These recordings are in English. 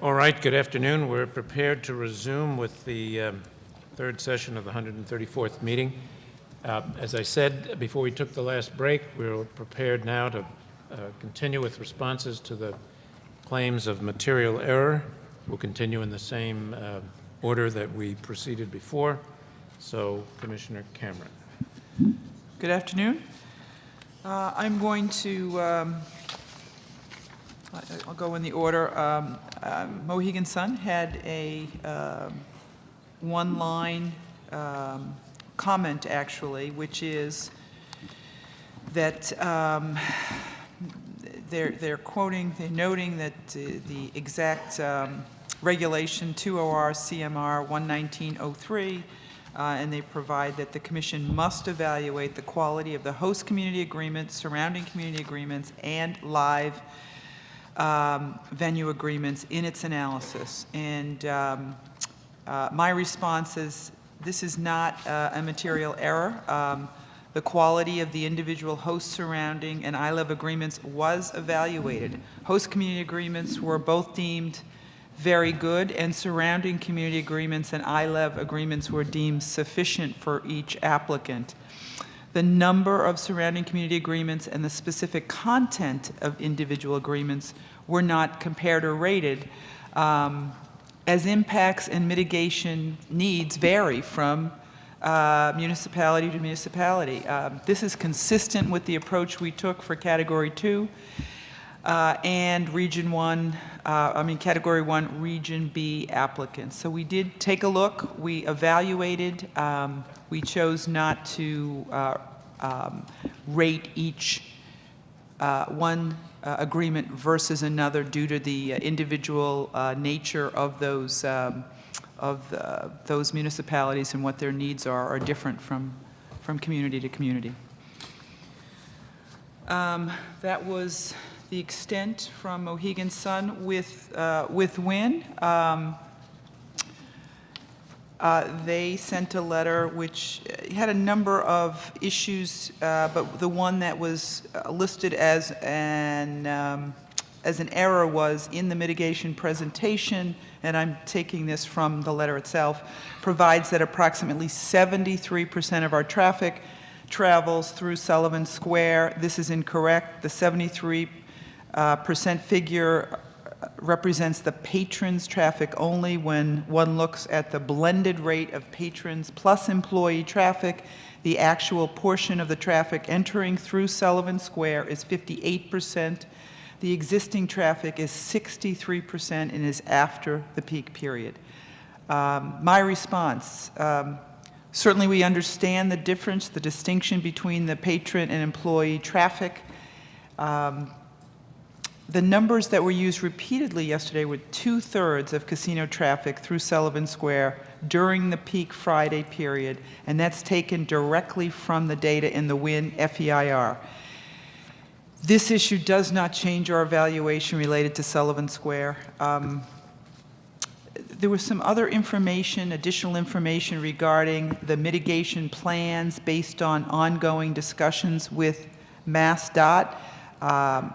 All right, good afternoon. We're prepared to resume with the third session of the 134th meeting. As I said before we took the last break, we're prepared now to continue with responses to the claims of material error. We'll continue in the same order that we proceeded before. So, Commissioner Cameron. Good afternoon. I'm going to, I'll go in the order. Mohegan Sun had a one-line comment, actually, which is that they're noting that the exact regulation 2 OR CMR 11903, and they provide that the Commission must evaluate the quality of the host community agreements, surrounding community agreements, and live venue agreements in its analysis. And my response is this is not a material error. The quality of the individual host surrounding and ILEV agreements was evaluated. Host community agreements were both deemed very good, and surrounding community agreements and ILEV agreements were deemed sufficient for each applicant. The number of surrounding community agreements and the specific content of individual agreements were not compared or rated, as impacts and mitigation needs vary from municipality to municipality. This is consistent with the approach we took for Category 2 and Region 1, Category 1, Region B applicants. So we did take a look, we evaluated, we chose not to rate each one agreement versus another due to the individual nature of those municipalities, and what their needs are different from community to community. That was the extent from Mohegan Sun. With WIN. They sent a letter which had a number of issues, but the one that was listed as an error was in the mitigation presentation, and I'm taking this from the letter itself, provides that approximately 73% of our traffic travels through Sullivan Square. This is incorrect. The 73% figure represents the patrons traffic only. When one looks at the blended rate of patrons plus employee traffic, the actual portion of the traffic entering through Sullivan Square is 58%. The existing traffic is 63% and is after the peak period. My response, certainly we understand the difference, the distinction between the patron and employee traffic. The numbers that were used repeatedly yesterday were 2/3 of casino traffic through Sullivan Square during the peak Friday period, and that's taken directly from the data in the WIN FEIR. This issue does not change our evaluation related to Sullivan Square. There was some other information, additional information regarding the mitigation plans based on ongoing discussions with MassDOT.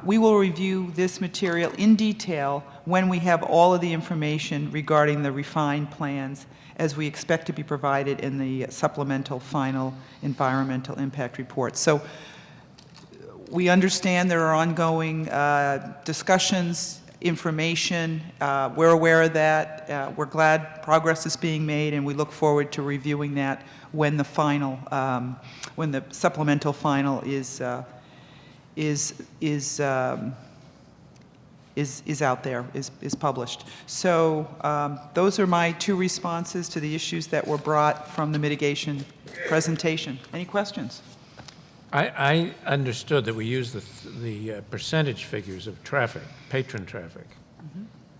We will review this material in detail when we have all of the information regarding the refined plans, as we expect to be provided in the supplemental final environmental impact report. So we understand there are ongoing discussions, information. We're aware of that. We're glad progress is being made, and we look forward to reviewing that when the final, when the supplemental final is out there, is published. So those are my two responses to the issues that were brought from the mitigation presentation. Any questions? I understood that we used the percentage figures of traffic, patron traffic,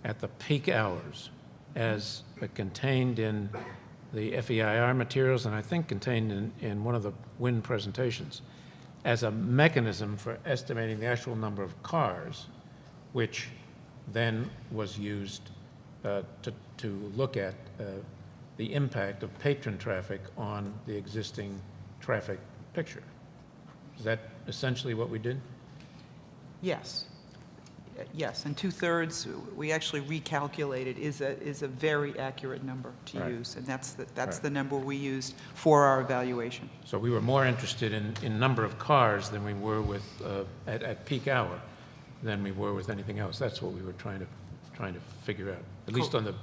at the peak hours as contained in the FEIR materials, and I think contained in one of the WIN presentations, as a mechanism for estimating the actual number of cars, which then was used to look at the impact of patron traffic on the existing traffic picture. Is that essentially what we did? Yes. Yes, and 2/3, we actually recalculated, is a very accurate number to Right. use, and that's Right. the number we used for our evaluation. So we were more interested in number of cars than we were with, at peak hour, than we were with anything else. That's what we were trying to figure out, at least on the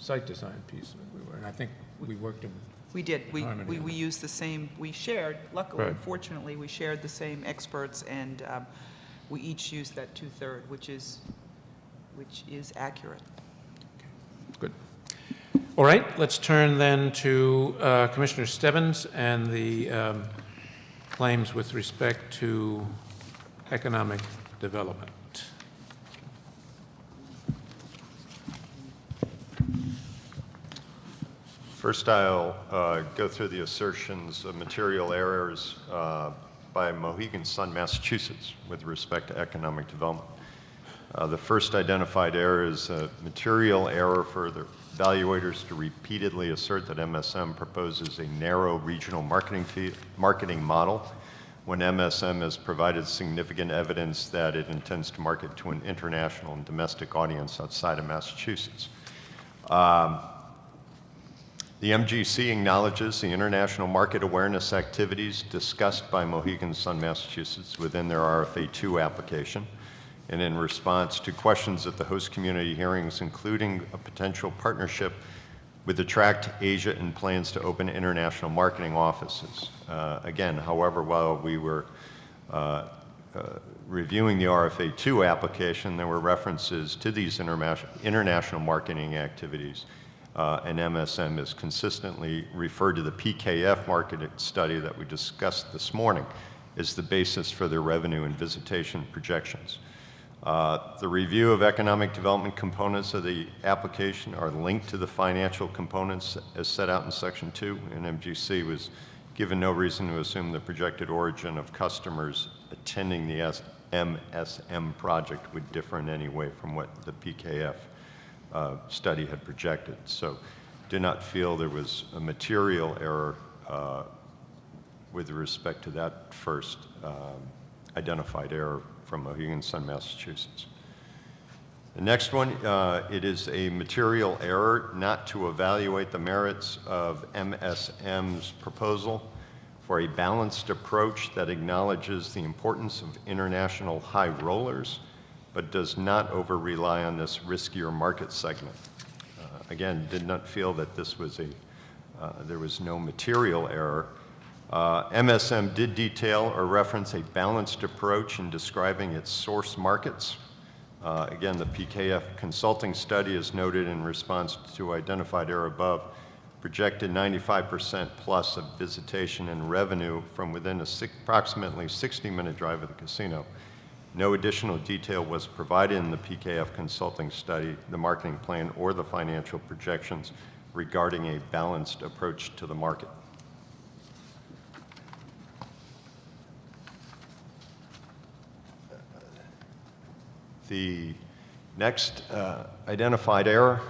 site design piece we were, and I think we worked in. We did. Harmony on We it. used the same, we shared, luckily, Right. fortunately, we shared the same experts, and we each used that 2/3, which is accurate. Good. All right, let's turn then to Commissioner Stebbins and the claims with respect to economic development. First, I'll go through the assertions of material errors by Mohegan Sun, Massachusetts, with respect to economic development. The first identified error is a material error for the evaluators to repeatedly assert that MSM proposes a narrow regional marketing model when MSM has provided significant evidence that it intends to market to an international and domestic audience outside of Massachusetts. The MGC acknowledges the international market awareness activities discussed by Mohegan Sun, Massachusetts within their RFA2 application, and in response to questions at the host community hearings, including a potential partnership with Attract Asia and plans to open international marketing offices. Again, however, while we were reviewing the RFA2 application, there were references to these international marketing activities, and MSM is consistently referred to the PKF market study that we discussed this morning as the basis for their revenue and visitation projections. The review of economic development components of the application are linked to the financial components as set out in Section 2, and MGC was given no reason to assume the projected origin of customers attending the MSM project would differ in any way from what the PKF study had projected. So did not feel there was a material error with respect to that first identified error from Mohegan Sun, Massachusetts. The next one, it is a material error not to evaluate the merits of MSM's proposal for a balanced approach that acknowledges the importance of international high rollers, but does not over-rely on this riskier market segment. Again, did not feel that this was there was no material error. MSM did detail or reference a balanced approach in describing its source markets. Again, the PKF consulting study is noted in response to identified error above, projected 95% plus of visitation and revenue from within approximately 60-minute drive of the casino. No additional detail was provided in the PKF consulting study, the marketing plan, or the financial projections regarding a balanced approach to the market. The next identified error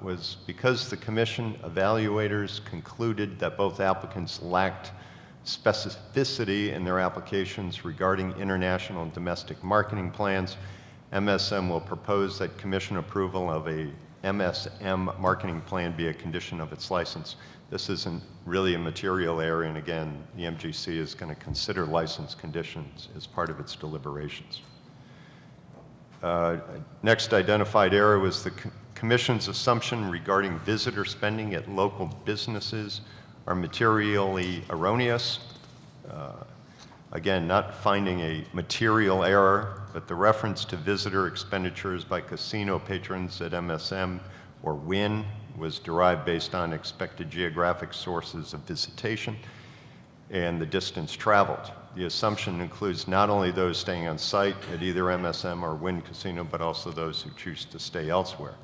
was because the commission evaluators concluded that both applicants lacked specificity in their applications regarding international and domestic marketing plans. MSM will propose that commission approval of a MSM marketing plan be a condition of its license. This isn't really a material error, and again, the MGC is going to consider license conditions as part of its deliberations. Next identified error was the Commission's assumption regarding visitor spending at local businesses are materially erroneous. Again, not finding a material error, but the reference to visitor expenditures by casino patrons at MSM or Wynn was derived based on expected geographic sources of visitation and the distance traveled. The assumption includes not only those staying on site at either MSM or Wynn Casino, but also those who choose to stay elsewhere.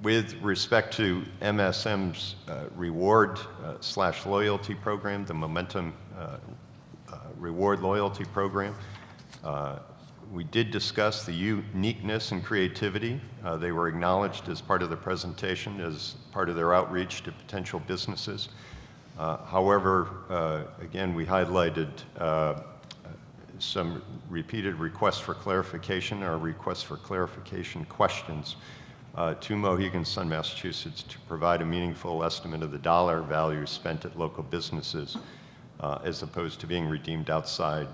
With respect to MSM's reward / loyalty program, the Momentum reward loyalty program, we did discuss the uniqueness and creativity. They were acknowledged as part of the presentation, as part of their outreach to potential businesses. However, again, we highlighted some repeated requests for clarification or requests for clarification questions to Mohegan Sun, Massachusetts, to provide a meaningful estimate of the dollar value spent at local businesses as opposed to being redeemed on-site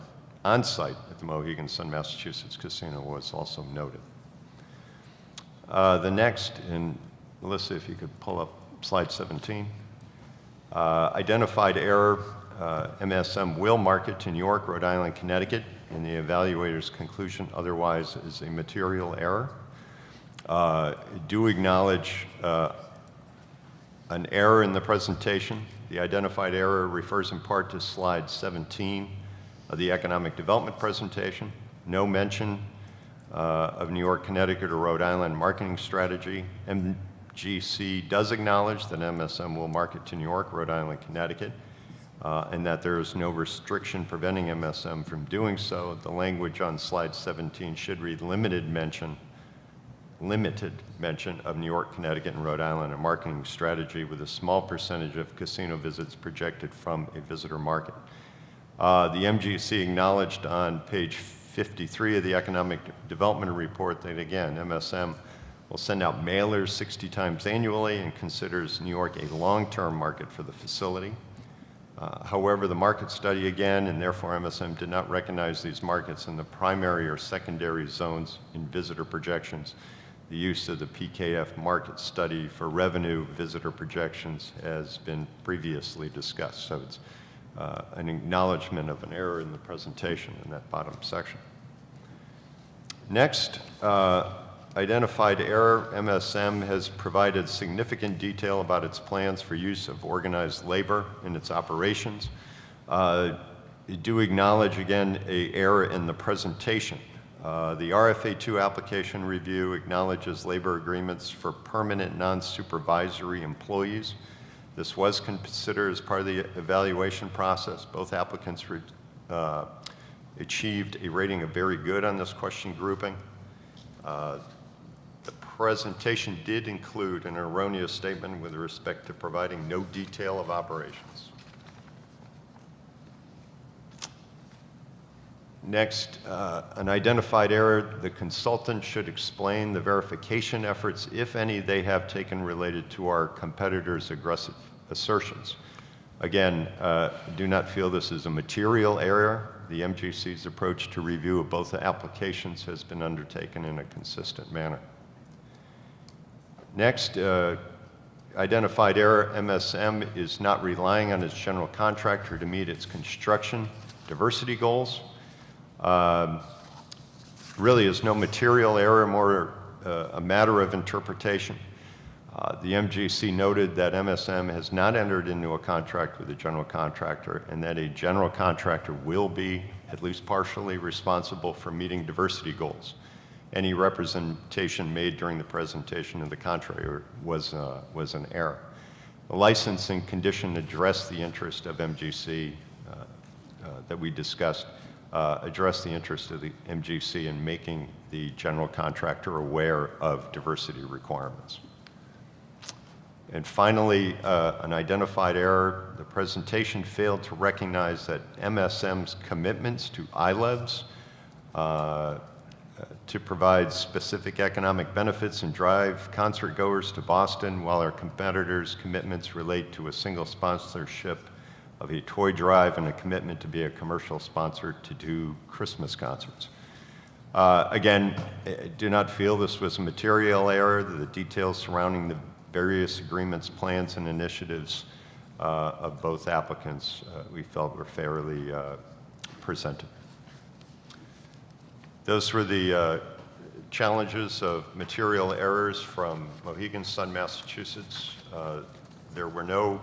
at the Mohegan Sun, Massachusetts Casino was also noted. The next, and Melissa, if you could pull up slide 17. Identified error, MSM will market to New York, Rhode Island, Connecticut, and the evaluator's conclusion otherwise is a material error. Do acknowledge an error in the presentation. The identified error refers in part to slide 17 of the economic development presentation. No mention of New York, Connecticut, or Rhode Island marketing strategy. MGC does acknowledge that MSM will market to New York, Rhode Island, Connecticut, and that there is no restriction preventing MSM from doing so. The language on slide 17 should read limited mention of New York, Connecticut, and Rhode Island, a marketing strategy with a small percentage of casino visits projected from a visitor market. The MGC acknowledged on page 53 of the Economic Development Report that, again, MSM will send out mailers 60 times annually and considers New York a long-term market for the facility. However, the market study again, and therefore MSM, did not recognize these markets in the primary or secondary zones in visitor projections. The use of the PKF market study for revenue visitor projections has been previously discussed. So it's an acknowledgement of an error in the presentation in that bottom section. Next, identified error. MSM has provided significant detail about its plans for use of organized labor in its operations. Do acknowledge again an error in the presentation. The RFA2 application review acknowledges labor agreements for permanent non-supervisory employees. This was considered as part of the evaluation process. Both applicants achieved a rating of very good on this question grouping. The presentation did include an erroneous statement with respect to providing no detail of operations. Next, an identified error. The consultant should explain the verification efforts, if any, they have taken related to our competitors' aggressive assertions. Again, do not feel this is a material error. The MGC's approach to review of both applications has been undertaken in a consistent manner. Next, identified error. MSM is not relying on its general contractor to meet its construction diversity goals. Really is no material error, more a matter of interpretation. The MGC noted that MSM has not entered into a contract with a general contractor and that a general contractor will be, at least partially, responsible for meeting diversity goals. Any representation made during the presentation of the contrary was an error. The licensing condition addressed the interest of MGC that we discussed, addressed the interest of the MGC in making the general contractor aware of diversity requirements. And finally, an identified error. The presentation failed to recognize that MSM's commitments to ILEVs to provide specific economic benefits and drive concert goers to Boston, while our competitors' commitments relate to a single sponsorship of a toy drive and a commitment to be a commercial sponsor to do Christmas concerts. Again, do not feel this was a material error. The details surrounding the various agreements, plans, and initiatives of both applicants we felt were fairly presented. Those were the challenges of material errors from Mohegan Sun, Massachusetts. There were no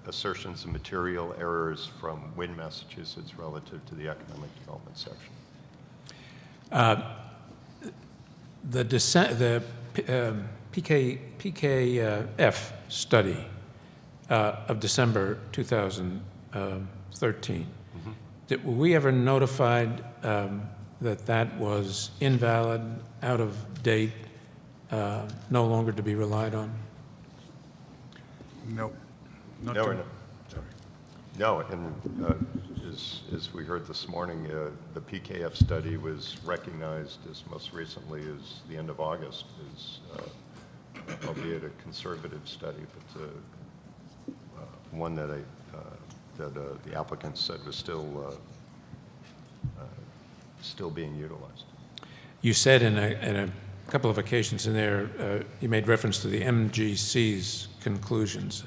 assertions of material errors from Wynn, Massachusetts relative to the economic development section. The PKF study of December 2013, were we ever notified that that was invalid, out of date, no longer to be relied on? No. No, and as we heard this morning, the PKF study was recognized as most recently as the end of August, as, albeit a conservative study, but one that the applicant said was still being utilized. You said in a couple of occasions in there, you made reference to the MGC's conclusions.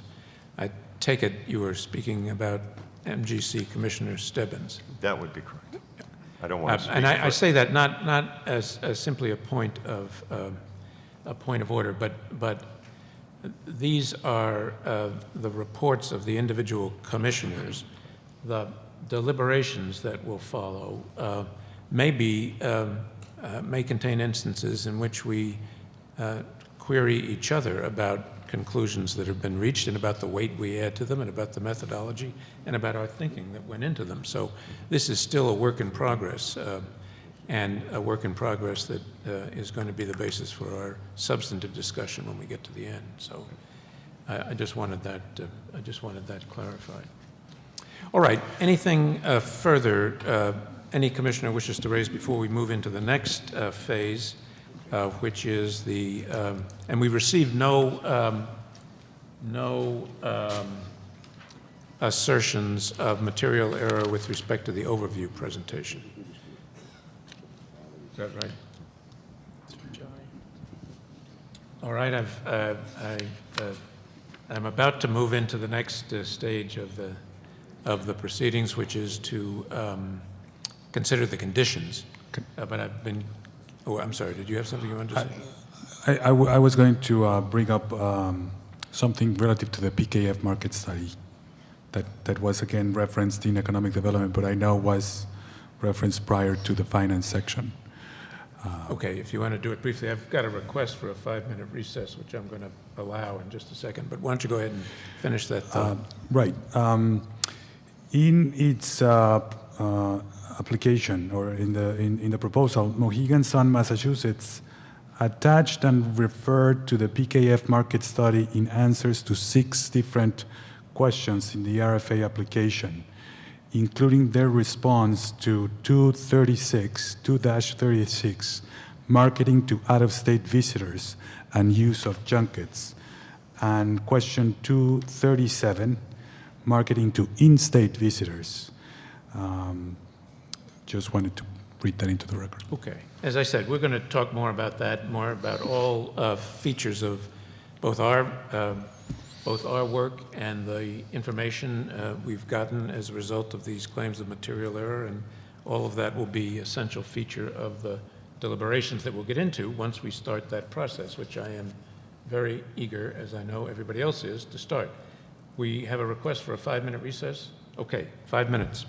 I take it you were speaking about MGC Commissioner Stebbins. That would be correct. I don't want to speak And I for- say that not as simply a point of order, but these are the reports of the individual commissioners. The deliberations that will follow may contain instances in which we query each other about conclusions that have been reached and about the weight we add to them and about the methodology and about our thinking that went into them. So this is still a work in progress, and a work in progress that is going to be the basis for our substantive discussion when we get to the end. So I just wanted that clarified. All right. Anything further any commissioner wishes to raise before we move into the next phase, which is the, and we received no assertions of material error with respect to the overview presentation. Is that right? All right, I'm about to move into the next stage of the proceedings, which is to consider the conditions. But I've been, oh, I'm sorry, did you have something you wanted to say? I was going to bring up something relative to the PKF market study that was again referenced in economic development, but I know was referenced prior to the finance section. Okay, if you want to do it briefly, I've got a request for a 5-minute recess, which I'm going to allow in just a second, but why don't you go ahead and finish that thought? Right. In its application, or in the proposal, Mohegan Sun, Massachusetts attached and referred to the PKF market study in answers to 6 different questions in the RFA application, including their response to 2-36, marketing to out-of-state visitors and use of junkets, and question 237, marketing to in-state visitors. Just wanted to read that into the record. Okay. As I said, we're going to talk more about that, more about all features of both our work and the information we've gotten as a result of these claims of material error, and all of that will be essential feature of the deliberations that we'll get into once we start that process, which I am very eager, as I know everybody else is, to start. We have a request for a 5-minute recess? Okay, 5 minutes.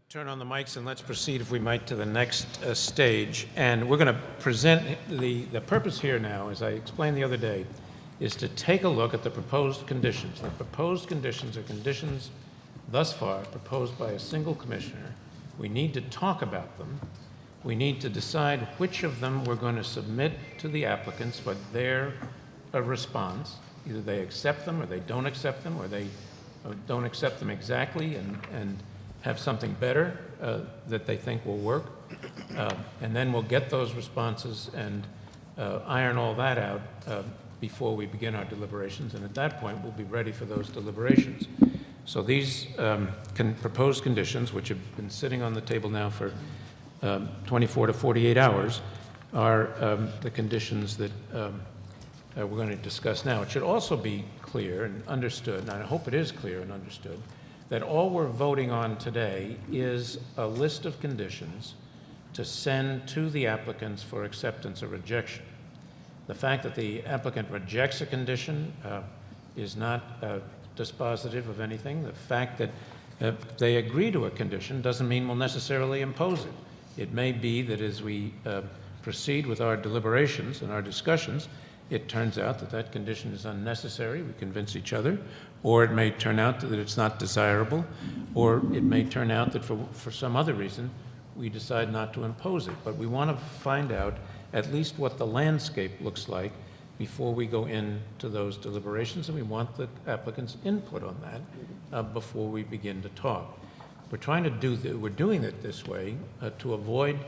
Turn on the mics and let's proceed, if we might, to the next stage. And we're going to present, the purpose here now, as I explained the other day, is to take a look at the proposed conditions. The proposed conditions are conditions thus far proposed by a single commissioner. We need to talk about them. We need to decide which of them we're going to submit to the applicants for their response. Either they accept them or they don't accept them, or they don't accept them exactly and have something better that they think will work. And then we'll get those responses and iron all that out before we begin our deliberations. And at that point, we'll be ready for those deliberations. So these proposed conditions, which have been sitting on the table now for 24 to 48 hours, are the conditions that we're going to discuss now. It should also be clear and understood, and I hope it is clear and understood, that all we're voting on today is a list of conditions to send to the applicants for acceptance or rejection. The fact that the applicant rejects a condition is not dispositive of anything. The fact that they agree to a condition doesn't mean we'll necessarily impose it. It may be that as we proceed with our deliberations and our discussions, it turns out that that condition is unnecessary, we convince each other, or it may turn out that it's not desirable, or it may turn out that for some other reason we decide not to impose it. But we want to find out at least what the landscape looks like before we go into those deliberations, and we want the applicant's input on that before we begin to talk. We're trying to we're doing it this way to avoid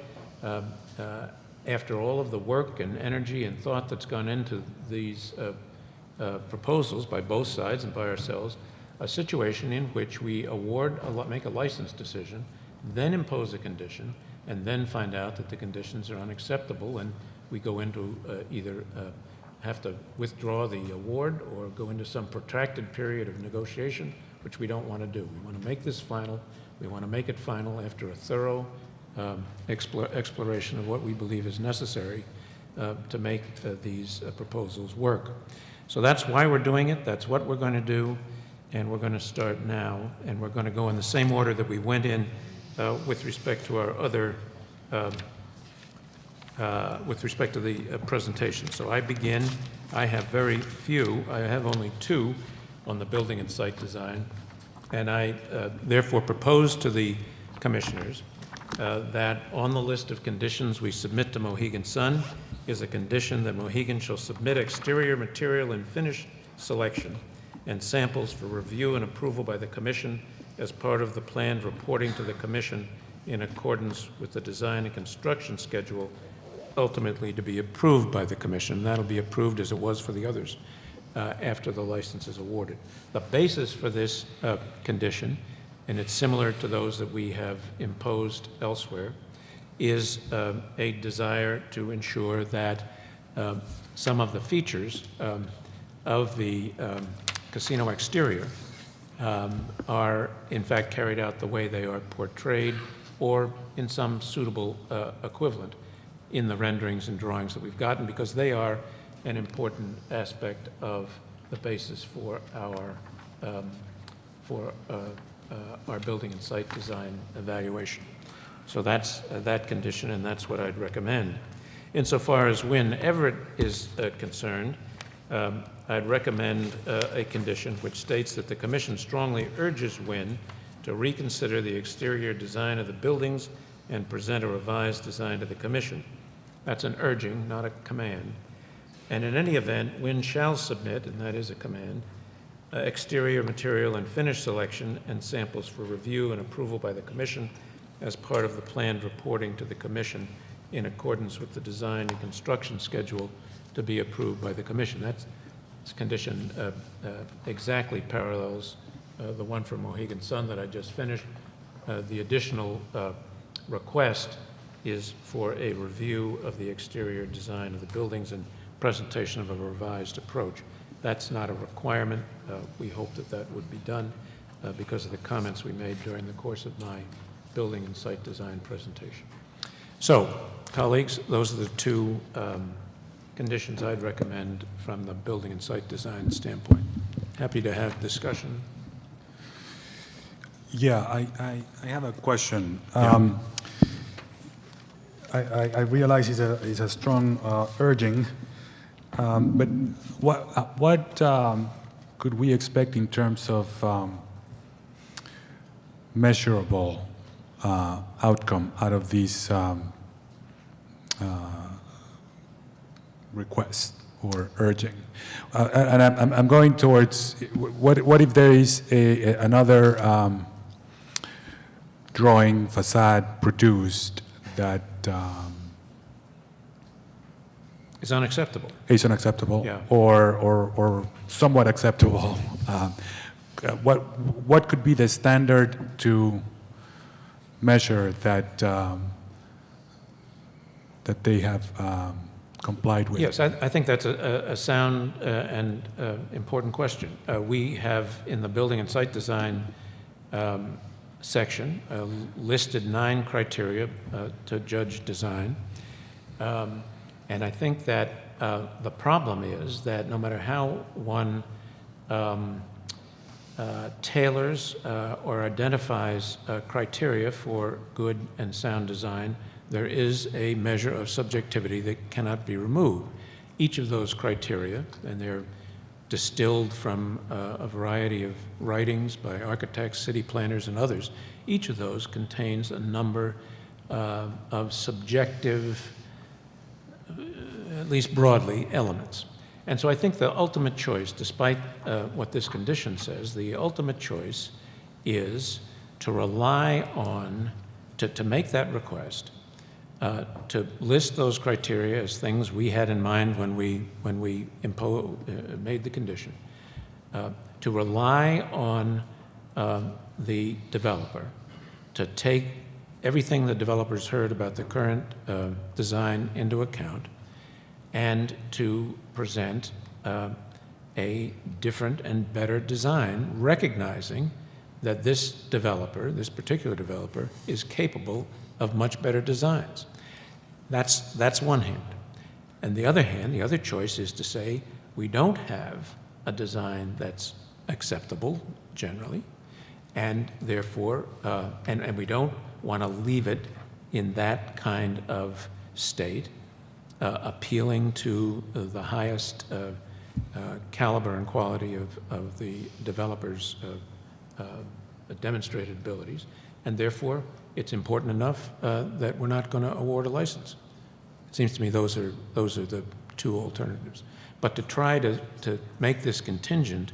after all of the work and energy and thought that's gone into these proposals by both sides and by ourselves, a situation in which we make a license decision, then impose a condition, and then find out that the conditions are unacceptable, and we go into either have to withdraw the award or go into some protracted period of negotiation, which we don't want to do. We want to make this final. We want to make it final after a thorough exploration of what we believe is necessary to make these proposals work. So that's why we're doing it. That's what we're going to do. And we're going to start now. And we're going to go in the same order that we went in with respect to our other, with respect to the presentation. So I begin. I have very few. I have only 2 on the building and site design. And I therefore propose to the commissioners that on the list of conditions we submit to Mohegan Sun is a condition that Mohegan shall submit exterior material and finish selection and samples for review and approval by the Commission as part of the planned reporting to the Commission in accordance with the design and construction schedule, ultimately to be approved by the Commission. That'll be approved as it was for the others after the license is awarded. The basis for this condition, and it's similar to those that we have imposed elsewhere, is a desire to ensure that some of the features of the casino exterior are in fact carried out the way they are portrayed or in some suitable equivalent in the renderings and drawings that we've gotten, because they are an important aspect of the basis for our building and site design evaluation. So that's that condition, and that's what I'd recommend. Insofar as Wynn Everett is concerned, I'd recommend a condition which states that the Commission strongly urges Wynn to reconsider the exterior design of the buildings and present a revised design to the Commission. That's an urging, not a command. And in any event, Wynn shall submit, and that is a command, exterior material and finish selection and samples for review and approval by the Commission as part of the planned reporting to the Commission in accordance with the design and construction schedule to be approved by the Commission. This condition exactly parallels the one for Mohegan Sun that I just finished. The additional request is for a review of the exterior design of the buildings and presentation of a revised approach. That's not a requirement. We hope that that would be done because of the comments we made during the course of my building and site design presentation. So, colleagues, those are the 2 conditions I'd recommend from the building and site design standpoint. Happy to have discussion. Yeah, I have a question. I realize it's a strong urging, but what could we expect in terms of measurable outcome out of this request or urging? And I'm going towards what if there is another drawing facade produced that It's unacceptable. is unacceptable, Yeah. or somewhat acceptable. What could be the standard to measure that that they have complied with? Yes, I think that's a sound and important question. We have, in the building and site design section, listed 9 criteria to judge design. And I think that the problem is that no matter how one tailors or identifies criteria for good and sound design, there is a measure of subjectivity that cannot be removed. Each of those criteria, and they're distilled from a variety of writings by architects, city planners, and others, each of those contains a number of subjective, at least broadly, elements. And so I think the ultimate choice, despite what this condition says, the ultimate choice is to rely on, to make that request, to list those criteria as things we had in mind when we made the condition, to rely on the developer to take everything the developer's heard about the current design into account, and to present a different and better design, recognizing that this developer, this particular developer, is capable of much better designs. That's one hand. And the other hand, the other choice is to say, we don't have a design that's acceptable generally, and therefore, and we don't want to leave it in that kind of state, appealing to the highest caliber and quality of the developer's demonstrated abilities, and therefore it's important enough that we're not going to award a license. It seems to me those are the 2 alternatives. But to try to make this contingent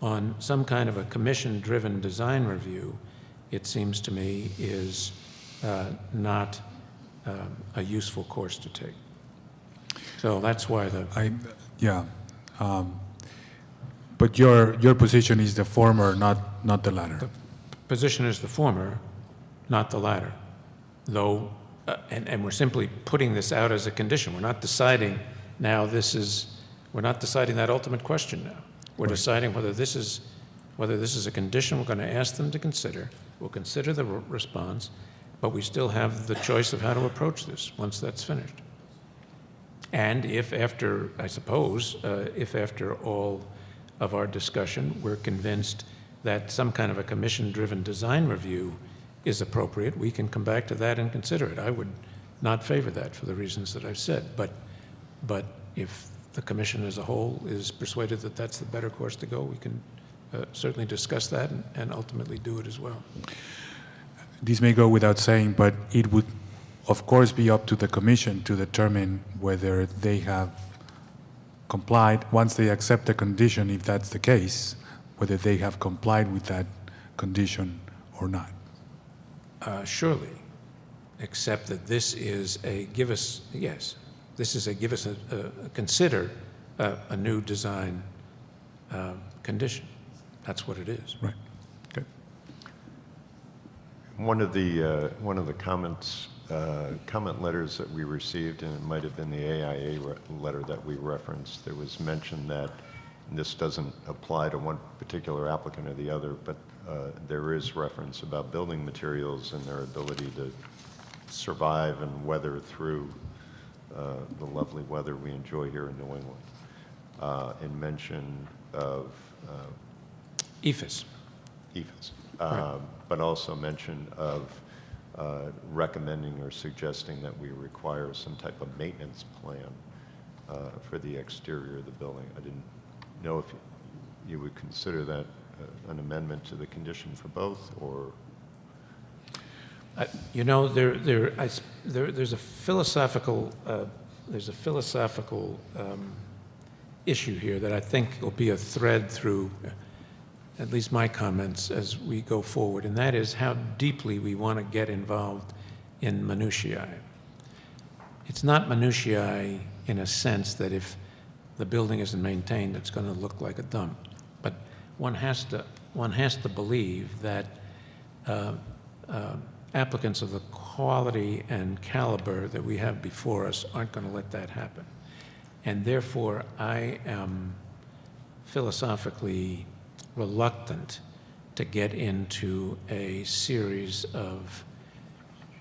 on some kind of a commission-driven design review, it seems to me is not a useful course to take. So that's why But your position is the former, not the latter. the position is the former, not the latter. Though, and we're simply putting this out as a condition. We're not deciding now we're not deciding that ultimate question now. We're deciding whether this is a condition we're going to ask them to consider. We'll consider the response, but we still have the choice of how to approach this once that's finished. And if after, I suppose, if after all of our discussion, we're convinced that some kind of a commission-driven design review is appropriate, we can come back to that and consider it. I would not favor that for the reasons that I've said. But if the commission as a whole is persuaded that that's the better course to go, we can certainly discuss that and ultimately do it as well. This may go without saying, but it would, of course, be up to the commission to determine whether they have complied, once they accept the condition, if that's the case, whether they have complied with that condition or not. Surely, except that this is a consider a new design condition. That's what it is. Right. Okay. One of the comment letters that we received, and it might have been the AIA letter that we referenced, there was mention that, and this doesn't apply to one particular applicant or the other, but there is reference about building materials and their ability to survive and weather through the lovely weather we enjoy here in New England. And mention of EFIS. EFS, but also mention of recommending or suggesting that we require some type of maintenance plan for the exterior of the building. I didn't know if you would consider that an amendment to the condition for both, or? You know, there's a philosophical issue here that I think will be a thread through at least my comments as we go forward, and that is how deeply we want to get involved in minutiae. It's not minutiae in a sense that if the building isn't maintained, it's going to look like a dump. But one has to believe that applicants of the quality and caliber that we have before us aren't going to let that happen. And therefore, I am philosophically reluctant to get into a series of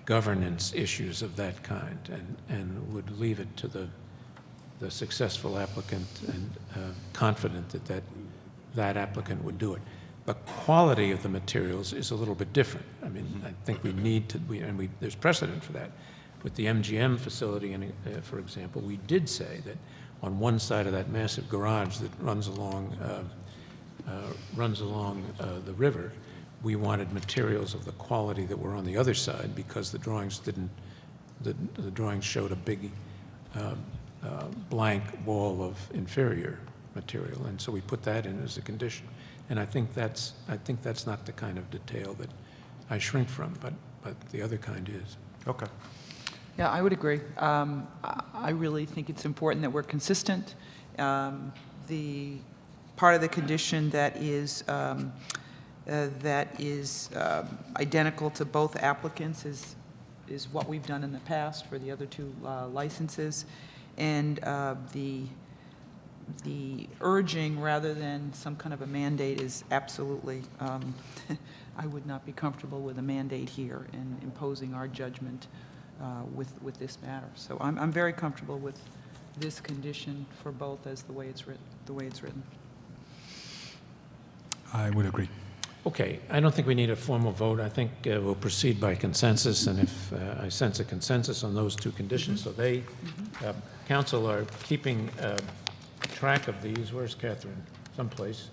governance issues of that kind, and would leave it to the successful applicant, and confident that applicant would do it. But quality of the materials is a little bit different. I mean, I think we need to, there's precedent for that. With the MGM facility, for example, we did say that on one side of that massive garage that runs along the river, we wanted materials of the quality that were on the other side, because the drawings didn't, the drawings showed a big blank wall of inferior material, and so we put that in as a condition. And I think that's not the kind of detail that I shrink from, but the other kind is. Okay. Yeah, I would agree. I really think it's important that we're consistent. The part of the condition that is identical to both applicants is what we've done in the past for the other two licenses, and the urging rather than some kind of a mandate is absolutely. I would not be comfortable with a mandate here and imposing our judgment with this matter. So I'm very comfortable with this condition for both as the way it's written. I would agree. Okay, I don't think we need a formal vote. I think we'll proceed by consensus, and if I sense a consensus on those two conditions, so they, council are keeping track of these. Where's Catherine? Someplace.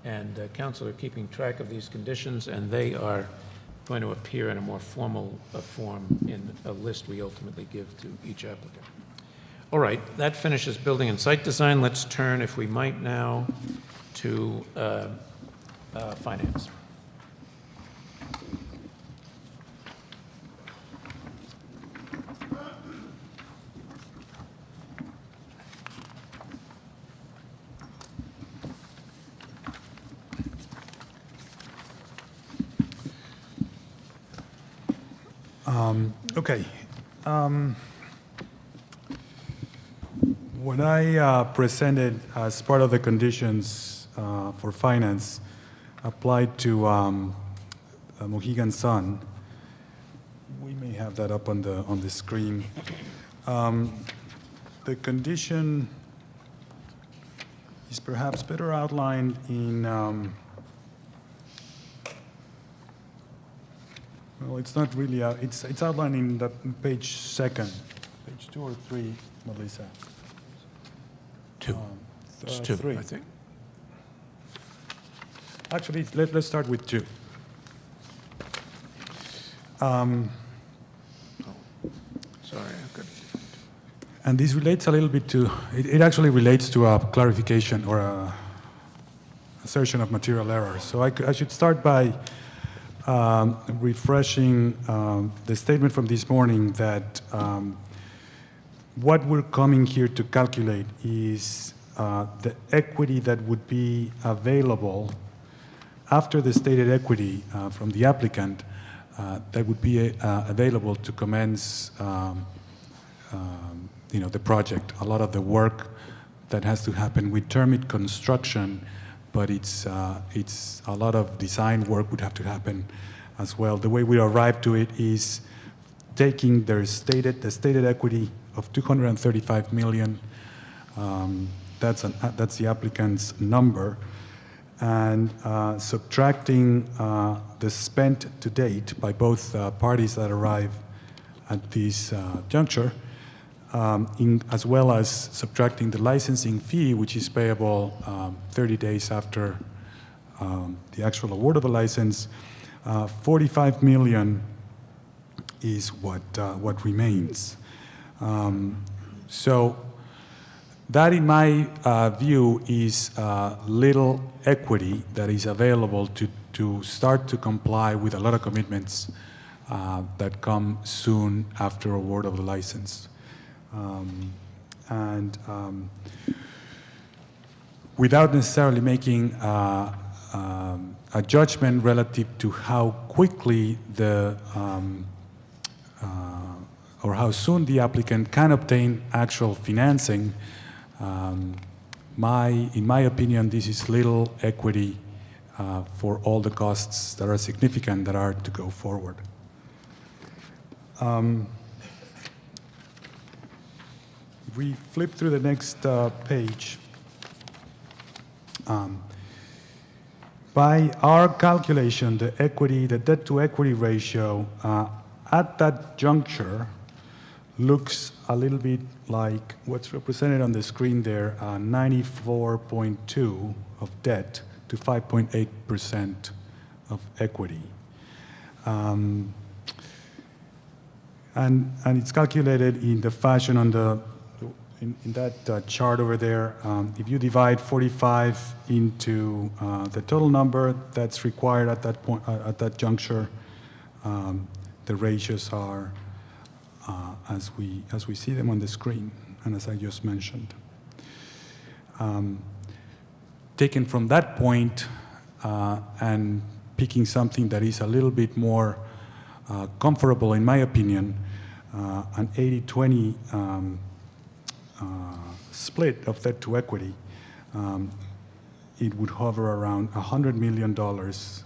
And council are keeping track of these conditions, and they are going to appear in a more formal form in a list we ultimately give to each applicant. All right, that finishes building and site design. Let's turn, if we might now, to finance. Okay. What I presented as part of the conditions for finance applied to Mohegan Sun. We may have that up on the screen. The condition is perhaps better outlined in. Well, it's not really. It's outlined in the page 2, page 2 or 3, Melissa. 2. It's 2, 3. I think. Actually, let's start with 2. Sorry, I could. And this relates a little bit to. It actually relates to a clarification or a assertion of material error. So I should start by refreshing the statement from this morning that what we're coming here to calculate is the equity that would be available after the stated equity from the applicant that would be available to commence the project. A lot of the work that has to happen, we term it construction, but it's a lot of design work would have to happen as well. The way we arrive to it is taking the stated equity of $235 million. That's the applicant's number, and subtracting the spent to date by both parties that arrive at this juncture, as well as subtracting the licensing fee, which is payable 30 days after the actual award of the license, 45 million is what remains. So that, in my view, is little equity that is available to start to comply with a lot of commitments that come soon after award of the license. Without necessarily making a judgment relative to how quickly or how soon the applicant can obtain actual financing, in my opinion, this is little equity for all the costs that are significant that are to go forward. If we flip through the next page, by our calculation, the debt-to-equity ratio at that juncture looks a little bit like what's represented on the screen there, 94.2 of debt to 5.8% of equity. And it's calculated in the fashion in that chart over there. If you divide 45 into the total number that's required at that point, at that juncture, the ratios are as we see them on the screen, and as I just mentioned. Taken from that point and picking something that is a little bit more comfortable, in my opinion, an 80-20 split of debt to equity, it would hover around $100 million.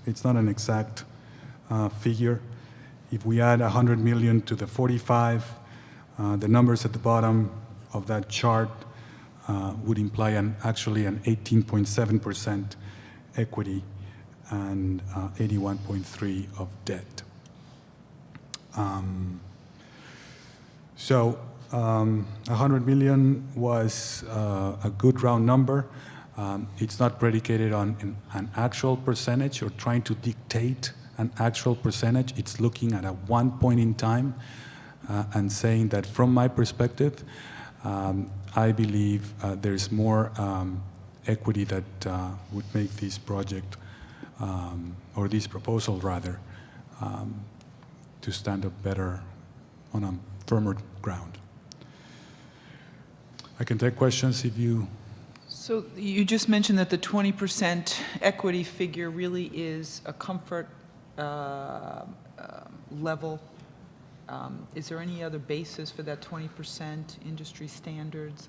It's not an exact figure. If we add 100 million to the 45, the numbers at the bottom of that chart would imply actually an 18.7% equity and 81.3 of debt. So 100 million was a good round number. It's not predicated on an actual percentage or trying to dictate an actual percentage. It's looking at a one point in time and saying that from my perspective, I believe there's more equity that would make this project, or this proposal rather, to stand up better on a firmer ground. I can take questions if you... So you just mentioned that the 20% equity figure really is a comfort level. Is there any other basis for that 20% industry standards,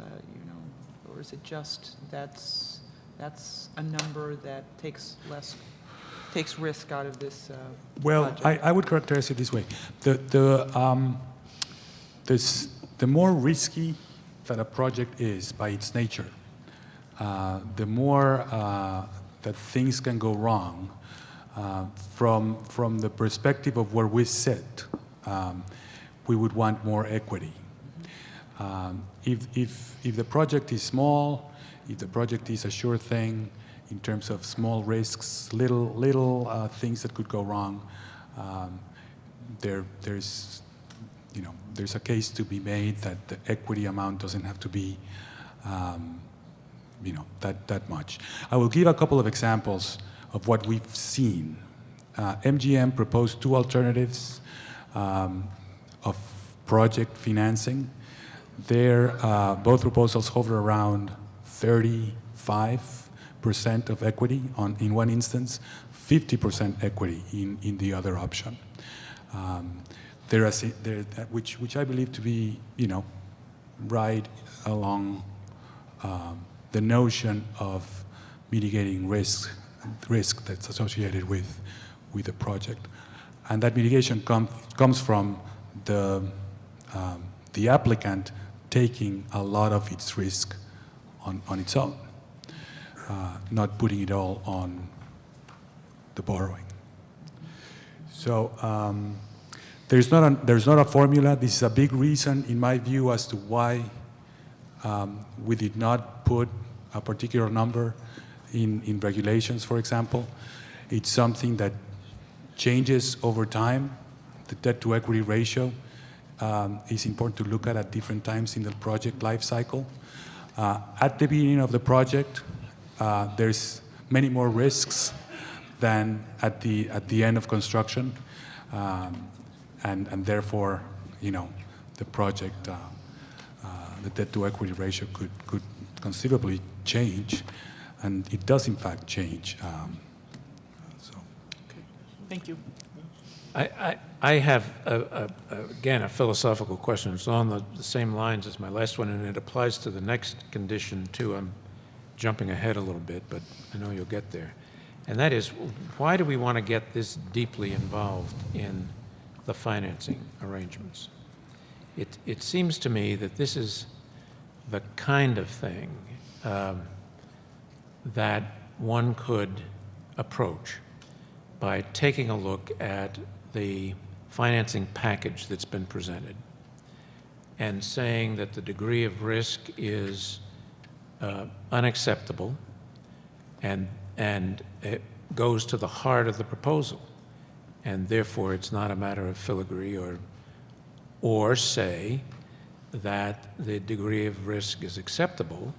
or is it just that's a number that takes risk out of this Well, project? I would characterize it this way. The more risky that a project is by its nature, the more that things can go wrong from the perspective of where we sit. We would want more equity. If the project is small, if the project is a sure thing in terms of small risks, little things that could go wrong, there's a case to be made that the equity amount doesn't have to be that much. I will give a couple of examples of what we've seen. MGM proposed two alternatives of project financing. Both proposals hover around 35% of equity in one instance, 50% equity in the other option. Which I believe to be, right along the notion of mitigating risk that's associated with the project, and that mitigation comes from the applicant taking a lot of its risk on its own. not putting it all on the borrowing. So there's not a formula. This is a big reason, in my view, as to why we did not put a particular number in regulations, for example. It's something that changes over time. The debt-to-equity ratio is important to look at different times in the project life cycle. At the beginning of the project, there's many more risks than at the end of construction, and therefore, the project, the debt-to-equity ratio could considerably change, and it does in fact change. Thank you. I have, again, a philosophical question. It's on the same lines as my last one, and it applies to the next condition, too. I'm jumping ahead a little bit, but I know you'll get there. And that is, why do we want to get this deeply involved in the financing arrangements? It seems to me that this is the kind of thing that one could approach by taking a look at the financing package that's been presented and saying that the degree of risk is unacceptable and it goes to the heart of the proposal, and therefore it's not a matter of filigree, or say that the degree of risk is acceptable,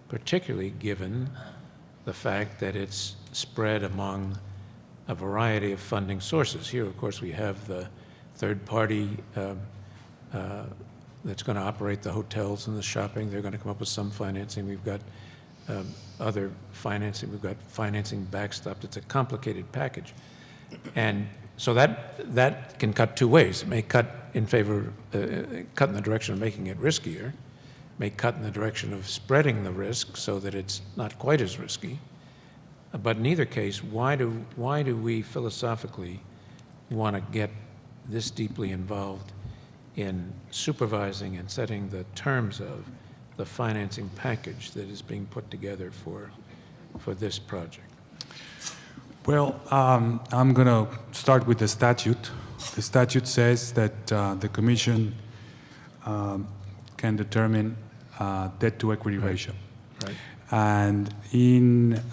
particularly given the fact that it's spread among a variety of funding sources. Here, of course, we have the third party that's going to operate the hotels and the shopping. They're going to come up with some financing. We've got other financing. We've got financing backstopped. It's a complicated package. And so that can cut two ways. It may cut in favor, cut in the direction of making it riskier, it may cut in the direction of spreading the risk so that it's not quite as risky. But in either case, why do we philosophically want to get this deeply involved in supervising and setting the terms of the financing package that is being put together for this project? Well, I'm going to start with the statute. The statute says that the Commission can determine debt-to-equity ratio. Right. And in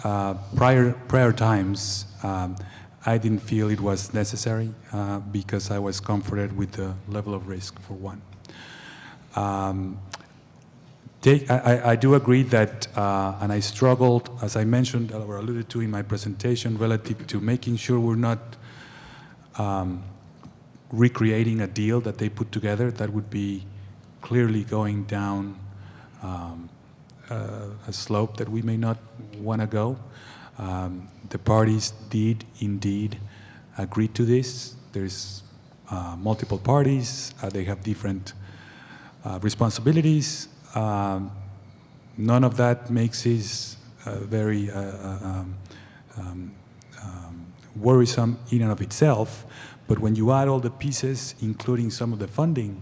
prior times, I didn't feel it was necessary because I was comforted with the level of risk, for one. I do agree that, and I struggled, as I mentioned or alluded to in my presentation, relative to making sure we're not recreating a deal that they put together that would be clearly going down a slope that we may not want to go. The parties did indeed agree to this. There's multiple parties. They have different responsibilities. None of that makes it very worrisome in and of itself. But when you add all the pieces, including some of the funding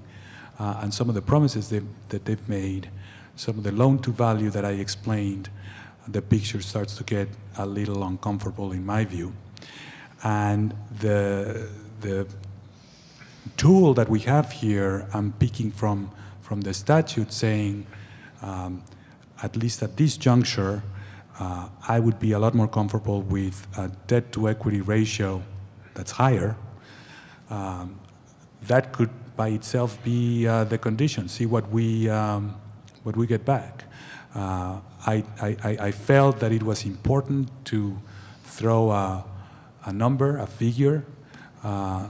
and some of the promises that they've made, some of the loan-to-value that I explained, the picture starts to get a little uncomfortable in my view. And the tool that we have here, I'm picking from the statute saying, at least at this juncture, I would be a lot more comfortable with a debt-to-equity ratio that's higher. That could by itself be the condition, see what we get back. I felt that it was important to throw a number, a figure, a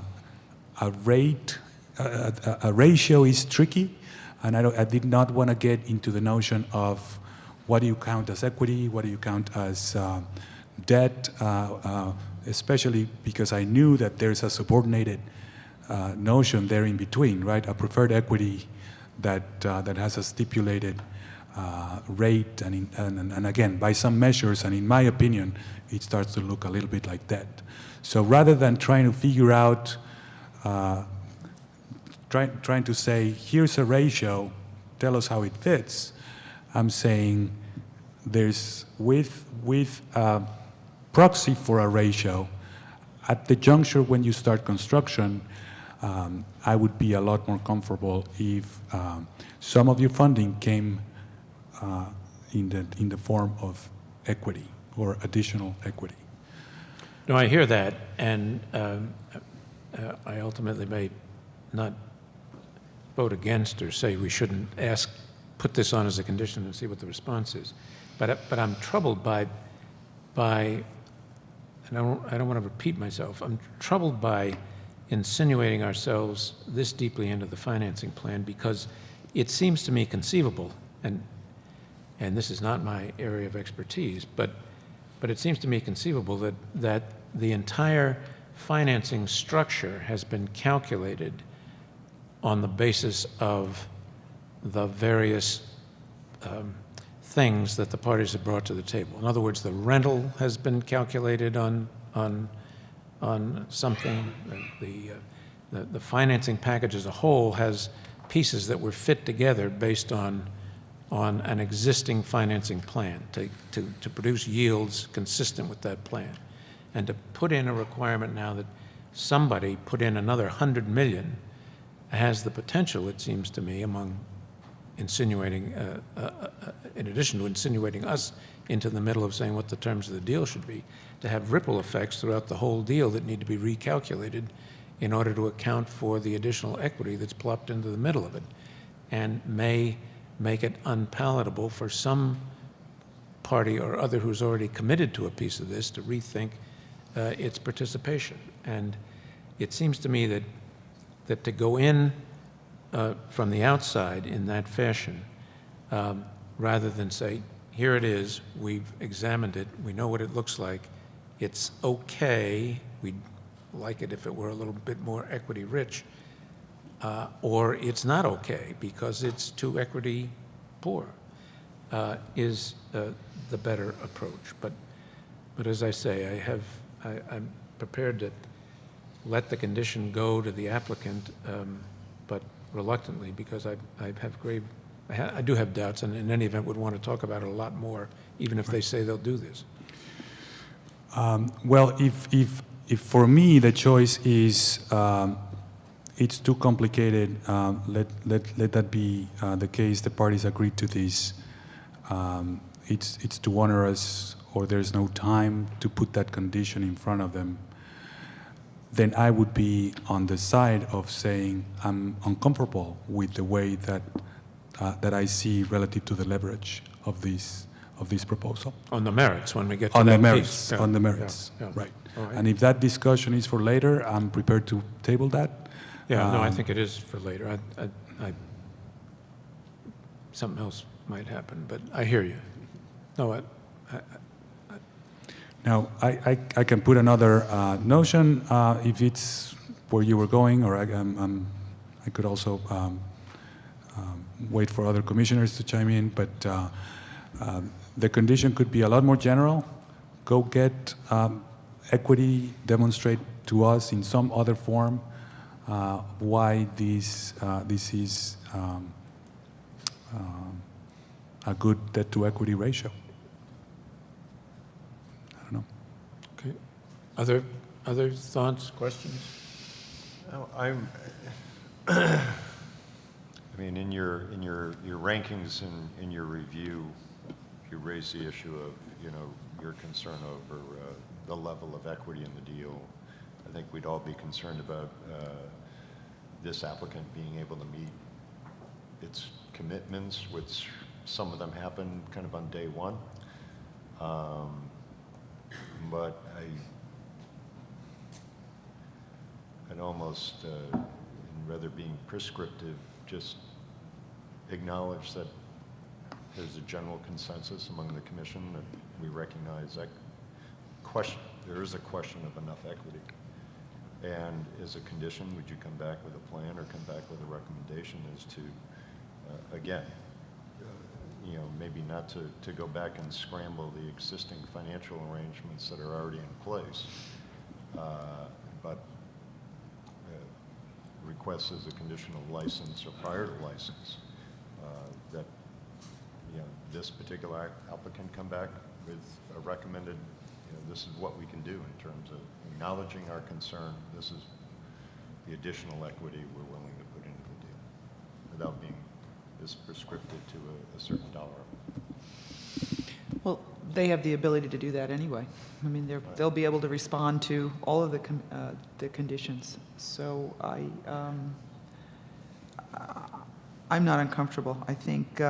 rate. A ratio is tricky, and I did not want to get into the notion of what do you count as equity, what do you count as debt, especially because I knew that there's a subordinated notion there in between, right? A preferred equity that has a stipulated rate, and again, by some measures, and in my opinion, it starts to look a little bit like that. So rather than trying to figure out, trying to say, here's a ratio, tell us how it fits, I'm saying there's with proxy for a ratio, at the juncture when you start construction, I would be a lot more comfortable if some of your funding came in the form of equity or additional equity. No, I hear that, and I ultimately may not vote against or say we shouldn't put this on as a condition and see what the response is. But I'm troubled by, and I don't want to repeat myself, I'm troubled by insinuating ourselves this deeply into the financing plan, because it seems to me conceivable, and this is not my area of expertise, but it seems to me conceivable that the entire financing structure has been calculated on the basis of the various things that the parties have brought to the table. In other words, the rental has been calculated on something. The financing package as a whole has pieces that were fit together based on an existing financing plan to produce yields consistent with that plan. And to put in a requirement now that somebody put in another 100 million has the potential, it seems to me, among insinuating, in addition to insinuating us into the middle of saying what the terms of the deal should be, to have ripple effects throughout the whole deal that need to be recalculated in order to account for the additional equity that's plopped into the middle of it, and may make it unpalatable for some party or other who's already committed to a piece of this to rethink its participation. And it seems to me that to go in from the outside in that fashion, rather than say, here it is, we've examined it, we know what it looks like, it's okay, we'd like it if it were a little bit more equity rich, or it's not okay because it's too equity poor, is the better approach. But as I say, I'm prepared to let the condition go to the applicant, but reluctantly, because I do have doubts, and in any event would want to talk about it a lot more, even if they say they'll do this. Well, if for me the choice is it's too complicated, let that be the case. The parties agreed to this. It's too onerous, or there's no time to put that condition in front of them. Then I would be on the side of saying I'm uncomfortable with the way that I see relative to the leverage of this proposal. On the merits, when we get to On that the merits, piece. Yeah, on the merits, yeah, yeah. right. All right. And if that discussion is for later, I'm prepared to table that. Yeah, no, I think it is for later. Something else might happen, but I hear you. No, Now, I can put another notion if it's where you were going, or I could also wait for other commissioners to chime in, but the condition could be a lot more general. Go get equity, demonstrate to us in some other form why this is a good debt-to-equity ratio. I don't know. okay. Other thoughts, questions? No, I mean, in your rankings and in your review, you raise the issue of, your concern over the level of equity in the deal. I think we'd all be concerned about this applicant being able to meet its commitments, which some of them happen kind of on day one. But I'd almost, rather being prescriptive, just acknowledge that there's a general consensus among the commission that we recognize that there is a question of enough equity. And as a condition, would you come back with a plan or come back with a recommendation as to, again, maybe not to go back and scramble the existing financial arrangements that are already in place, but request as a conditional license or prior to license that this particular applicant come back with a recommended, this is what we can do in terms of acknowledging our concern. This is the additional equity we're willing to put into the deal without being this prescriptive to a certain dollar amount. Well, they have the ability to do that anyway. I mean, they'll be able to respond to all of the conditions. So I'm not uncomfortable. I think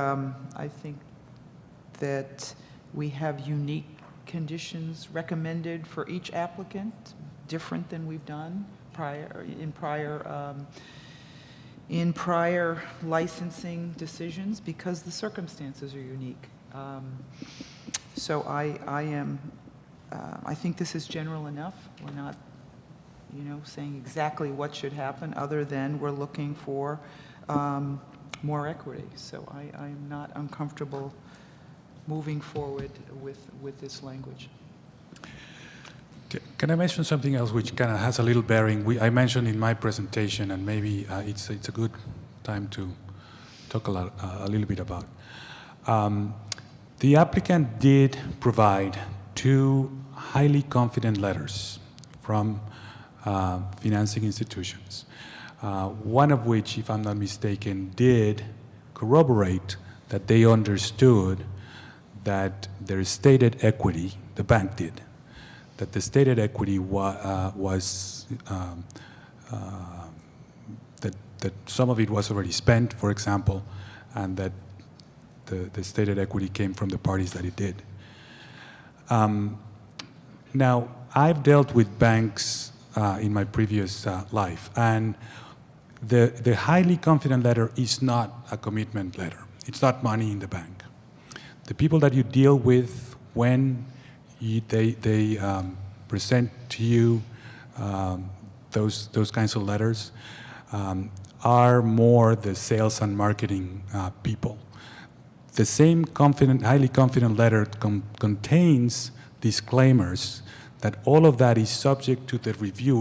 that we have unique conditions recommended for each applicant, different than we've done in prior licensing decisions, because the circumstances are unique. So I think this is general enough. We're not, saying exactly what should happen, other than we're looking for more equity. So I'm not uncomfortable moving forward with this language. Can I mention something else which kind of has a little bearing? I mentioned in my presentation, and maybe it's a good time to talk a little bit about. The applicant did provide 2 highly confident letters from financing institutions, one of which, if I'm not mistaken, did corroborate that they understood that their stated equity, the bank did, that the stated equity was that some of it was already spent, for example, and that the stated equity came from the parties that it did. Now, I've dealt with banks in my previous life, and the highly confident letter is not a commitment letter. It's not money in the bank. The people that you deal with when they present to you those kinds of letters are more the sales and marketing people. The same highly confident letter contains disclaimers that all of that is subject to the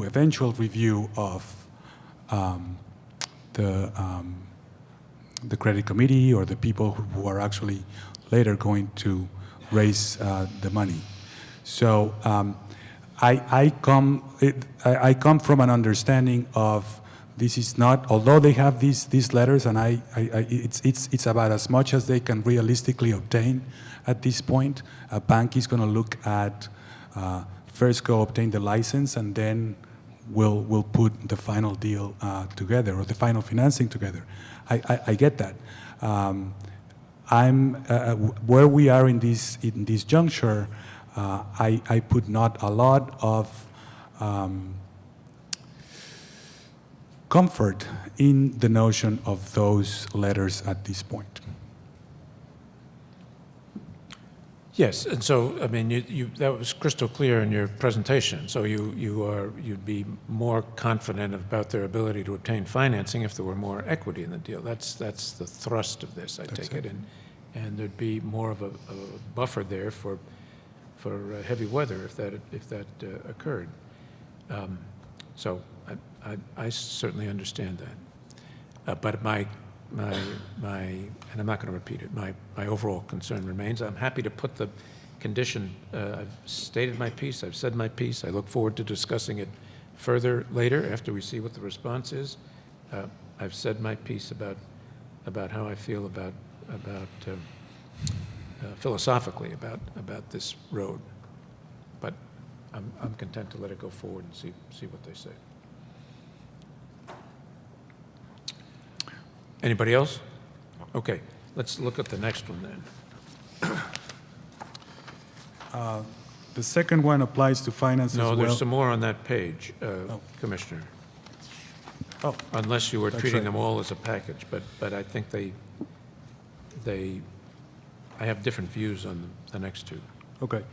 eventual review of the credit committee or the people who are actually later going to raise the money. So I come from an understanding of this is not, although they have these letters, and it's about as much as they can realistically obtain at this point. A bank is going to look at first go obtain the license, and then we'll put the final deal together, or the final financing together. I get that. Where we are in this juncture, I put not a lot of comfort in the notion of those letters at this point. Yes, and so, I mean, that was crystal clear in your presentation. So you'd be more confident about their ability to obtain financing if there were more equity in the deal. That's the thrust of this, I take it. And there'd be more of a buffer there for heavy weather if that occurred. So I certainly understand that. But my and I'm not going to repeat it, my overall concern remains. I'm happy to put the condition, I've stated my piece, I've said my piece. I look forward to discussing it further later after we see what the response is. I've said my piece about how I feel about philosophically about this road. But I'm content to let it go forward and see what they say. Anybody else? Okay, let's look at the next one then. The second one applies to finance as well. No, there's some more on that page, Commissioner. Oh, Unless you were That's treating right. them all as a package, but I think I have different views on the next two. okay,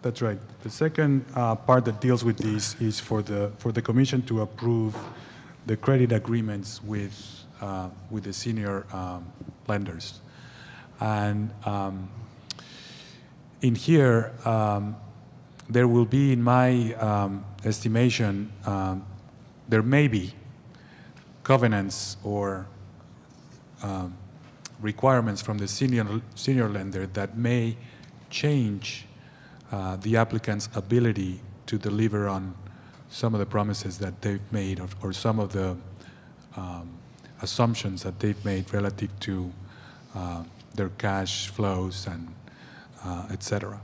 that's right. The second part that deals with this is for the Commission to approve the credit agreements with the senior lenders. And in here, there will be, in my estimation, there may be covenants or requirements from the senior lender that may change the applicant's ability to deliver on some of the promises that they've made, or some of the assumptions that they've made relative to their cash flows and et cetera.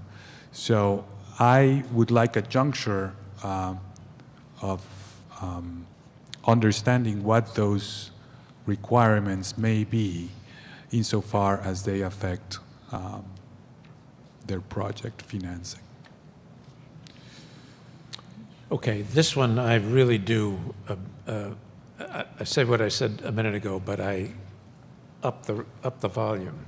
So I would like a juncture of understanding what those requirements may be insofar as they affect their project financing. Okay, this one I really do, I said what I said a minute ago, but I up the volume.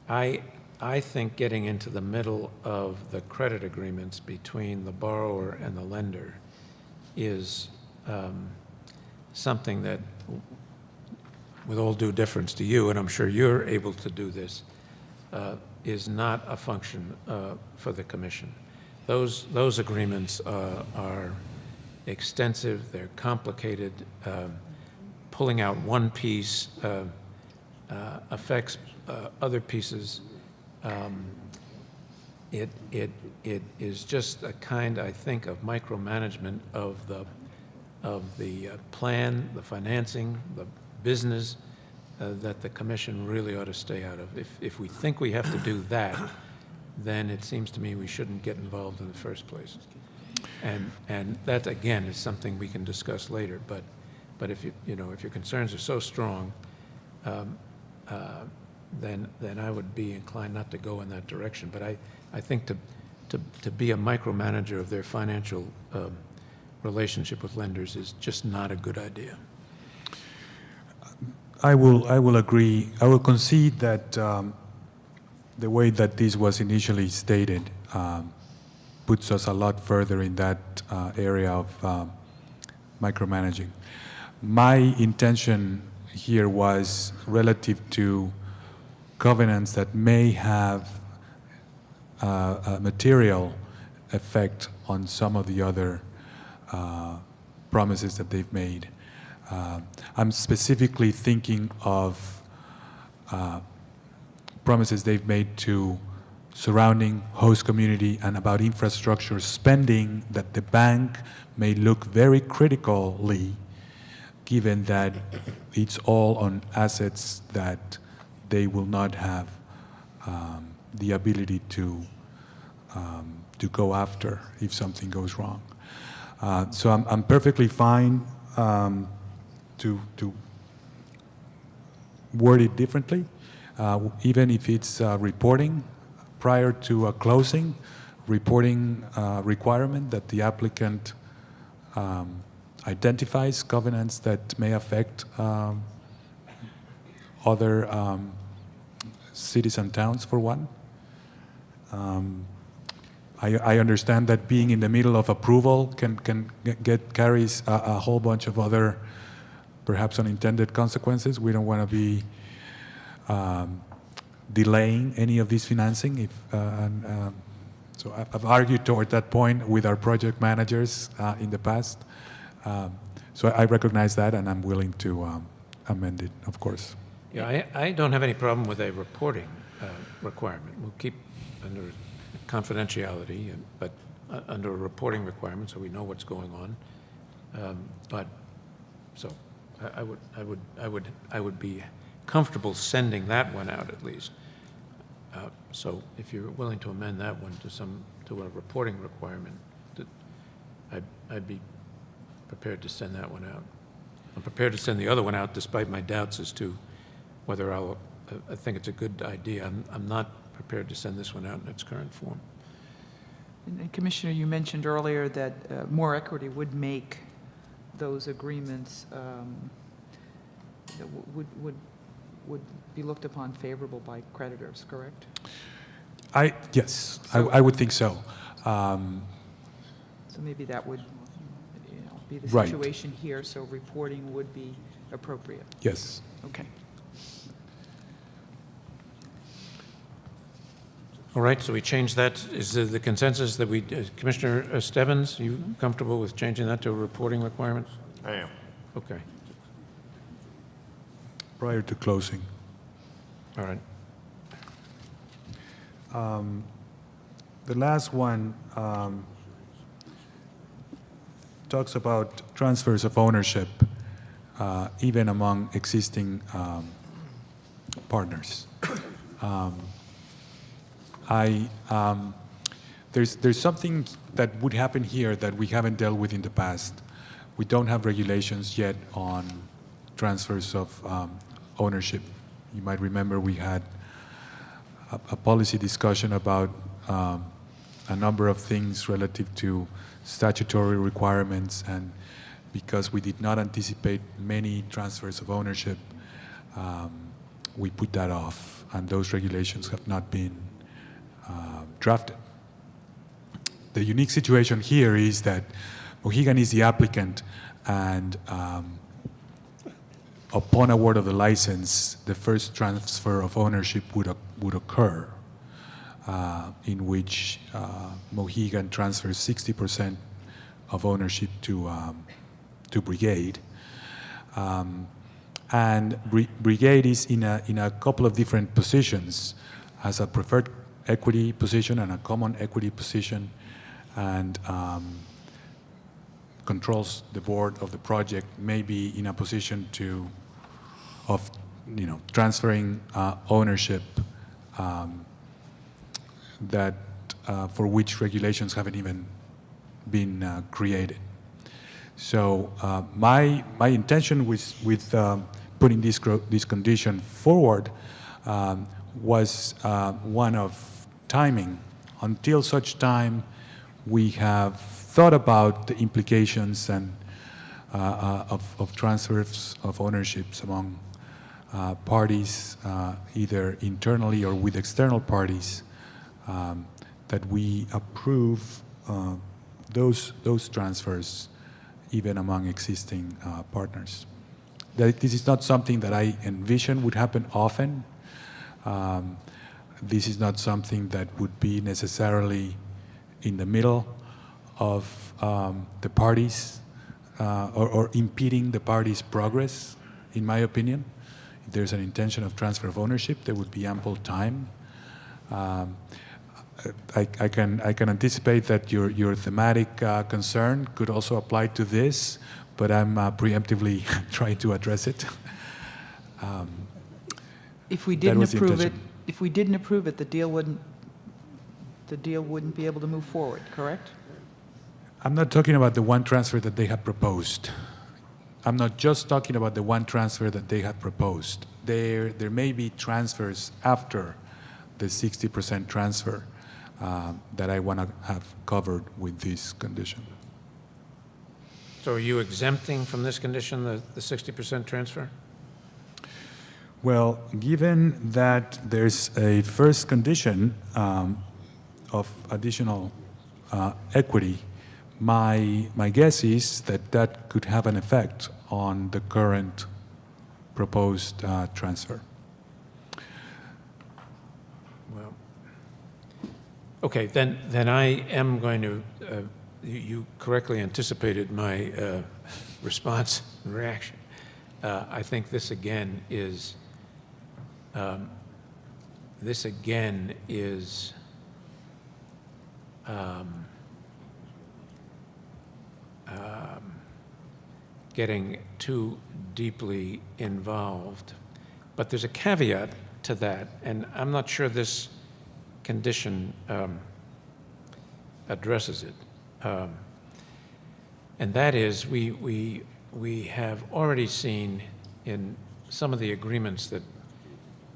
I think getting into the middle of the credit agreements between the borrower and the lender is something that, with all due deference to you, and I'm sure you're able to do this, is not a function for the commission. Those agreements are extensive, they're complicated. Pulling out one piece affects other pieces. It is just a kind, I think, of micromanagement of the plan, the financing, the business that the commission really ought to stay out of. If we think we have to do that, then it seems to me we shouldn't get involved in the first place. And that, again, is something we can discuss later. But if if your concerns are so strong, then I would be inclined not to go in that direction. But I think to be a micromanager of their financial relationship with lenders is just not a good idea. I will agree. I will concede that the way that this was initially stated puts us a lot further in that area of micromanaging. My intention here was relative to covenants that may have a material effect on some of the other promises that they've made. I'm specifically thinking of promises they've made to surrounding host community and about infrastructure spending that the bank may look very critically, given that it's all on assets that they will not have the ability to go after if something goes wrong. So I'm perfectly fine to word it differently, even if it's reporting prior to a closing, reporting requirement that the applicant identifies covenants that may affect other cities and towns, for one. I understand that being in the middle of approval can carries a whole bunch of other, perhaps unintended consequences. We don't want to be delaying any of this financing. So I've argued toward that point with our project managers in the past. So I recognize that, and I'm willing to amend it, of course. Yeah, I don't have any problem with a reporting requirement. We'll keep under confidentiality, but under a reporting requirement, so we know what's going on. But so I would be comfortable sending that one out at least. So if you're willing to amend that one to a reporting requirement, I'd be prepared to send that one out. I'm prepared to send the other one out despite my doubts as to whether I think it's a good idea. I'm not prepared to send this one out in its current form. And Commissioner, you mentioned earlier that more equity would make those agreements that would be looked upon favorable by creditors, correct? Yes, I would think so. So maybe that would, be the Right. situation here, so reporting would be appropriate. Yes. Okay. All right, so we changed that. Is the consensus that Commissioner Stebbins, you comfortable with changing that to a reporting requirement? I am. Okay. prior to closing. All right. The last one talks about transfers of ownership, even among existing partners. There's something that would happen here that we haven't dealt with in the past. We don't have regulations yet on transfers of ownership. You might remember we had a policy discussion about a number of things relative to statutory requirements, and because we did not anticipate many transfers of ownership, we put that off, and those regulations have not been drafted. The unique situation here is that Mohegan is the applicant, and upon award of the license, the first transfer of ownership would occur, in which Mohegan transfers 60% of ownership to Brigade. And Brigade is in a couple of different positions, as a preferred equity position and a common equity position, and controls the board of the project, may be in a position of transferring ownership that for which regulations haven't even been created. So my intention with putting this condition forward was one of timing, until such time we have thought about the implications and of transfers of ownerships among parties, either internally or with external parties, that we approve those transfers even among existing partners. This is not something that I envision would happen often. This is not something that would be necessarily in the middle of the parties or impeding the parties' progress, in my opinion. If there's an intention of transfer of ownership, there would be ample time. I can anticipate that your thematic concern could also apply to this, but I'm preemptively trying to address it. If we That didn't was the approve it, intention. if we didn't approve it, the deal wouldn't be able to move forward, correct? I'm not talking about the one transfer that they have proposed. I'm not just talking about the one transfer that they have proposed. There may be transfers after the 60% transfer that I want to have covered with this condition. So are you exempting from this condition the 60% transfer? Well, given that there's a first condition of additional equity, my guess is that could have an effect on the current proposed transfer. Well, okay, then I am going to, you correctly anticipated my response and reaction. I think this again is getting too deeply involved. But there's a caveat to that, and I'm not sure this condition addresses it. And that is, we have already seen in some of the agreements that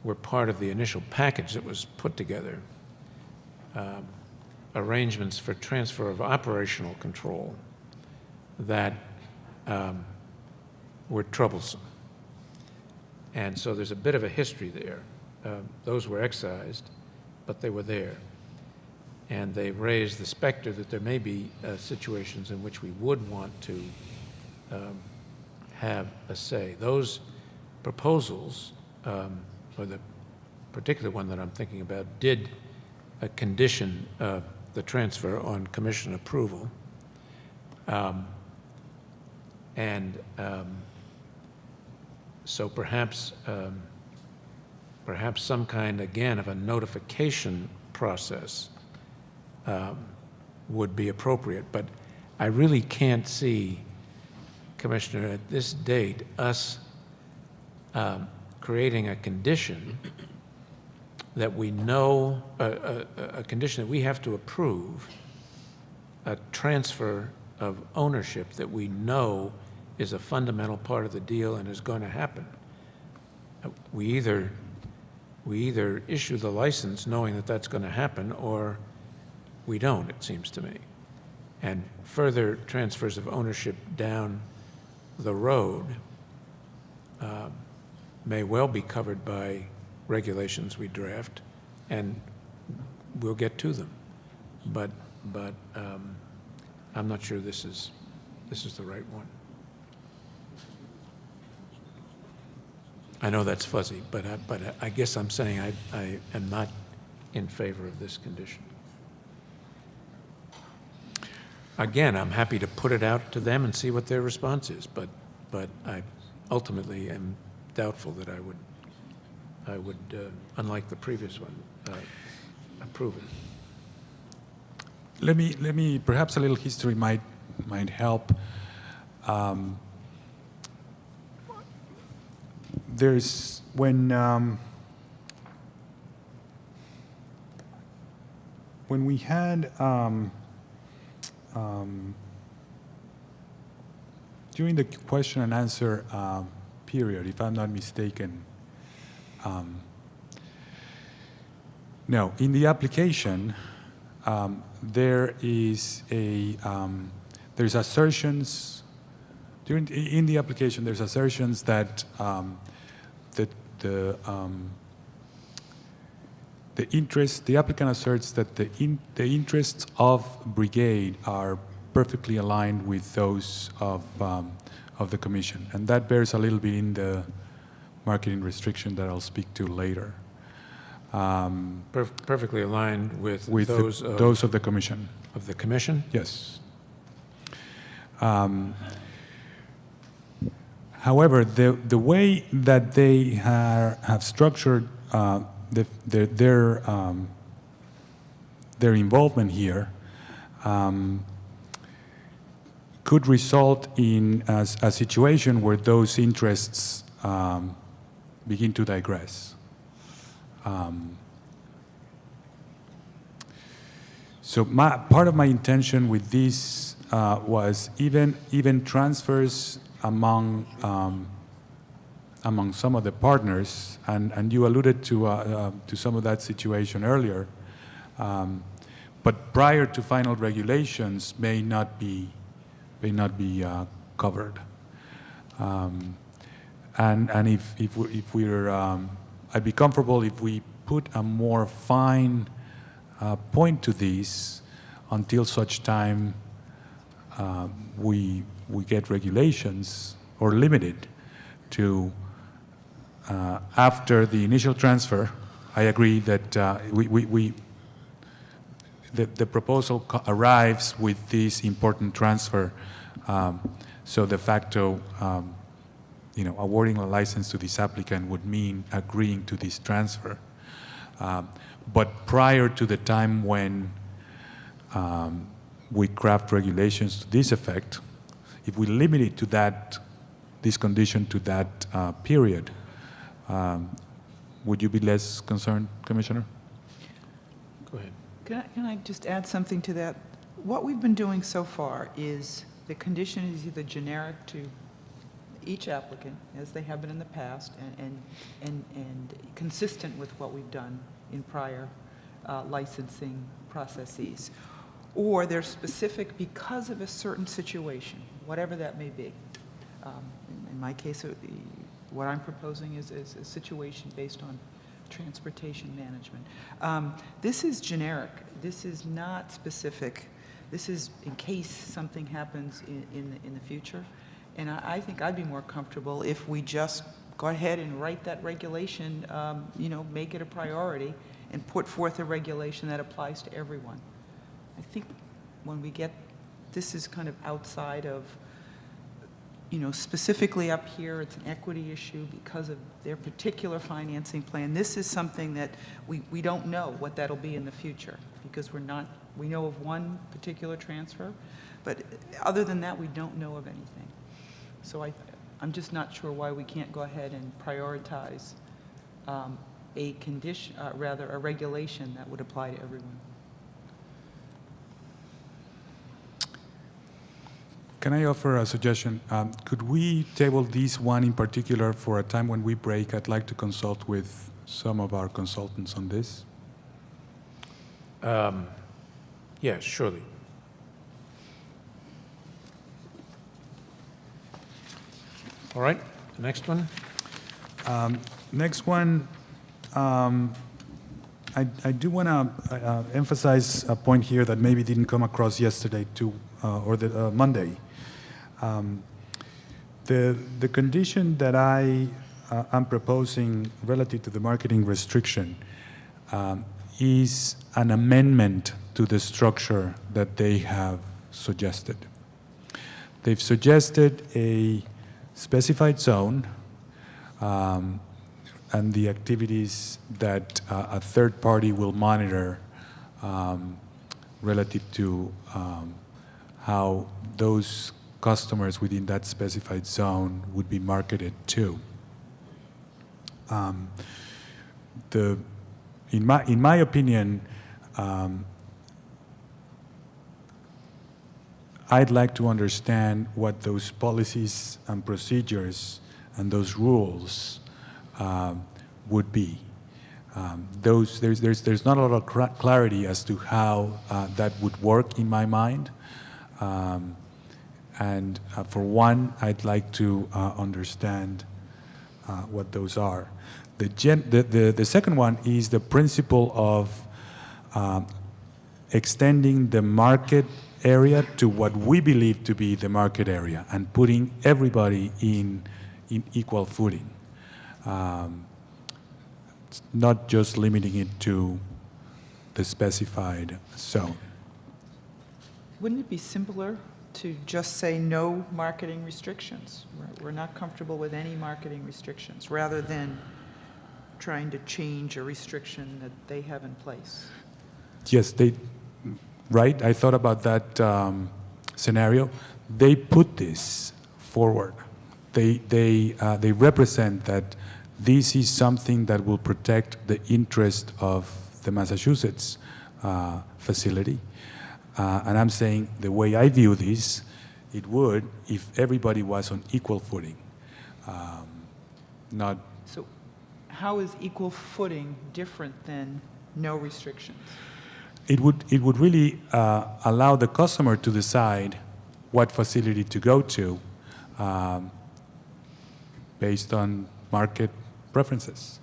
were part of the initial package that was put together, arrangements for transfer of operational control that were troublesome. And so there's a bit of a history there. Those were excised, but they were there. And they raised the specter that there may be situations in which we would want to have a say. Those proposals, or the particular one that I'm thinking about, did condition the transfer on commission approval. So perhaps, perhaps some kind, again, of a notification process would be appropriate. But I really can't see, Commissioner, at this date, us creating a condition that we know, a condition that we have to approve, a transfer of ownership that we know is a fundamental part of the deal and is going to happen. We either issue the license knowing that that's going to happen, or we don't, it seems to me. And further transfers of ownership down the road may well be covered by regulations we draft, and we'll get to them. But I'm not sure this is the right one. I know that's fuzzy, but I guess I'm saying I am not in favor of this condition. Again, I'm happy to put it out to them and see what their response is, but I ultimately am doubtful that I would, unlike the previous one, approve it. Let me, perhaps a little history might help. There's, when we had, during the question and answer period, if I'm not mistaken, no, in the application, there is there's assertions in the application. There's assertions that the applicant asserts that the interests of Brigade are perfectly aligned with those of the Commission, and that bears a little bit in the marketing restriction that I'll speak to later. Perfectly aligned with those of the Commission. Of the Commission? Yes. However, the way that they have structured their involvement here could result in a situation where those interests begin to digress. So part of my intention with this was even transfers among some of the partners, and you alluded to some of that situation earlier. But prior to final regulations may not be covered. And if we're, I'd be comfortable if we put a more fine point to this until such time we get regulations, or limited to after the initial transfer. I agree that the proposal arrives with this important transfer, so de facto, awarding a license to this applicant would mean agreeing to this transfer. But prior to the time when we craft regulations to this effect, if we limit it to this condition to that period, would you be less concerned, Commissioner? Go ahead. Can I just add something to that? What we've been doing so far is the condition is either generic to each applicant, as they have been in the past, and consistent with what we've done in prior licensing processes, or they're specific because of a certain situation, whatever that may be. In my case, what I'm proposing is a situation based on transportation management. This is generic. This is not specific. This is in case something happens in the future. And I think I'd be more comfortable if we just go ahead and write that regulation, make it a priority, and put forth a regulation that applies to everyone. I think when we get, this is kind of outside of specifically up here, it's an equity issue because of their particular financing plan. This is something that we don't know what that'll be in the future, because we know of one particular transfer, but other than that, we don't know of anything. So I'm just not sure why we can't go ahead and prioritize a condition, rather a regulation that would apply to everyone. Can I offer a suggestion? Could we table this one in particular for a time when we break? I'd like to consult with some of our consultants on this. Yes, surely. All right, the next one. Next one, I do want to emphasize a point here that maybe didn't come across yesterday or the Monday. The condition that I am proposing relative to the marketing restriction is an amendment to the structure that they have suggested. They've suggested a specified zone and the activities that a third party will monitor relative to how those customers within that specified zone would be marketed to. In my opinion, I'd like to understand what those policies and procedures and those rules would be. There's not a lot of clarity as to how that would work in my mind. And for one, I'd like to understand what those are. The second one is the principle of extending the market area to what we believe to be the market area and putting everybody in equal footing. Not just limiting it to the specified zone. Wouldn't it be simpler to just say no marketing restrictions? We're not comfortable with any marketing restrictions, rather than trying to change a restriction that they have in place. Yes, right? I thought about that scenario. They put this forward. They represent that this is something that will protect the interest of the Massachusetts facility. And I'm saying the way I view this, it would if everybody was on equal footing. Not. So how is equal footing different than no restrictions? It would really allow the customer to decide what facility to go to based on market preferences.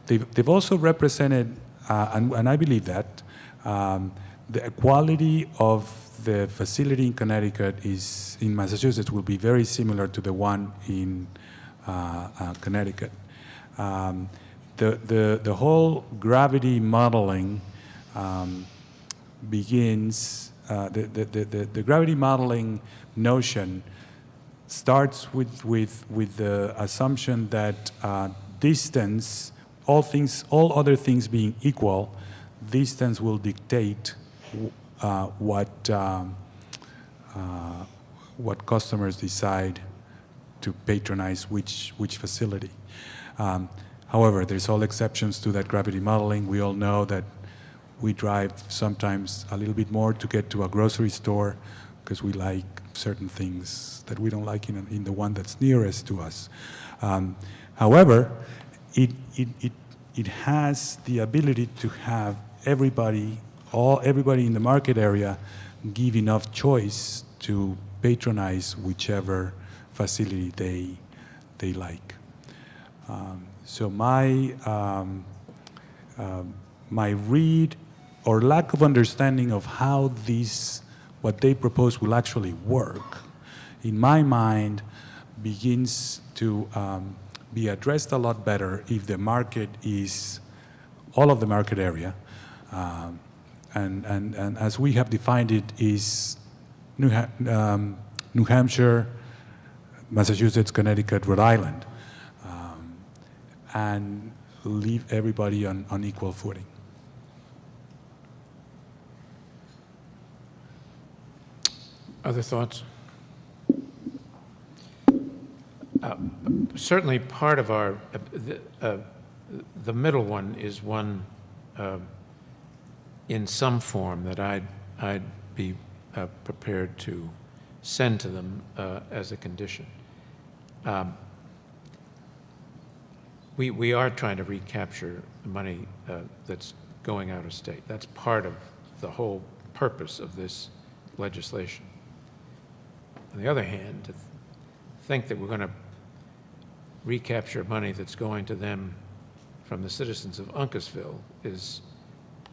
They've also represented, and I believe that, the quality of the facility in Connecticut in Massachusetts will be very similar to the one in Connecticut. The whole gravity modeling begins, the gravity modeling notion starts with the assumption that distance, all other things being equal, distance will dictate what customers decide to patronize which facility. However, there's all exceptions to that gravity modeling. We all know that we drive sometimes a little bit more to get to a grocery store because we like certain things that we don't like in the one that's nearest to us. However, it has the ability to have everybody in the market area give enough choice to patronize whichever facility they like. So my read or lack of understanding of how what they propose will actually work, in my mind, begins to be addressed a lot better if the market is all of the market area. And as we have defined it, is New Hampshire, Massachusetts, Connecticut, Rhode Island, and leave everybody on equal footing. Other thoughts? Certainly part of our, the middle one is one in some form that I'd be prepared to send to them as a condition. We are trying to recapture the money that's going out of state. That's part of the whole purpose of this legislation. On the other hand, to think that we're going to recapture money that's going to them from the citizens of Uncasville is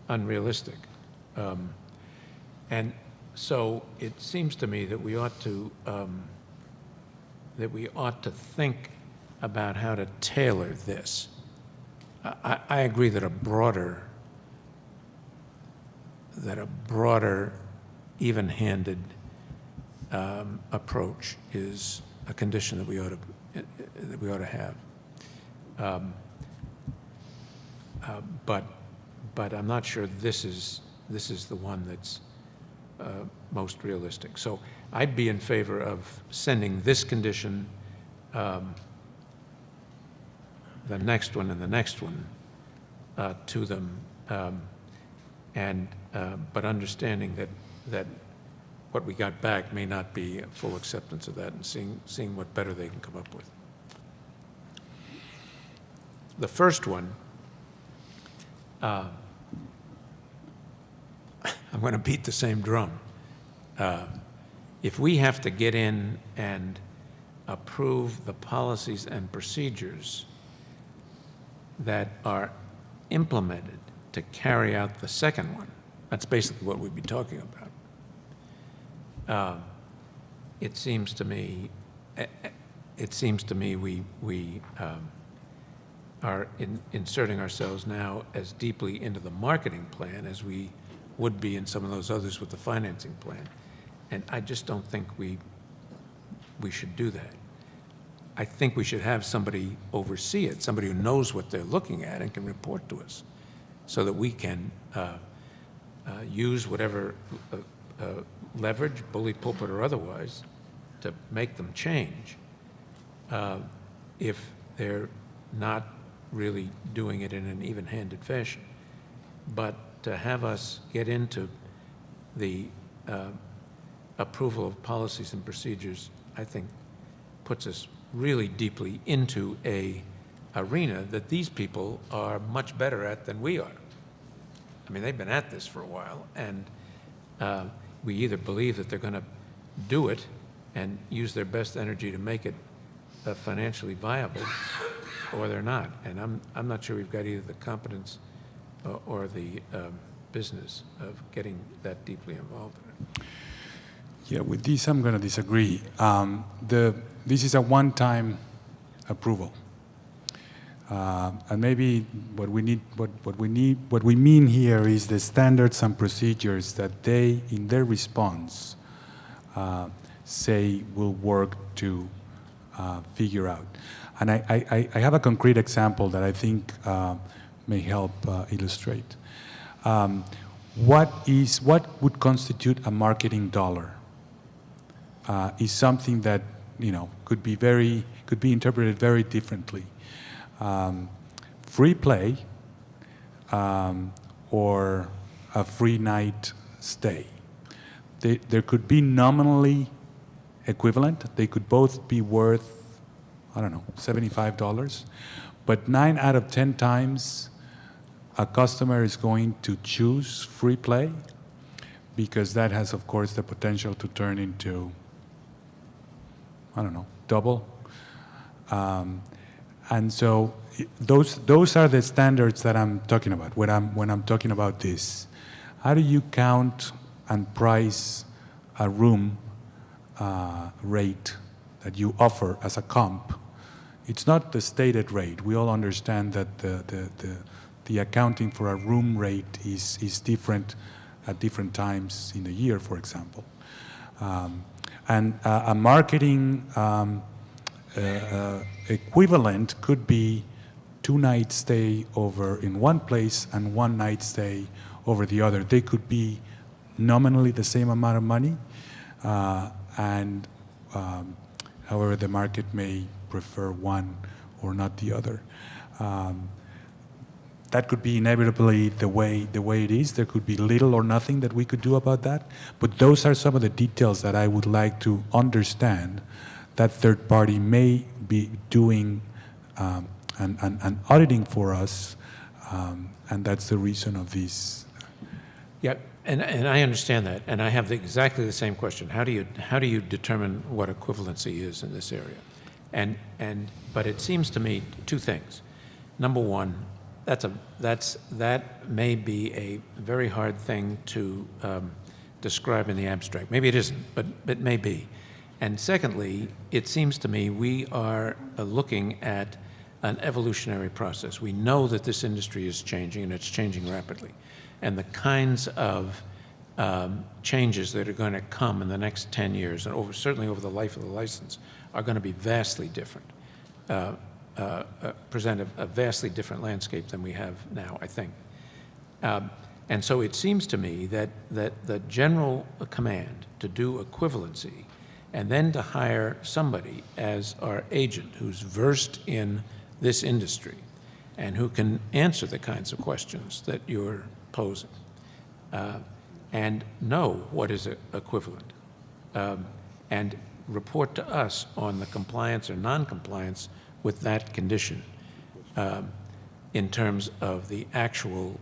unrealistic. And so it seems to me that we ought to think about how to tailor this. I agree that a broader, even-handed approach is a condition that we ought to have. But I'm not sure this is the one that's most realistic. So I'd be in favor of sending this condition, the next one, and the next one to them, but understanding that what we got back may not be a full acceptance of that, and seeing what better they can come up with. The first one, I'm going to beat the same drum. If we have to get in and approve the policies and procedures that are implemented to carry out the second one, that's basically what we'd be talking about. It seems to me we are inserting ourselves now as deeply into the marketing plan as we would be in some of those others with the financing plan. And I just don't think we should do that. I think we should have somebody oversee it, somebody who knows what they're looking at and can report to us, so that we can use whatever leverage, bully pulpit or otherwise, to make them change if they're not really doing it in an even-handed fashion. But to have us get into the approval of policies and procedures, I think puts us really deeply into a arena that these people are much better at than we are. I mean, they've been at this for a while, and we either believe that they're going to do it and use their best energy to make it financially viable, or they're not. And I'm not sure we've got either the competence or the business of getting that deeply involved in it. Yeah, with this I'm going to disagree. This is a one-time approval, and maybe what we mean here is the standards and procedures that they, in their response, say will work to figure out. And I have a concrete example that I think may help illustrate. What would constitute a marketing dollar? Is something that could be interpreted very differently. Free play or a free night stay. There could be nominally equivalent. They could both be worth, I don't know, $75. But 9 out of 10 times, a customer is going to choose free play because that has, of course, the potential to turn into, I don't know, double. And so those are the standards that I'm talking about when I'm talking about this. How do you count and price a room rate that you offer as a comp? It's not the stated rate. We all understand that the accounting for a room rate is different at different times in the year, for example. And a marketing equivalent could be 2 night stay over in one place and 1 night stay over the other. They could be nominally the same amount of money, and however the market may prefer one or not the other. That could be inevitably the way it is. There could be little or nothing that we could do about that. But those are some of the details that I would like to understand that third party may be doing and auditing for us, and that's the reason of this. Yeah, and I understand that, and I have exactly the same question. How do you determine what equivalency is in this area? But it seems to me two things. Number one, that may be a very hard thing to describe in the abstract. Maybe it isn't, but it may be. And secondly, it seems to me we are looking at an evolutionary process. We know that this industry is changing, and it's changing rapidly. And the kinds of changes that are going to come in the next 10 years, and certainly over the life of the license, are going to be vastly different, present a vastly different landscape than we have now, I think. And so it seems to me that the general command to do equivalency and then to hire somebody as our agent who's versed in this industry and who can answer the kinds of questions that you're posing and know what is equivalent and report to us on the compliance or non-compliance with that condition in terms of the actual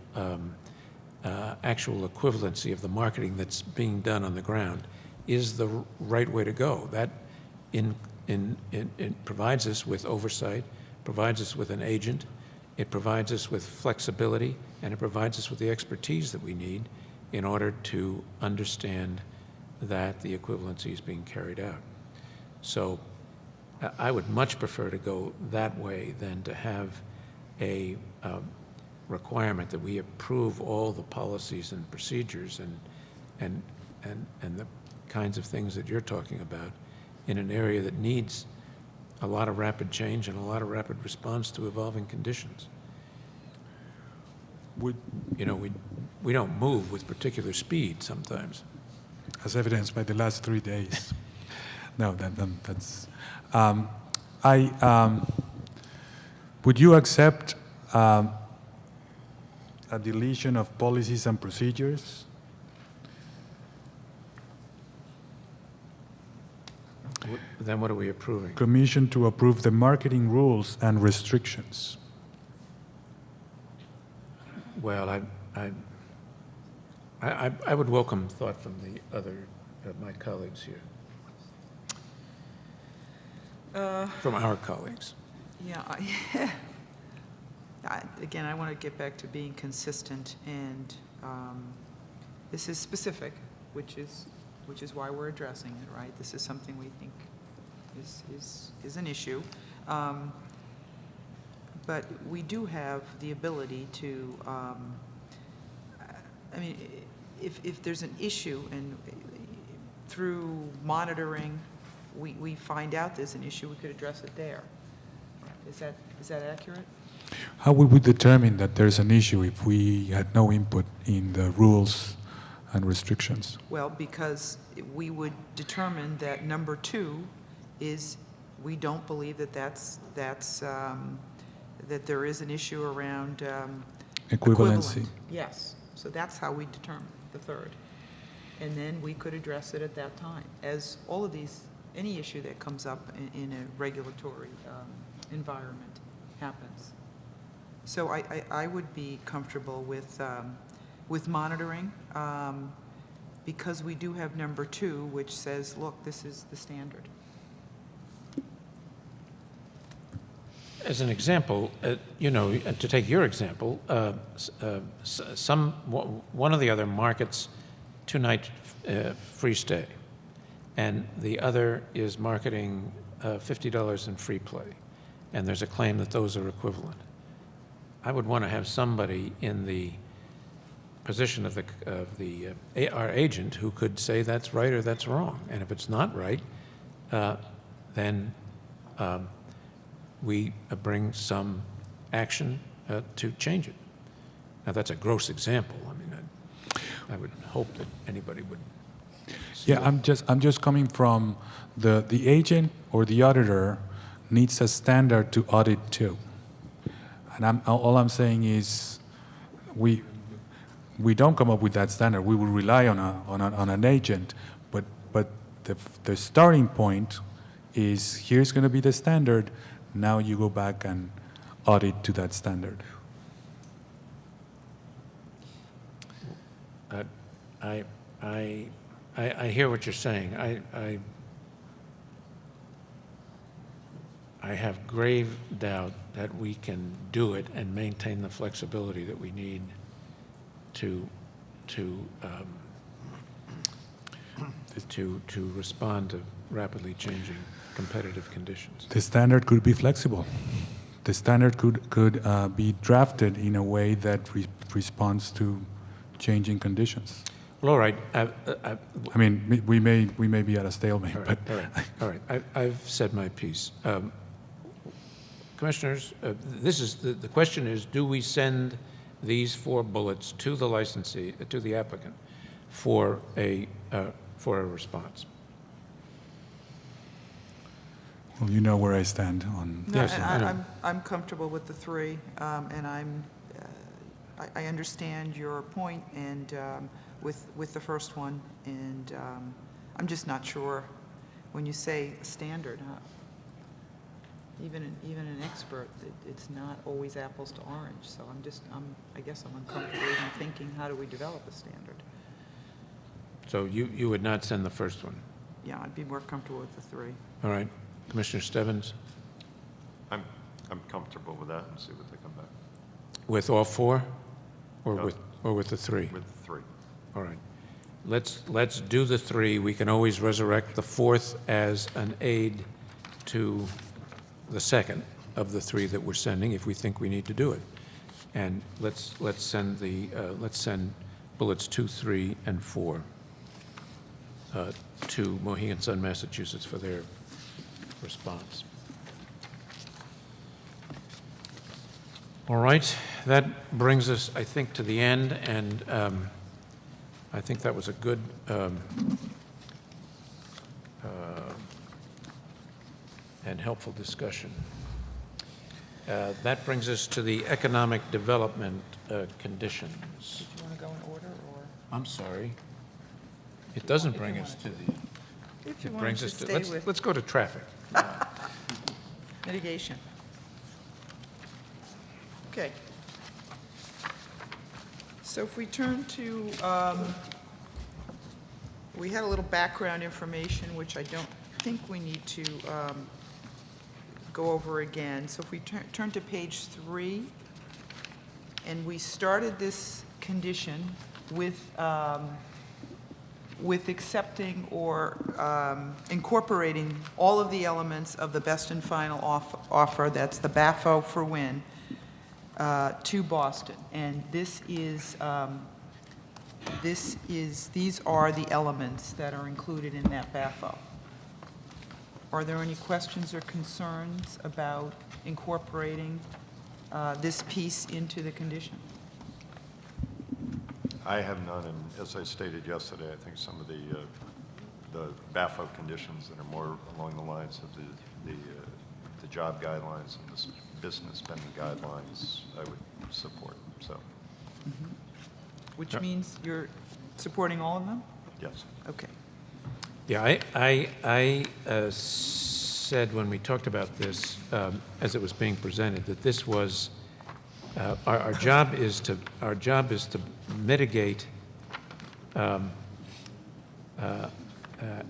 equivalency of the marketing that's being done on the ground is the right way to go. That it provides us with oversight, provides us with an agent, it provides us with flexibility, and it provides us with the expertise that we need in order to understand that the equivalency is being carried out. So I would much prefer to go that way than to have a requirement that we approve all the policies and procedures and the kinds of things that you're talking about in an area that needs a lot of rapid change and a lot of rapid response to evolving conditions. We don't move with particular speed sometimes. As evidenced by the last 3 days. No, that's. Would you accept a deletion of policies and procedures? Then what are we approving? Commission to approve the marketing rules and restrictions. Well, I would welcome thought from the other of my colleagues here. From our colleagues. Yeah, again, I want to get back to being consistent, and this is specific, which is why we're addressing it, right? This is something we think is an issue. But we do have the ability to, if there's an issue and through monitoring, we find out there's an issue, we could address it there. Is that accurate? How would we determine that there's an issue if we had no input in the rules and restrictions? Well, because we would determine that number 2 is we don't believe that that there is an issue around Equivalency. Yes, so that's how we determine the third. And then we could address it at that time, as all of these, any issue that comes up in a regulatory environment happens. So I would be comfortable with monitoring, because we do have number 2, which says, look, this is the standard. As an example, to take your example, one of the other markets 2-night free stay, and the other is marketing $50 in free play, and there's a claim that those are equivalent. I would want to have somebody in the position of our agent who could say that's right or that's wrong, and if it's not right, then we bring some action to change it. Now, that's a gross example. I mean, I would hope that anybody would. See Yeah, I'm just coming from the agent or the auditor needs a standard to audit too. And all I'm saying is we don't come up with that standard. We will rely on an agent, but the starting point is here's going to be the standard. Now you go back and audit to that standard. I hear what you're saying. I have grave doubt that we can do it and maintain the flexibility that we need to respond to rapidly changing competitive conditions. The standard could be flexible. The standard could be drafted in a way that responds to changing conditions. Well, all right. I mean, we may be at a stalemate, All but right. All right. I've said my piece. Commissioners, this is the question is: do we send these 4 bullets to the licensee, to the applicant, for a response? well, you know where I stand on. No, Yes, I know. I'm comfortable with the 3, and I understand your point, and with the first one, and I'm just not sure when you say standard. Even an expert, it's not always apples to orange. So I guess I'm uncomfortable even thinking, how do we develop a standard? So you would not send the first one? Yeah, I'd be more comfortable with the 3. All right. Commissioner Stebbins? I'm comfortable with that and see what they come back With all 4? Or No. with the 3? with. 3. All right. Let's do the 3. We can always resurrect the 4th as an aid to the second of the 3 that we're sending if we think we need to do it. And let's send bullets 2, 3, and 4 to Mohegan Sun, Massachusetts for their response. All right, that brings us, I think, to the end, and I think that was a good and helpful discussion. That brings us to the economic development conditions. Do you want to go in order, or I'm sorry. It doesn't bring us to the, if you it want brings to us to, stay with let's go to traffic. mitigation? Okay. So if we turn to, we had a little background information, which I don't think we need to go over again. So if we turn to page 3, and we started this condition with accepting or incorporating all of the elements of the best and final offer, that's the BAFO for Win, to Boston. And these are the elements that are included in that BAFO. Are there any questions or concerns about incorporating this piece into the condition? I have none, and as I stated yesterday, I think some of the BAFO conditions that are more along the lines of the job guidelines and the business spending guidelines, I would support, so, Which means you're supporting all of them? yes. Okay. Yeah, I said when we talked about this, as it was being presented, that this was, our job is to mitigate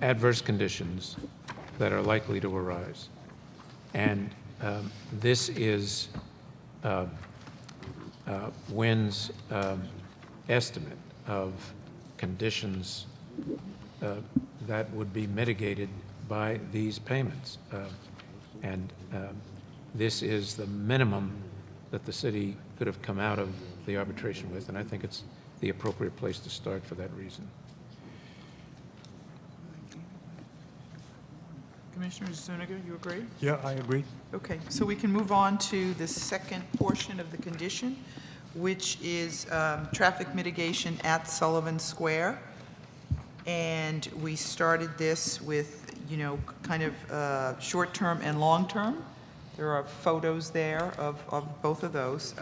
adverse conditions that are likely to arise. And this is Wynn's estimate of conditions that would be mitigated by these payments. And this is the minimum that the city could have come out of the arbitration with, and I think it's the appropriate place to start for that reason. Commissioner Zuniga, you agree? Yeah, I agree. Okay, so we can move on to the second portion of the condition, which is traffic mitigation at Sullivan Square. And we started this with, kind of short-term and long-term. There are photos there of both of those.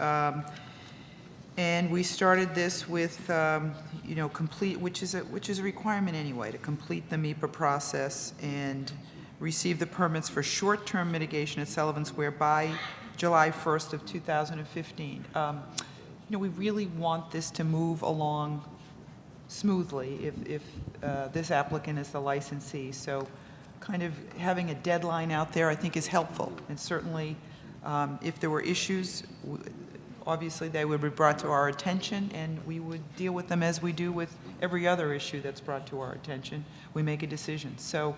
And we started this with, complete, which is a requirement anyway, to complete the MIPA process and receive the permits for short-term mitigation at Sullivan Square by July 1st of 2015. We really want this to move along smoothly if this applicant is the licensee. So kind of having a deadline out there, I think, is helpful. And certainly, if there were issues, obviously they would be brought to our attention, and we would deal with them as we do with every other issue that's brought to our attention. We make a decision. So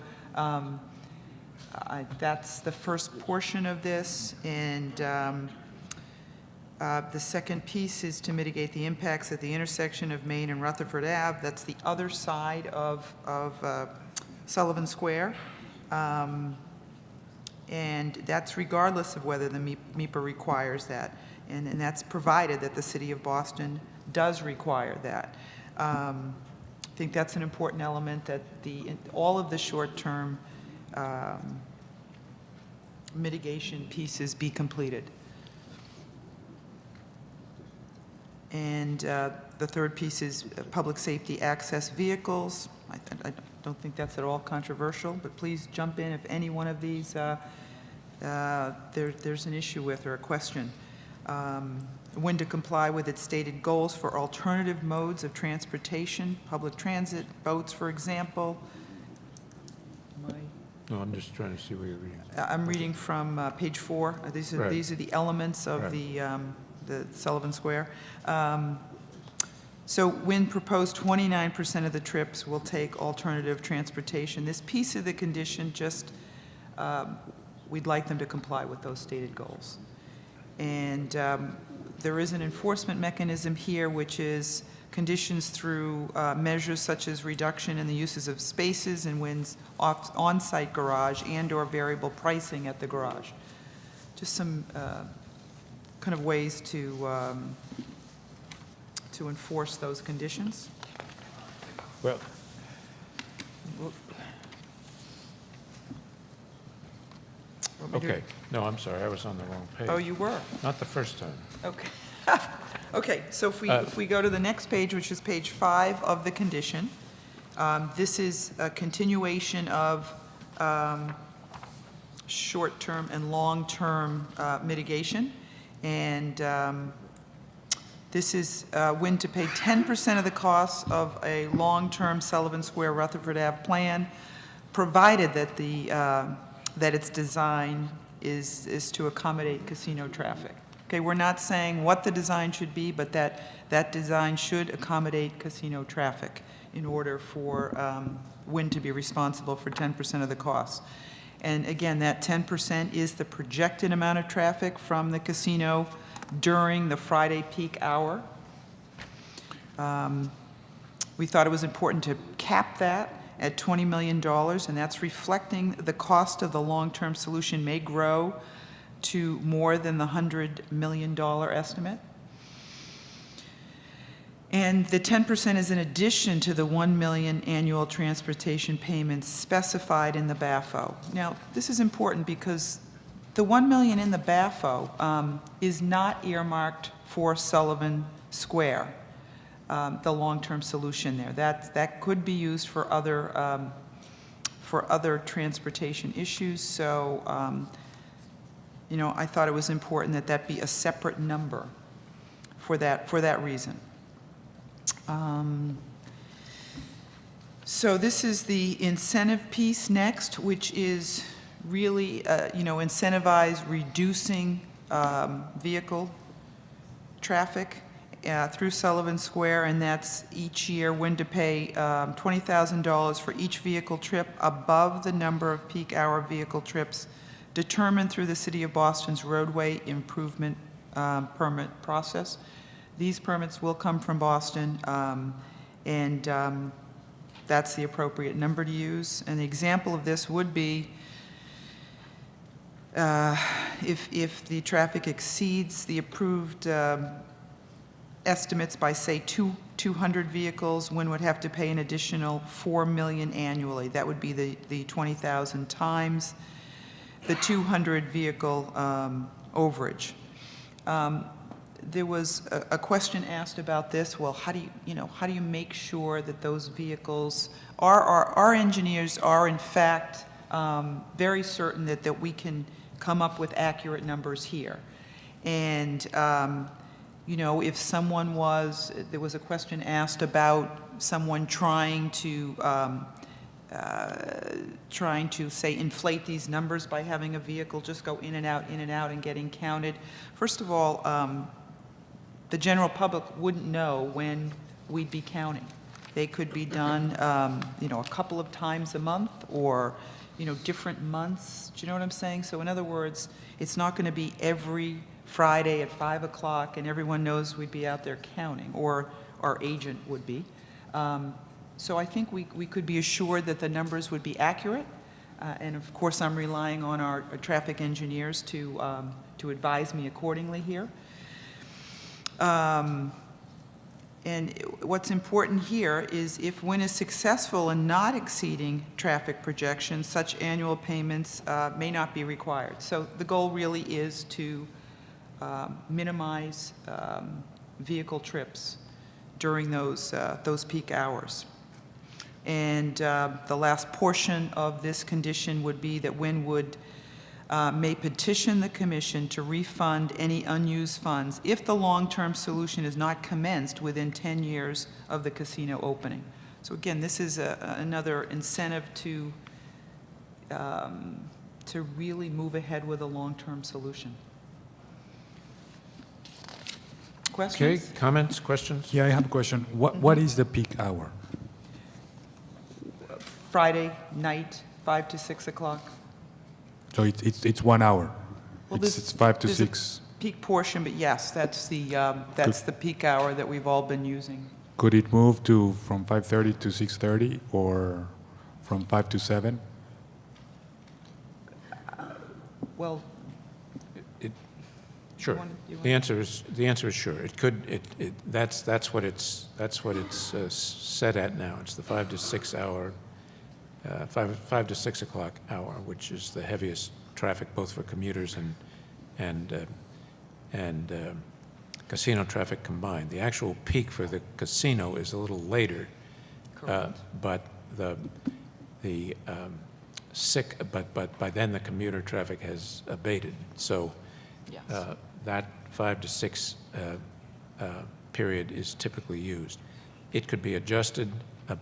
that's the first portion of this. And the second piece is to mitigate the impacts at the intersection of Main and Rutherford Ave. That's the other side of Sullivan Square. And that's regardless of whether the MIPA requires that. And that's provided that the City of Boston does require that. I think that's an important element, that all of the short-term mitigation pieces be completed. And the third piece is public safety access vehicles. I don't think that's at all controversial, but please jump in if any one of these there's an issue with or a question. When to comply with its stated goals for alternative modes of transportation, public transit, boats, for example. No, I'm just trying to see where you're reading. I'm reading from page 4. These are the elements of Right. the Sullivan Square. So when proposed, 29% of the trips will take alternative transportation. This piece of the condition just, we'd like them to comply with those stated goals. And there is an enforcement mechanism here, which is conditions through measures such as reduction in the uses of spaces and when's on-site garage and/or variable pricing at the garage. Just some kind of ways to enforce those conditions. Well, Want me to- okay. No, I'm sorry, I was on the wrong page. Oh, you were? Not the first time. Okay. Okay, so if we go to the next page, which is page 5 of the condition, this is a continuation of short-term and long-term mitigation. And this is when to pay 10% of the costs of a long-term Sullivan Square Rutherford Ave plan, provided that that its design is to accommodate casino traffic. Okay, we're not saying what the design should be, but that design should accommodate casino traffic in order for Wynn to be responsible for 10% of the costs. And again, that 10% is the projected amount of traffic from the casino during the Friday peak hour. We thought it was important to cap that at $20 million, and that's reflecting the cost of the long-term solution may grow to more than the $100 million estimate. And the 10% is in addition to the $1 million annual transportation payments specified in the BAFO. Now, this is important because the $1 million in the BAFO is not earmarked for Sullivan Square, the long-term solution there. That could be used for other transportation issues. So, I thought it was important that that be a separate number for that reason. So this is the incentive piece next, which is really, incentivize reducing vehicle traffic through Sullivan Square, and that's each year when to pay $20,000 for each vehicle trip above the number of peak hour vehicle trips determined through the City of Boston's roadway improvement permit process. These permits will come from Boston, and that's the appropriate number to use. And the example of this would be If the traffic exceeds the approved estimates by, say, 200 vehicles, one would have to pay an additional $4 million annually. That would be the 20,000 times the 200 vehicle overage. There was a question asked about this. Well, how do you make sure that those vehicles, our engineers are in fact very certain that we can come up with accurate numbers here. And, if someone there was a question asked about someone trying to say, inflate these numbers by having a vehicle just go in and out and getting counted. First of all, the general public wouldn't know when we'd be counting. They could be done, a couple of times a month or, different months. Do you know what I'm saying? So in other words, it's not going to be every Friday at 5 o'clock and everyone knows we'd be out there counting, or our agent would be. So I think we could be assured that the numbers would be accurate. And of course, I'm relying on our traffic engineers to advise me accordingly here. And what's important here is if WIN is successful in not exceeding traffic projections, such annual payments may not be required. So the goal really is to minimize vehicle trips during those peak hours. And the last portion of this condition would be that WIN would may petition the commission to refund any unused funds if the long-term solution is not commenced within 10 years of the casino opening. So again, this is another incentive to really move ahead with a long-term solution. Okay, Questions? comments, questions? Yeah, I have a question. What is the peak hour? Friday night, 5 to 6 o'clock. So it's 1 hour. Well, It's 5 to there's a 6. peak portion, but yes, that's the peak hour that we've all been using. Could it move from 5:30 to 6:30 or from 5 to 7? Well, Sure. you The answer is sure. It could, that's what it's set at now. It's the 5 to 6 hour, 5 to 6 o'clock hour, which is the heaviest traffic both for commuters and casino traffic combined. The actual peak for the casino is a little later, but but by then the commuter traffic has abated. So yes. that 5 to 6 period is typically used. It could be adjusted,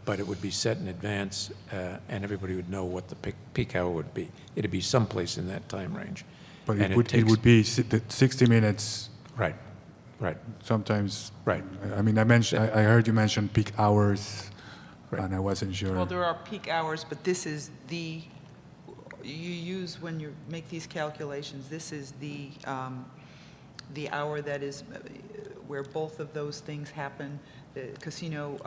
but it would be set in advance, and everybody would know what the peak hour would be. It'd be someplace in that time range. But And it would be 60 minutes. Right, right, Sometimes. right. I mean, I heard you mention peak hours, Right. and I wasn't sure. Well, there are peak hours, but this is you use when you make these calculations, this is the hour that is where both of those things happen, the casino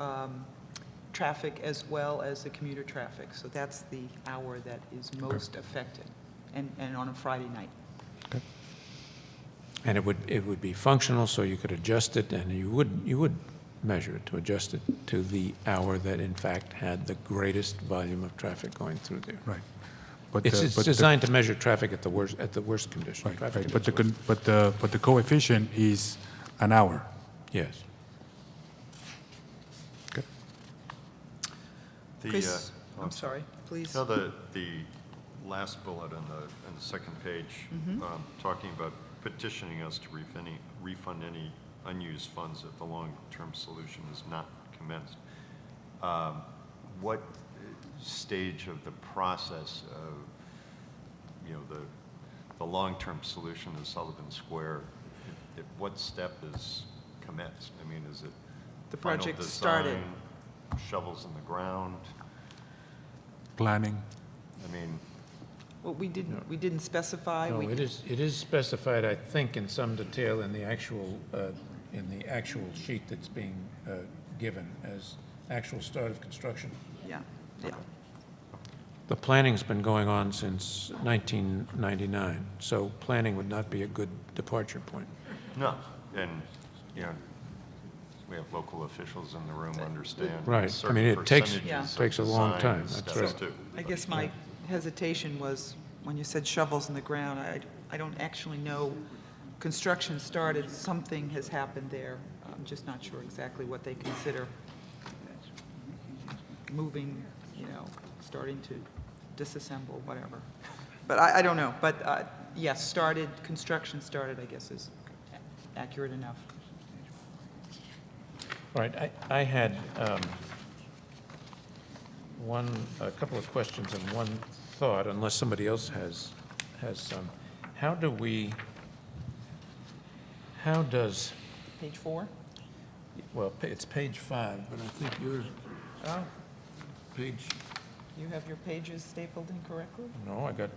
traffic as well as the commuter traffic. So that's the hour that is most affected, and on a Friday night. Okay. And it would be functional, so you could adjust it, and you would measure it to adjust it to the hour that in fact had the greatest volume of traffic going through there. Right. But It's designed to measure traffic at the worst condition. Right, traffic right. at its worst. But the coefficient is an hour. Yes. Okay. Chris, I'm sorry, please. No, the last bullet on the second page, talking about petitioning us to refund any unused funds if the long-term solution is not commenced. What stage of the process of, the long-term solution of Sullivan Square, at what step is commenced? I mean, is it The final project started. design, shovels in the ground? Planning. I mean, Well, we didn't specify. No, it is specified, I think, in some detail in the actual sheet that's being given as actual start of construction. Yeah, yeah. The planning's been going on since 1999, so planning would not be a good departure point. No, and, you know, we have local officials in the room understand. Right. I certain mean, it takes- percentages Yeah. of takes a long design time, and that's stuff, right. too. I guess my hesitation was, when you said shovels in the ground, I don't actually know, construction started, something has happened there. I'm just not sure exactly what they consider moving, you know, starting to disassemble, whatever. But I don't know, but yes, started, construction started, I guess is accurate enough. All right, I had a couple of questions and one thought, unless somebody else has some. How does, Page 4? well, it's page 5, but I think you're, Oh, page, you have your pages stapled incorrectly? no, I got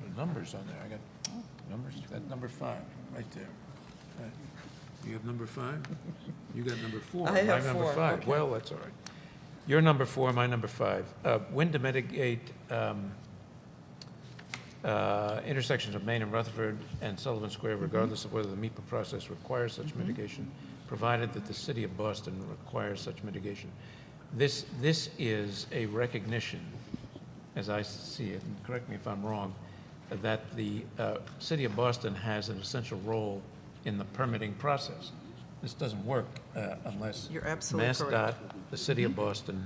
the numbers on there. I got numbers, that number 5, right there. Right. You have number 5? You got number 4. I have My number 4, 5. okay. Well, that's all right. Your number 4, my number 5. When to mitigate intersections of Main and Rutherford and Sullivan Square, regardless of whether the MEPA process requires such mitigation, provided that the city of Boston requires such mitigation. This is a recognition, as I see it, and correct me if I'm wrong, that the city of Boston has an essential role in the permitting process. This doesn't work unless You're absolutely correct. MassDOT, the city of Boston,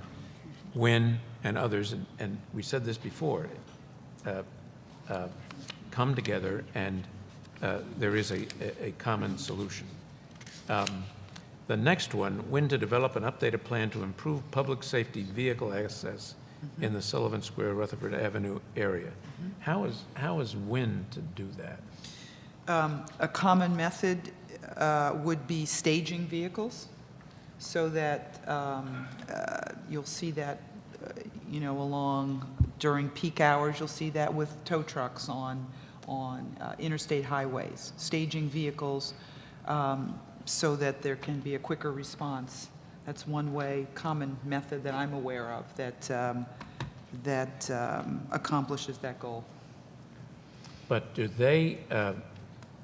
WIN, and others, and we said this before, come together and there is a common solution. The next one, when to develop an updated plan to improve public safety vehicle access in the Sullivan Square, Rutherford Avenue area. How is WIN to do that? A common method would be staging vehicles, so that you'll see that, you know, along during peak hours, you'll see that with tow trucks on interstate highways, staging vehicles so that there can be a quicker response. That's one way, common method that I'm aware of that accomplishes that goal. But do they,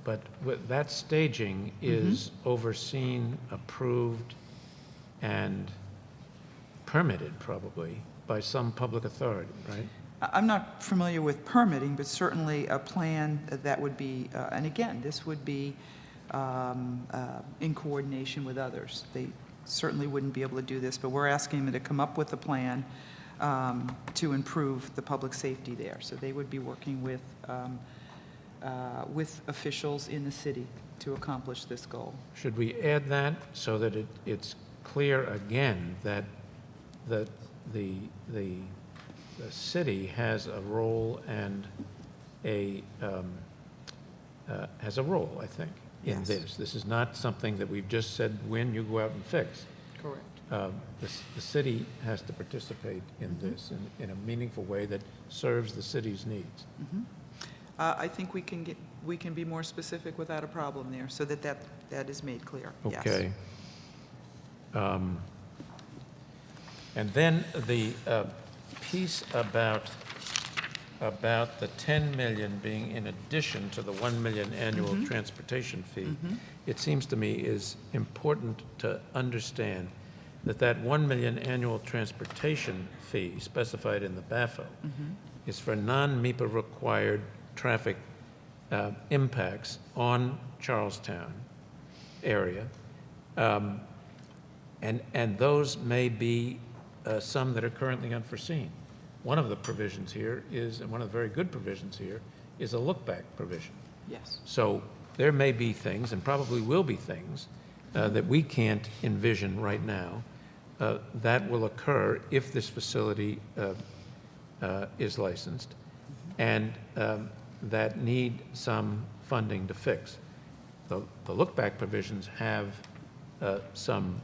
that staging is overseen, approved, and permitted probably by some public authority, right? I'm not familiar with permitting, but certainly a plan that would be, and again, this would be in coordination with others. They certainly wouldn't be able to do this, but we're asking them to come up with a plan to improve the public safety there. So they would be working with officials in the city to accomplish this goal. Should we add that so that it's clear again that the city has a role and has a role, I think, in Yes. this. This is not something that we've just said, when you go out and fix. Correct. The city has to participate in this in a meaningful way that serves the city's needs. I think we can be more specific without a problem there, so that is made clear. Yes. Okay. And then the piece about the 10 million being in addition to the 1 million annual transportation fee, it seems to me is important to understand that 1 million annual transportation fee specified in the BAFO is for non-MEPA required traffic impacts on Charlestown area. And those may be some that are currently unforeseen. One of the provisions here is, and one of the very good provisions here, is a look-back provision. Yes. So there may be things, and probably will be things, that we can't envision right now that will occur if this facility is licensed, and that need some funding to fix. The look-back provisions have some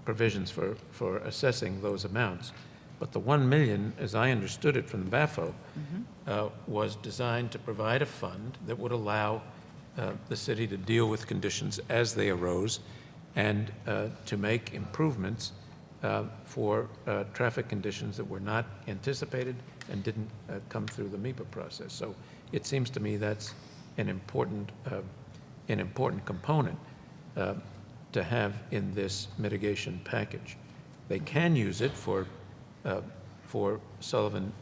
provisions for assessing those amounts. But the 1 million, as I understood it from the BAFO, was designed to provide a fund that would allow the city to deal with conditions as they arose and to make improvements for traffic conditions that were not anticipated and didn't come through the MIPA process. So it seems to me that's an important component to have in this mitigation package. They can use it for Sullivan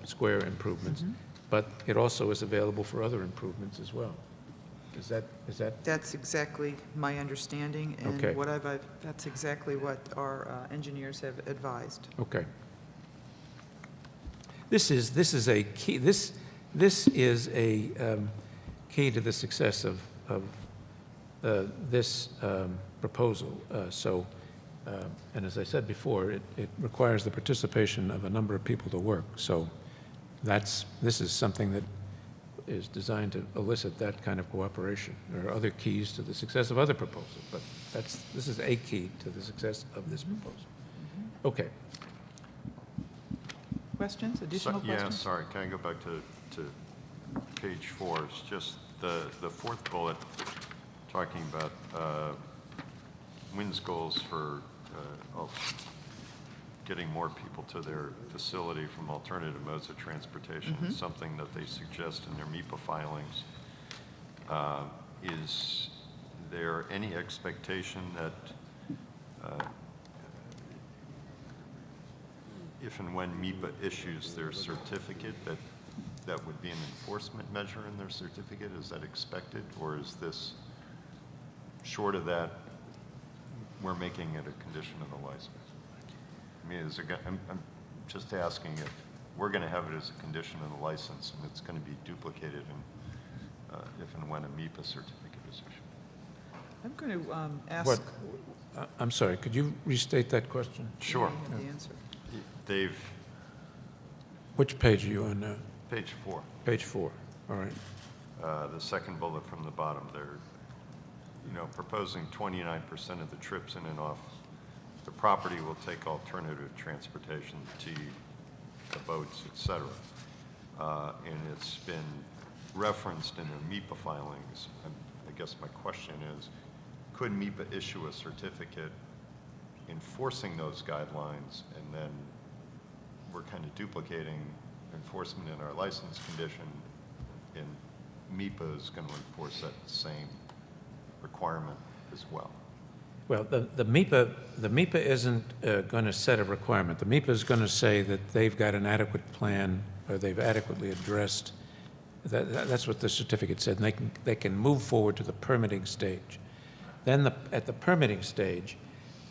Square improvements, but it also is available for other improvements as well. Is that? That's exactly my understanding, and Okay. that's exactly what our engineers have advised. Okay. This is a key. This is a key to the success of this proposal. And as I said before, it requires the participation of a number of people to work. So this is something that is designed to elicit that kind of cooperation. There are other keys to the success of other proposals, but this is a key to the success of this proposal. Okay. Questions, additional Yeah, questions? sorry, can I go back to page 4? It's just the fourth bullet, talking about WIN's goals for getting more people to their facility from alternative modes of transportation, is something that they suggest in their MIPA filings. Is there any expectation that if and when MIPA issues their certificate, that would be an enforcement measure in their certificate? Is that expected, or is this short of that, we're making it a condition of the license? I mean, I'm just asking if we're going to have it as a condition of the license and it's going to be duplicated if and when a MIPA certificate is issued. I'm going to ask. What? I'm sorry, could you restate that question? Sure. I have the answer. Dave, Which page are you on now? page 4, Page 4, all right. the second bullet from the bottom, they're, proposing 29% of the trips in and off the property will take alternative transportation, the boats, et cetera. And it's been referenced in their MIPA filings. I guess my question is, could MIPA issue a certificate enforcing those guidelines, and then we're kind of duplicating enforcement in our license condition, and MIPA is going to enforce that same requirement as well? Well, the MIPA isn't going to set a requirement. The MIPA is going to say that they've got an adequate plan, or they've adequately addressed. That's what the certificate said, and they can move forward to the permitting stage. Then at the permitting stage,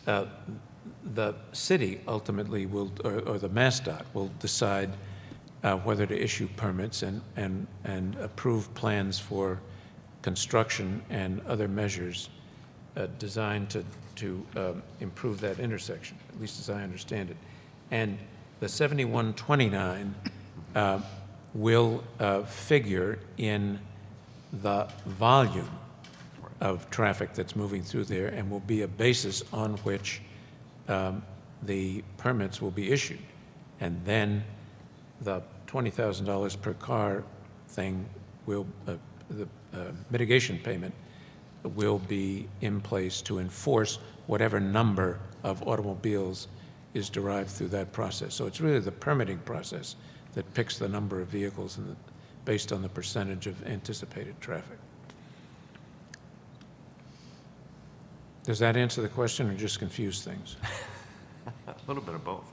the city ultimately will, or the MassDOT will decide whether to issue permits and approve plans for construction and other measures designed to improve that intersection, at least as I understand it. And the 7129 will figure in the volume of traffic that's moving through there, and will be a basis on which the permits will be issued. And then the $20,000 per car thing will, the mitigation payment will be in place to enforce whatever number of automobiles is derived through that process. So it's really the permitting process that picks the number of vehicles based on the percentage of anticipated traffic. Does that answer the question or just confuse things? A little bit of both.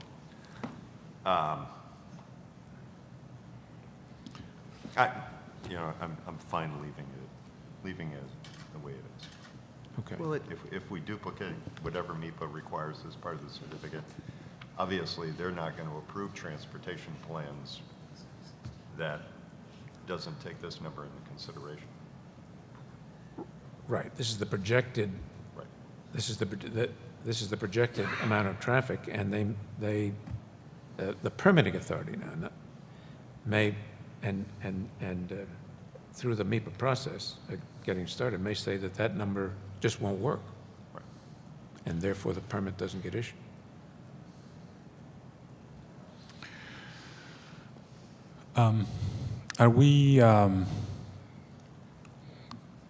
I'm fine leaving it the way it is. Okay. Well, If we duplicate whatever MIPA requires as part of the certificate, obviously, they're not going to approve transportation plans that doesn't take this number into consideration. Right. This is the projected. Right. This is the projected amount of traffic, and the permitting authority now may through the MIPA process getting started may say that number just won't work, Right. and therefore the permit doesn't get issued. Are we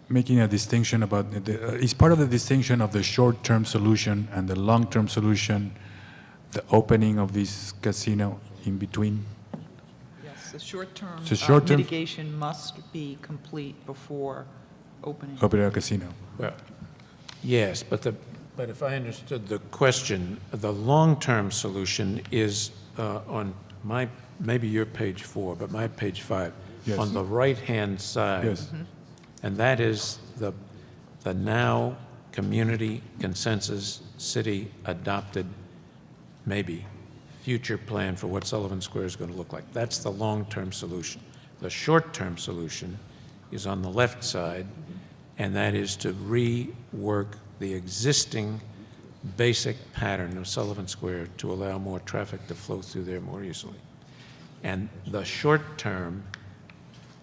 making a distinction about, is part of the distinction of the short-term solution and the long-term solution the opening of this casino in between? Yes, the short-term So short-term- mitigation must be complete before opening. Opening a casino. Well, yes, but if I understood the question, the long-term solution is on maybe your page 4, but my page 5. Yes. On the right-hand side. Yes. And that is the now community consensus city adopted, maybe, future plan for what Sullivan Square is going to look like. That's the long-term solution. The short-term solution is on the left side, and that is to rework the existing basic pattern of Sullivan Square to allow more traffic to flow through there more easily. And the short term,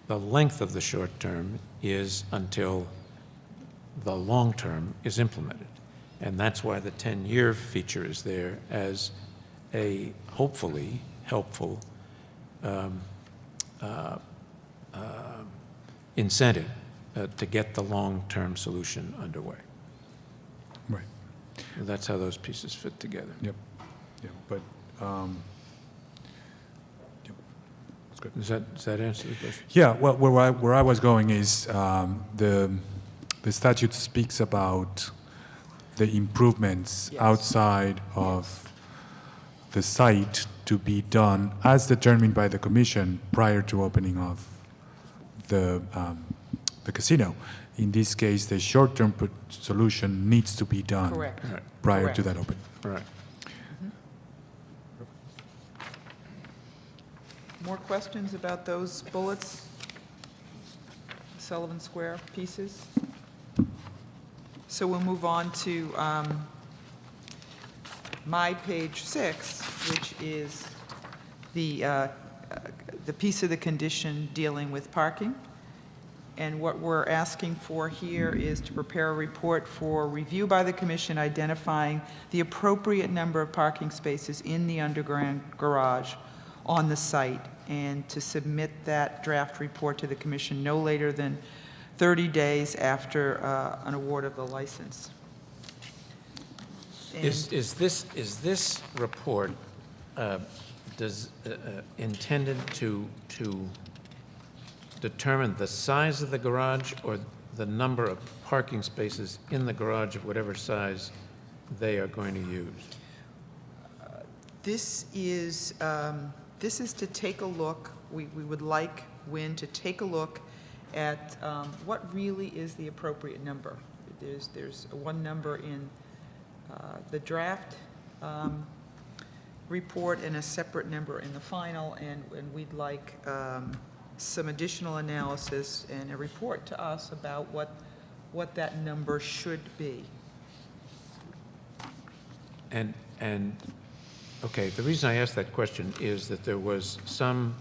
the length of the short term is until the long term is implemented. And that's why the 10-year feature is there as a hopefully helpful incentive to get the long-term solution underway. Right. And that's how those pieces fit together. Yep. Yeah. But yep. That's good. Does that answer the question? Yeah. Well, where I was going is the statute speaks about the improvements Yes. outside of the site to be done as determined by the commission prior to opening of the casino. In this case, the short-term solution needs to be done Correct. Right. prior Correct. to that opening. Right. More questions about those bullets? Sullivan Square pieces? So we'll move on to my page 6, which is the piece of the condition dealing with parking. And what we're asking for here is to prepare a report for review by the commission identifying the appropriate number of parking spaces in the underground garage on the site, and to submit that draft report to the commission no later than 30 days after an award of the license. And- Is this report intended to determine the size of the garage or the number of parking spaces in the garage of whatever size they are going to use? This is to take a look, we would like Wynn to take a look at what really is the appropriate number. There's one number in the draft report and a separate number in the final, and we'd like some additional analysis and a report to us about what that number should be. And okay, the reason I asked that question is that there was some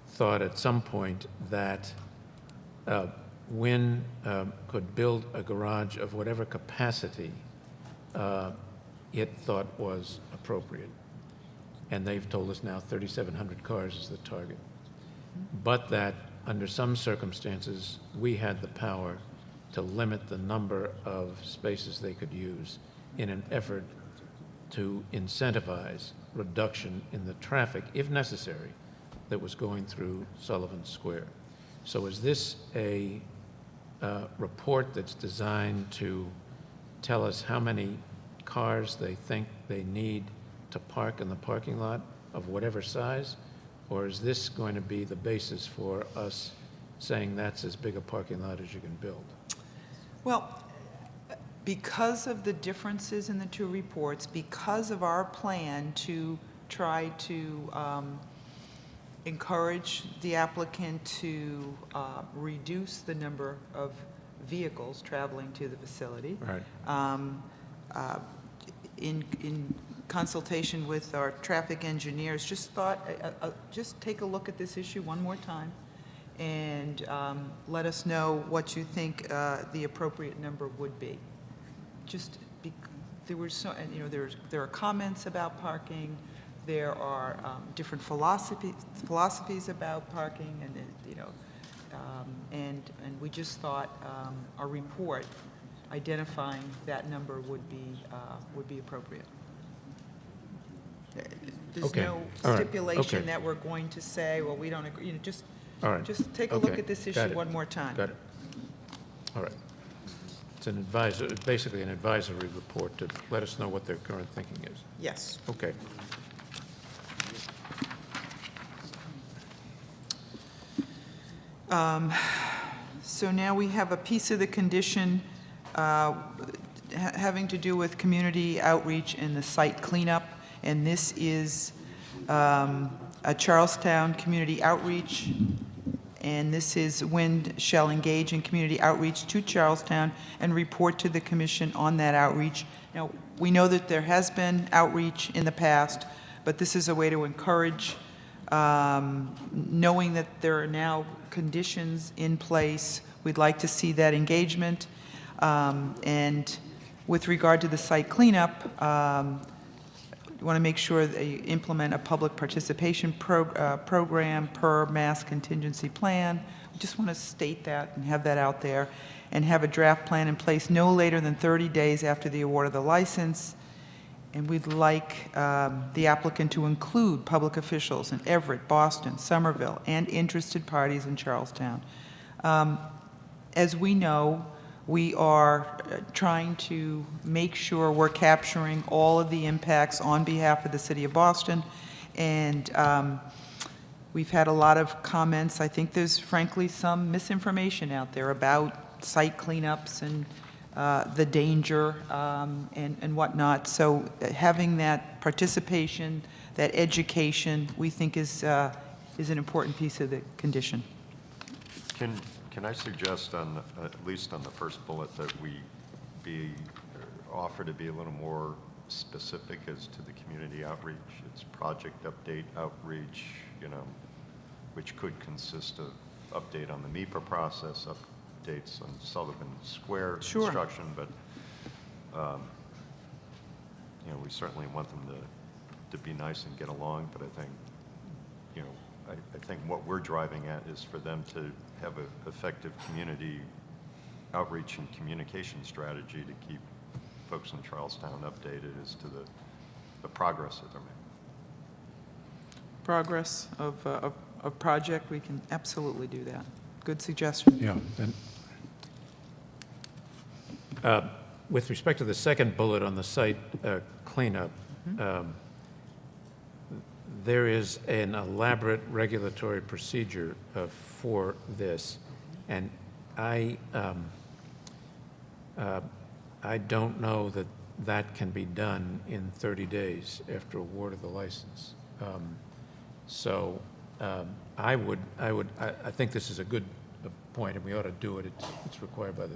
thought at some point that Wynn could build a garage of whatever capacity it thought was appropriate. And they've told us now 3,700 cars is the target. But that under some circumstances, we had the power to limit the number of spaces they could use in an effort to incentivize reduction in the traffic, if necessary, that was going through Sullivan Square. So is this a report that's designed to tell us how many cars they think they need to park in the parking lot of whatever size? Or is this going to be the basis for us saying that's as big a parking lot as you can build? Well, because of the differences in the two reports, because of our plan to try to encourage the applicant to reduce the number of vehicles traveling to the facility. Right. In consultation with our traffic engineers, just thought, just take a look at this issue one more time and let us know what you think the appropriate number would be. There were so, and, you know, there are comments about parking, there are different philosophies about parking, and you know, and we just thought a report identifying that number would be appropriate. There's Okay. no All right. stipulation Okay. that we're going to say, well, we don't agree, just, All right. just take a look Okay. at this Got issue it. one more time. Got it. All right. It's an advisor, basically an advisory report to let us know what their current thinking is. Yes. Okay. So now we have a piece of the condition having to do with community outreach and the site cleanup, and this is a Charlestown community outreach, and this is Wind shall engage in community outreach to Charlestown and report to the commission on that outreach. Now, we know that there has been outreach in the past, but this is a way to encourage, knowing that there are now conditions in place. We'd like to see that engagement. And with regard to the site cleanup, we want to make sure they implement a public participation program per mass contingency plan. We just want to state that and have that out there, and have a draft plan in place no later than 30 days after the award of the license. And we'd like the applicant to include public officials in Everett, Boston, Somerville, and interested parties in Charlestown. As we know, we are trying to make sure we're capturing all of the impacts on behalf of the City of Boston, and we've had a lot of comments. I think there's frankly some misinformation out there about site cleanups and the danger and whatnot. So having that participation, that education, we think is an important piece of the condition. Can I suggest on, at least on the first bullet, that we offer to be a little more specific as to the community outreach? It's project update outreach, which could consist of update on the MIPA process, updates on Sullivan Square Sure. construction, but, we certainly want them to be nice and get along, but I think, I think what we're driving at is for them to have an effective community outreach and communication strategy to keep folks in Charlestown updated as to the progress that they're making. Progress of project, we can absolutely do that. Good suggestion. Yeah. And with respect to the second bullet on the site cleanup, there is an elaborate regulatory procedure for this, and I don't know that that can be done in 30 days after award of the license. I think this is a good point, and we ought to do it. It's required by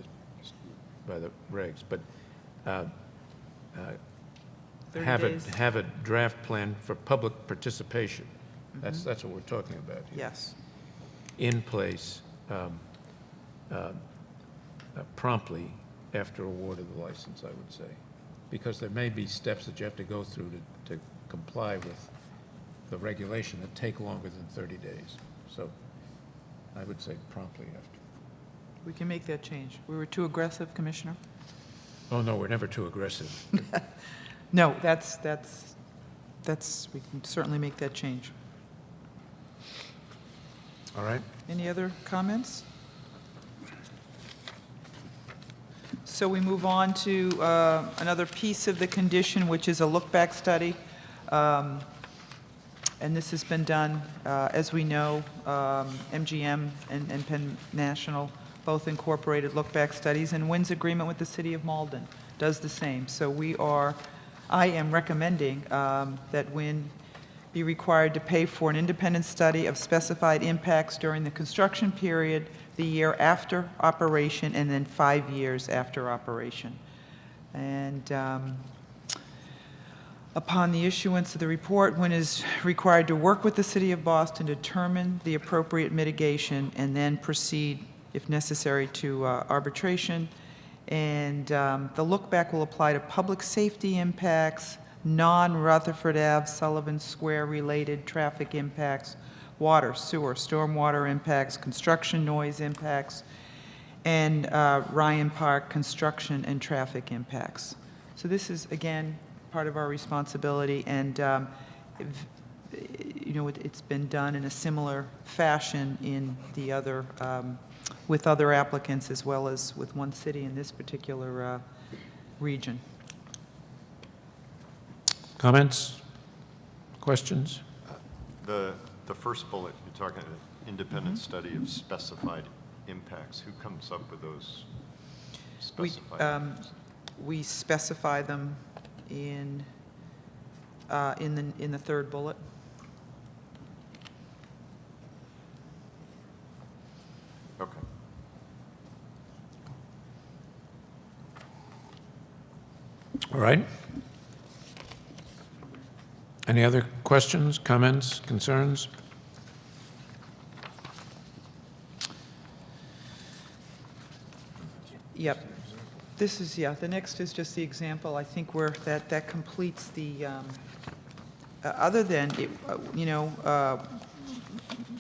the regs, but 30 have days. a draft plan for public participation. That's what we're talking about here. Yes. In place promptly after award of the license, I would say, because there may be steps that you have to go through to comply with the regulation that take longer than 30 days. So I would say promptly after. We can make that change. We were too aggressive, Commissioner? Oh, no, we're never too aggressive. No, that's, we can certainly make that change. All right? Any other comments? So we move on to another piece of the condition, which is a look-back study. And this has been done, as we know, MGM and Penn National both incorporated look-back studies, and Wynn's agreement with the City of Malden does the same. So I am recommending that Wynn be required to pay for an independent study of specified impacts during the construction period, the year after operation, and then 5 years after operation. And upon the issuance of the report, Wynn is required to work with the City of Boston to determine the appropriate mitigation and then proceed, if necessary, to arbitration. And the look-back will apply to public safety impacts, non-Rutherford Ave, Sullivan Square-related traffic impacts, water, sewer, stormwater impacts, construction noise impacts, and Ryan Park construction and traffic impacts. So this is, again, part of our responsibility, and, it's been done in a similar fashion in the other, with other applicants as well as with one city in this particular region. Comments? Questions? The first bullet, you're talking an independent study of specified impacts. Who comes up with those specified impacts? We specify them in the third bullet. Okay. All right. Any other questions, comments, concerns? Yep. This is, the next is just the example, I think, where that completes the, other than,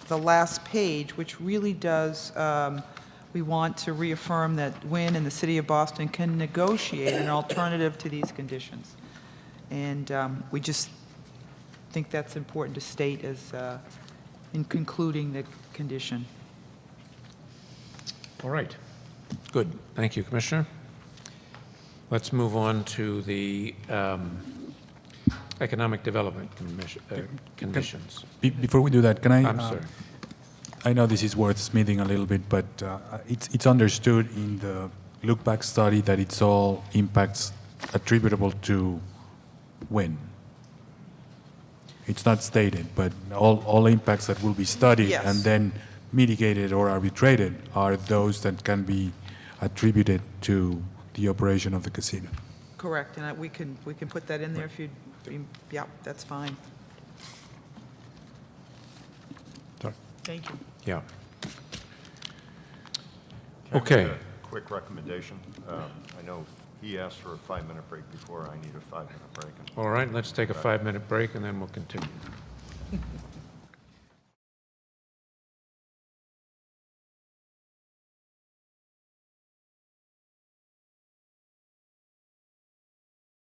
the last page, which really does, we want to reaffirm that Wynn and the City of Boston can negotiate an alternative to these conditions. And we just think that's important to state as, in concluding the condition. All right. Good. Thank you, Commissioner. Let's move on to the Economic Development conditions. Before we do that, can I? I'm sorry. I know this is wordsmithing a little bit, but it's understood in the look-back study that it's all impacts attributable to Wynn. It's not stated, but all impacts that will be studied Yes. and then mitigated or arbitrated are those that can be attributed to the operation of the casino. Correct, and we can put that in there if you, yeah, that's fine. Sorry. Thank you. Yeah. Can I Okay. make a quick recommendation? I know he asked for a 5-minute break before. I need a 5-minute break. All right, let's take a 5-minute break, and then we'll continue.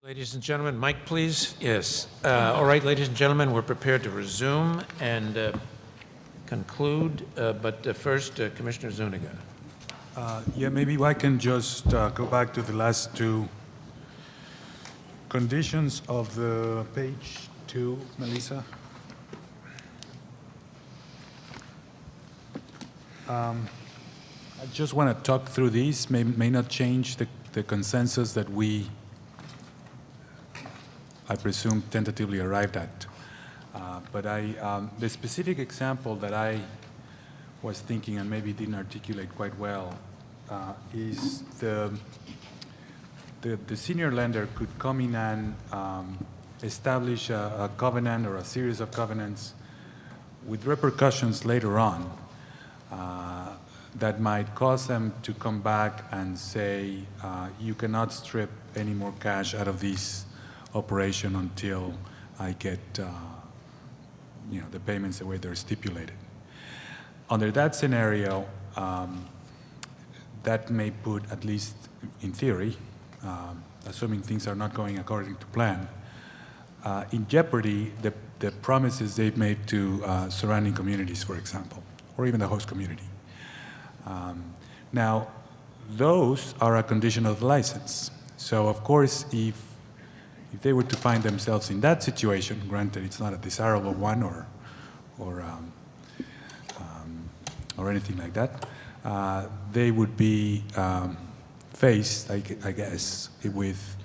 Ladies and gentlemen, Mike, please. Yes. All right, ladies and gentlemen, we're prepared to resume and conclude, but first, Commissioner Zuniga. Yeah, maybe I can just go back to the last two conditions of the page 2, Melissa. I just want to talk through these. May not change the consensus that we, I presume, tentatively arrived at. But the specific example that I was thinking and maybe didn't articulate quite well is the senior lender could come in and establish a covenant or a series of covenants with repercussions later on that might cause them to come back and say, you cannot strip any more cash out of this operation until I get the payments the way they're stipulated. Under that scenario, that may put, at least in theory, assuming things are not going according to plan, in jeopardy the promises they've made to surrounding communities, for example, or even the host community. Now, those are a condition of the license. So, of course, if they were to find themselves in that situation, granted it's not a desirable one or anything like that, they would be faced, I guess, with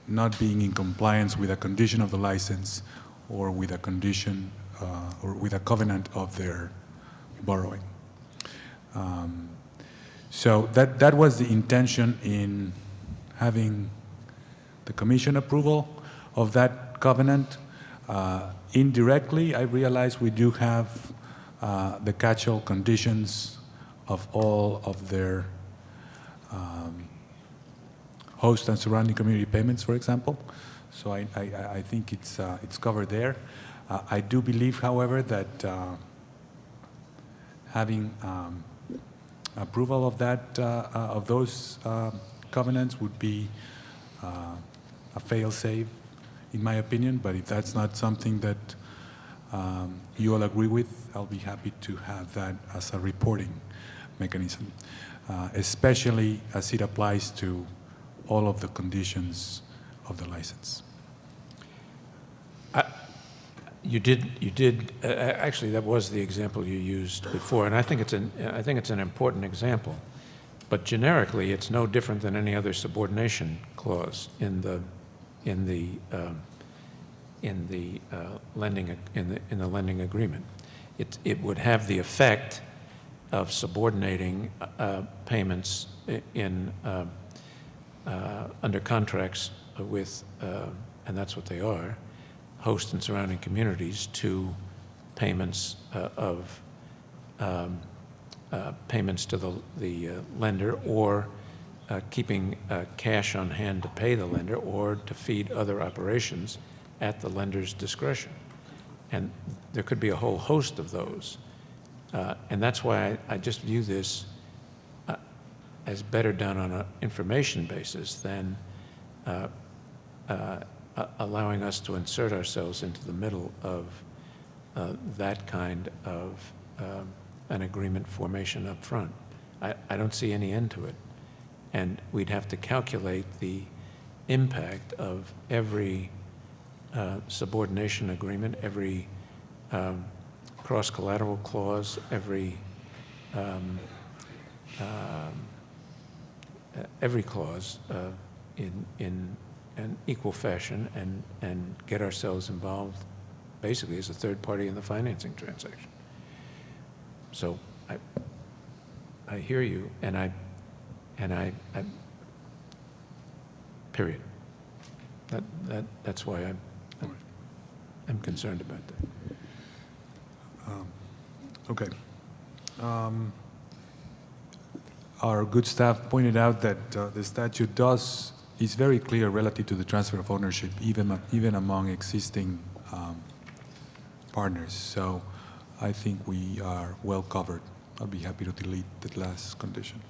not being in compliance with a condition of the license or with a condition or with a covenant of their borrowing. So that was the intention in having the commission approval of that covenant. Indirectly, I realize we do have the catch-all conditions of all of their host and surrounding community payments, for example. So I think it's covered there. I do believe, however, that having approval of that of those covenants would be a fail-safe, in my opinion, but if that's not something that you all agree with, I'll be happy to have that as a reporting mechanism, especially as it applies to all of the conditions of the license. You did. Actually, that was the example you used before, and I think it's an important example. But generically, it's no different than any other subordination clause in the lending agreement. It would have the effect of subordinating payments in under contracts with, and that's what they are, host and surrounding communities, to payments payments to the lender, or keeping cash on hand to pay the lender, or to feed other operations at the lender's discretion. And there could be a whole host of those. And that's why I just view this as better done on an information basis than allowing us to insert ourselves into the middle of that kind of an agreement formation up front. I don't see any end to it. And we'd have to calculate the impact of every subordination agreement, every cross-collateral clause, every clause in an equal fashion, and get ourselves involved basically as a third party in the financing transaction. So I hear you, and I period. That's why I'm concerned about that. Okay. Our good staff pointed out that the statute is very clear relative to the transfer of ownership, even among existing partners. So I think we are well covered. I'll be happy to delete the last condition.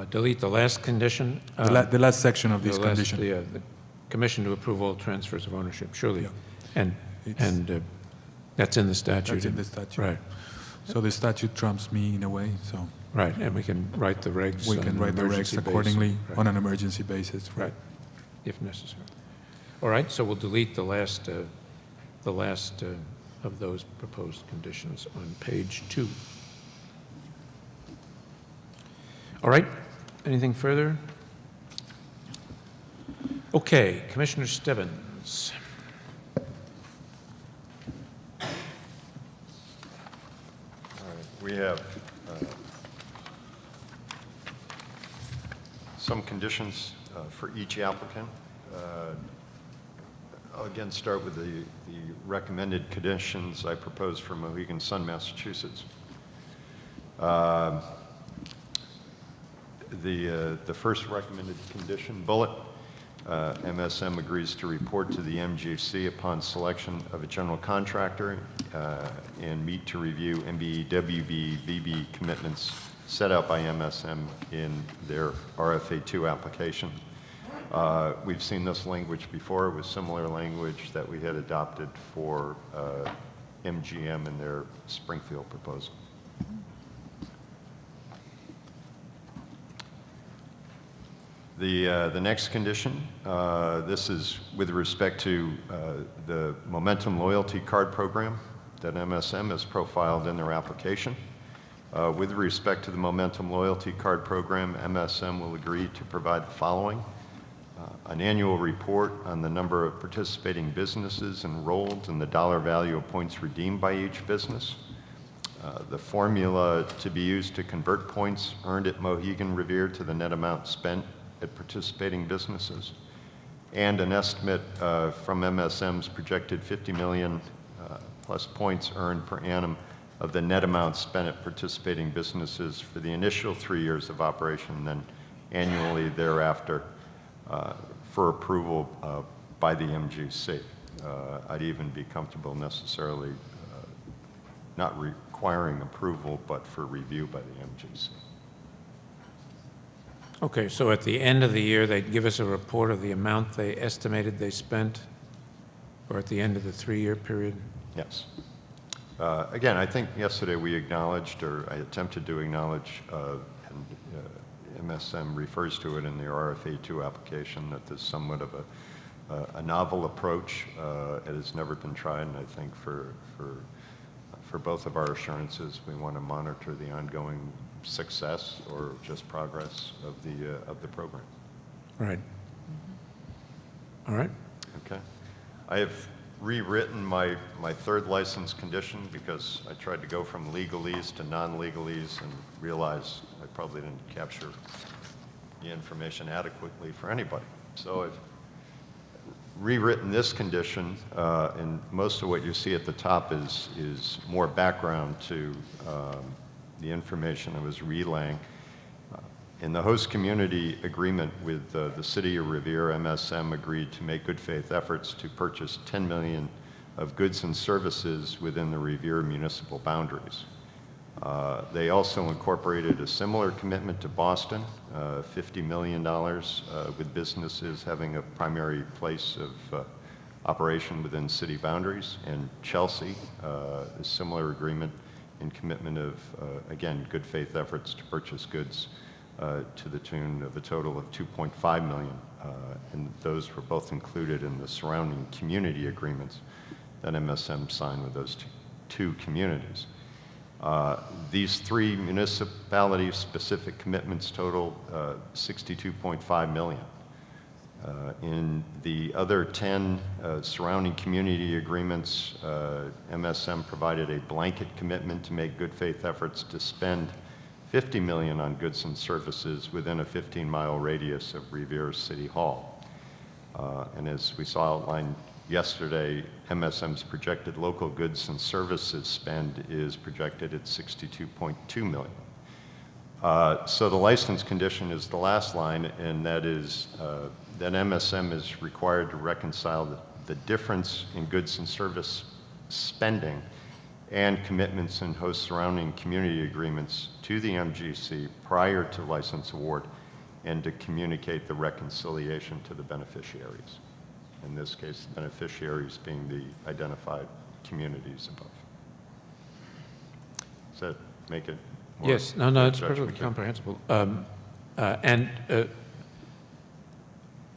Delete the last condition. The last section of this the last- condition. Yeah, the commission to approve all transfers of ownership, surely. Yeah. And that's in the statute. That's in the statute. Right, So the statute trumps me in a way, so right, and we can write the regs. we on can an write the regs emergency basis. accordingly Right. on an emergency basis. Right, if necessary. All right, so we'll delete the last of those proposed conditions on page 2. All right, anything further? Okay, Commissioner Stebbins. We have some conditions for each applicant. I'll again start with the recommended conditions I propose for Mohegan Sun, Massachusetts. The first recommended condition bullet, MSM agrees to report to the MGC upon selection of a general contractor and meet to review MBE-WB-VB commitments set out by MSM in their RFA2 application. We've seen this language before with similar language that we had adopted for MGM in their Springfield proposal. The next condition, this is with respect to the Momentum Loyalty Card Program that MSM has profiled in their application. With respect to the Momentum Loyalty Card Program, MSM will agree to provide the following: an annual report on the number of participating businesses enrolled and the dollar value of points redeemed by each business, the formula to be used to convert points earned at Mohegan Revere to the net amount spent at participating businesses, and an estimate from MSM's projected 50 million plus points earned per annum of the net amount spent at participating businesses for the initial 3 years of operation, and then annually thereafter for approval by the MGC. I'd even be comfortable necessarily not requiring approval, but for review by the MGC. Okay, so at the end of the year, they'd give us a report of the amount they estimated they spent, or at the end of the 3-year period? Yes. Again, I think yesterday we acknowledged, or I attempted to acknowledge, and MSM refers to it in the RFA2 application, that there's somewhat of a novel approach. It has never been tried, and I think for both of our assurances, we want to monitor the ongoing success or just progress of the program. Right. All right. Okay. I have rewritten my third license condition because I tried to go from legalese to non-legalese and realized I probably didn't capture the information adequately for anybody. So I've rewritten this condition, and most of what you see at the top is more background to the information I was relaying. In the host community agreement with the City of Revere, MSM agreed to make good faith efforts to purchase $10 million of goods and services within the Revere municipal boundaries. They also incorporated a similar commitment to Boston, $50 million with businesses having a primary place of operation within city boundaries, and Chelsea, a similar agreement and commitment of, again, good faith efforts to purchase goods to the tune of a total of $2.5 million. And those were both included in the surrounding community agreements that MSM signed with those two communities. These 3 municipality-specific commitments total $62.5 million. In the other 10 surrounding community agreements, MSM provided a blanket commitment to make good faith efforts to spend $50 million on goods and services within a 15-mile radius of Revere City Hall. And as we saw outlined yesterday, MSM's projected local goods and services spend is projected at $62.2 million. So the license condition is the last line, and that is that MSM is required to reconcile the difference in goods and service spending and commitments in host surrounding community agreements to the MGC prior to license award, and to communicate the reconciliation to the beneficiaries. In this case, the beneficiaries being the identified communities above. Does that make it more? Yes, no, it's Judge perfectly McKeon? comprehensible. And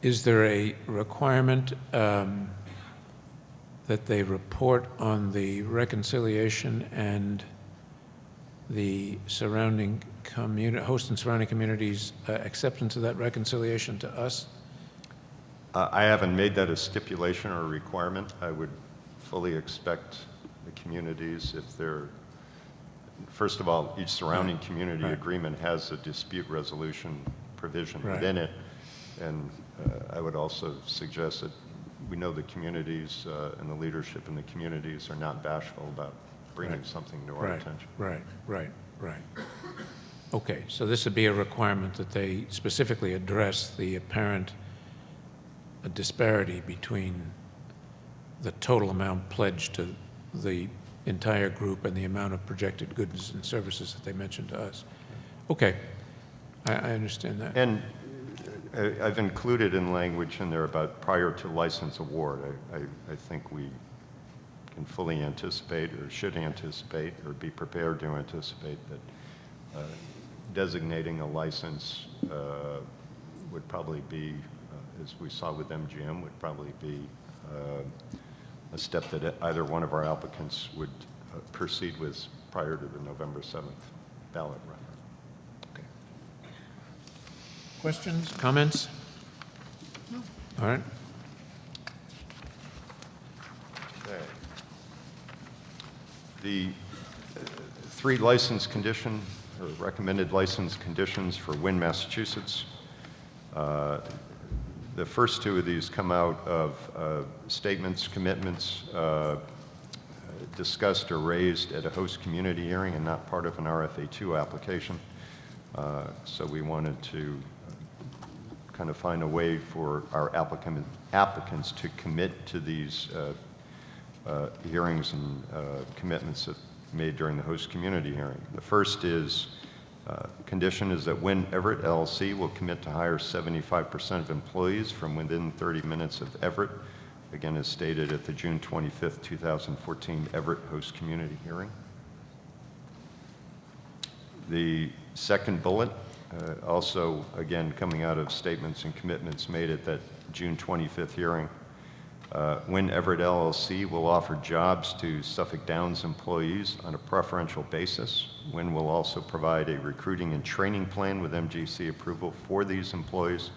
is there a requirement that they report on the reconciliation and the surrounding host and surrounding communities' acceptance of that reconciliation to us? I haven't made that a stipulation or a requirement. I would fully expect the communities, if they're, first of all, each surrounding community agreement has a dispute resolution provision within it. And I would also suggest that we know the communities and the leadership in the communities are not bashful about bringing something to our attention. Right. Okay, so this would be a requirement that they specifically address the apparent disparity between the total amount pledged to the entire group and the amount of projected goods and services that they mentioned to us. Okay, I understand that. And I've included in language in there about prior to license award. I think we can fully anticipate or should anticipate or be prepared to anticipate that designating a license would probably be, as we saw with MGM, would probably be a step that either one of our applicants would proceed with prior to the November 7th ballot run. Okay. Questions, comments? No. All right. Okay. The 3 license condition or recommended license conditions for Wynn, Massachusetts. The first 2 of these come out of statements, commitments discussed or raised at a host community hearing and not part of an RFA2 application. So we wanted to kind of find a way for our applicants to commit to these hearings and commitments that made during the host community hearing. The first is Condition is that Wynn Everett LLC will commit to hire 75% of employees from within 30 minutes of Everett, again as stated at the June 25th, 2014 Everett Host Community Hearing. The second bullet, also again coming out of statements and commitments made at that June 25th hearing, Wynn Everett LLC will offer jobs to Suffolk Downs employees on a preferential basis. Wynn will also provide a recruiting and training plan with MGC approval for these employees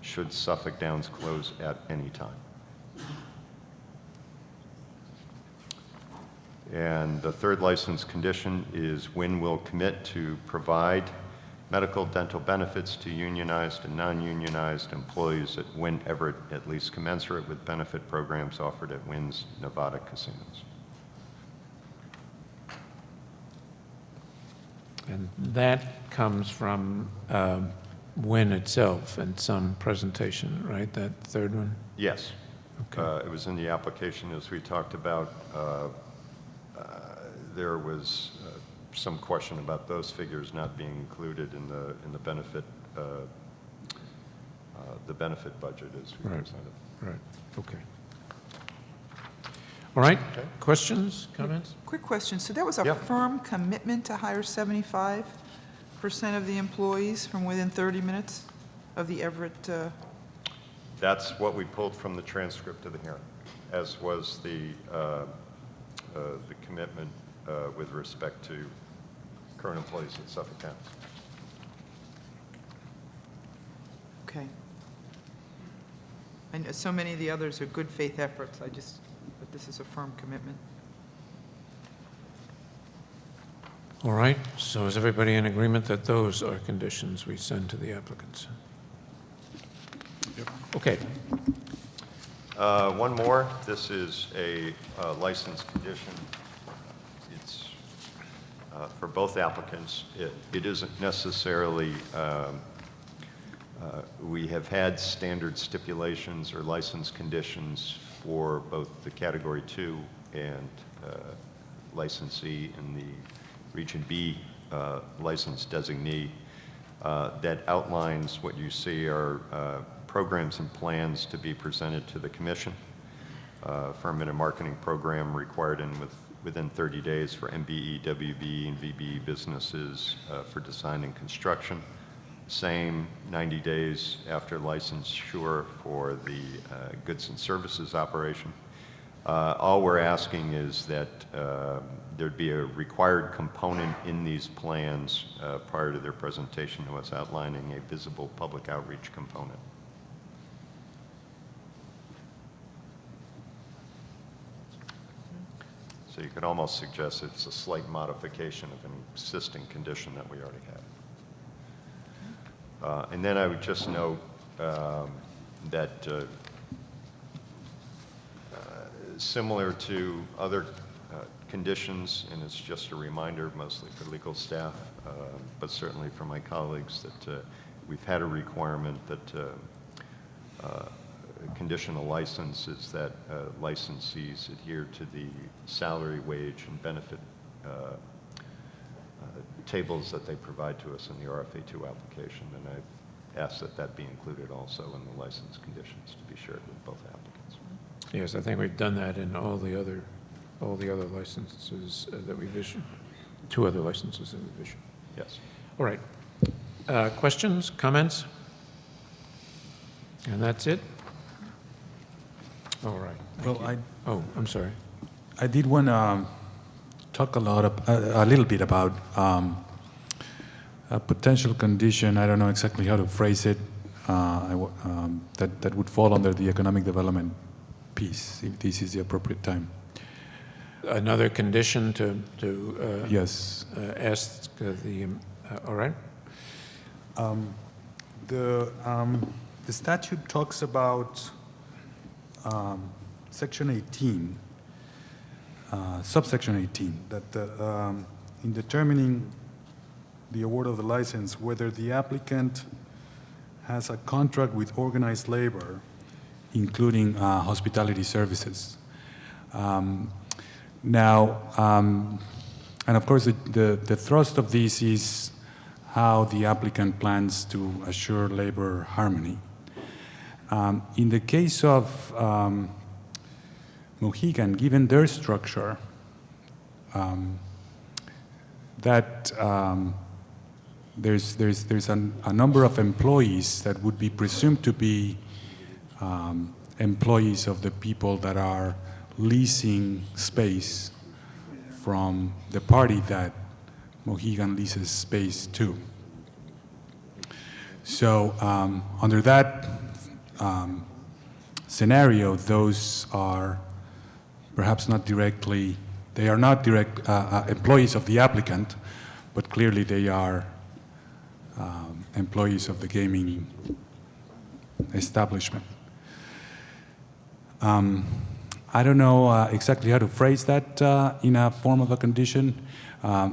should Suffolk Downs close at any time. And the third license condition is Wynn will commit to provide medical dental benefits to unionized and non-unionized employees at Wynn Everett, at least commensurate with benefit programs offered at Wynn's Nevada casinos. And that comes from Wynn itself in some presentation, right? That third one? Yes. Okay. It was in the application as we talked about. There was some question about those figures not being included in the benefit budget as we Right. presented. Right, okay. All right, Okay. questions, comments? Quick question, so that was a Yeah. firm commitment to hire 75% of the employees from within 30 minutes of the Everett, That's what we pulled from the transcript of the hearing, as was the commitment with respect to current employees at Suffolk County. okay. I know so many of the others are good faith efforts, but this is a firm commitment. All right, so is everybody in agreement that those are conditions we send to the applicants? Okay, One more. This is a license condition. It's for both applicants. It isn't necessarily, we have had standard stipulations or license conditions for both the Category 2 and licensee in the Region B license designee that outlines what you see are programs and plans to be presented to the Commission. Affirmative and marketing program required within 30 days for MBE, WB, and VBE businesses for design and construction. Same 90 days after licensure for the goods and services operation. All we're asking is that there'd be a required component in these plans prior to their presentation to us outlining a visible public outreach component. So you could almost suggest it's a slight modification of an existing condition that we already have. And then I would just note that similar to other conditions, and it's just a reminder mostly for legal staff, but certainly for my colleagues, that we've had a requirement that conditional license is that licensees adhere to the salary, wage, and benefit tables that they provide to us in the RFA2 application, and I ask that that be included also in the license conditions to be shared with both applicants. yes, I think we've done that in all the other licenses that we've issued, 2 other licenses that we've issued. Yes. All right, questions, comments? And that's it? All right. Well, Oh, I'm sorry. I did want to talk a little bit about a potential condition. I don't know exactly how to phrase it. That would fall under the economic development piece, if this is the appropriate time. Another condition to Yes. ask the, all right? The statute talks about Section 18, subsection 18, that in determining the award of the license, whether the applicant has a contract with organized labor, including hospitality services. Now, and of course, the thrust of this is how the applicant plans to assure labor harmony. In the case of Mohegan, given their structure, there's a number of employees that would be presumed to be employees of the people that are leasing space from the party that Mohegan leases space to. So under that scenario, those are perhaps not directly, they are not direct employees of the applicant, but clearly they are employees of the gaming establishment. I don't know exactly how to phrase that in a form of a condition.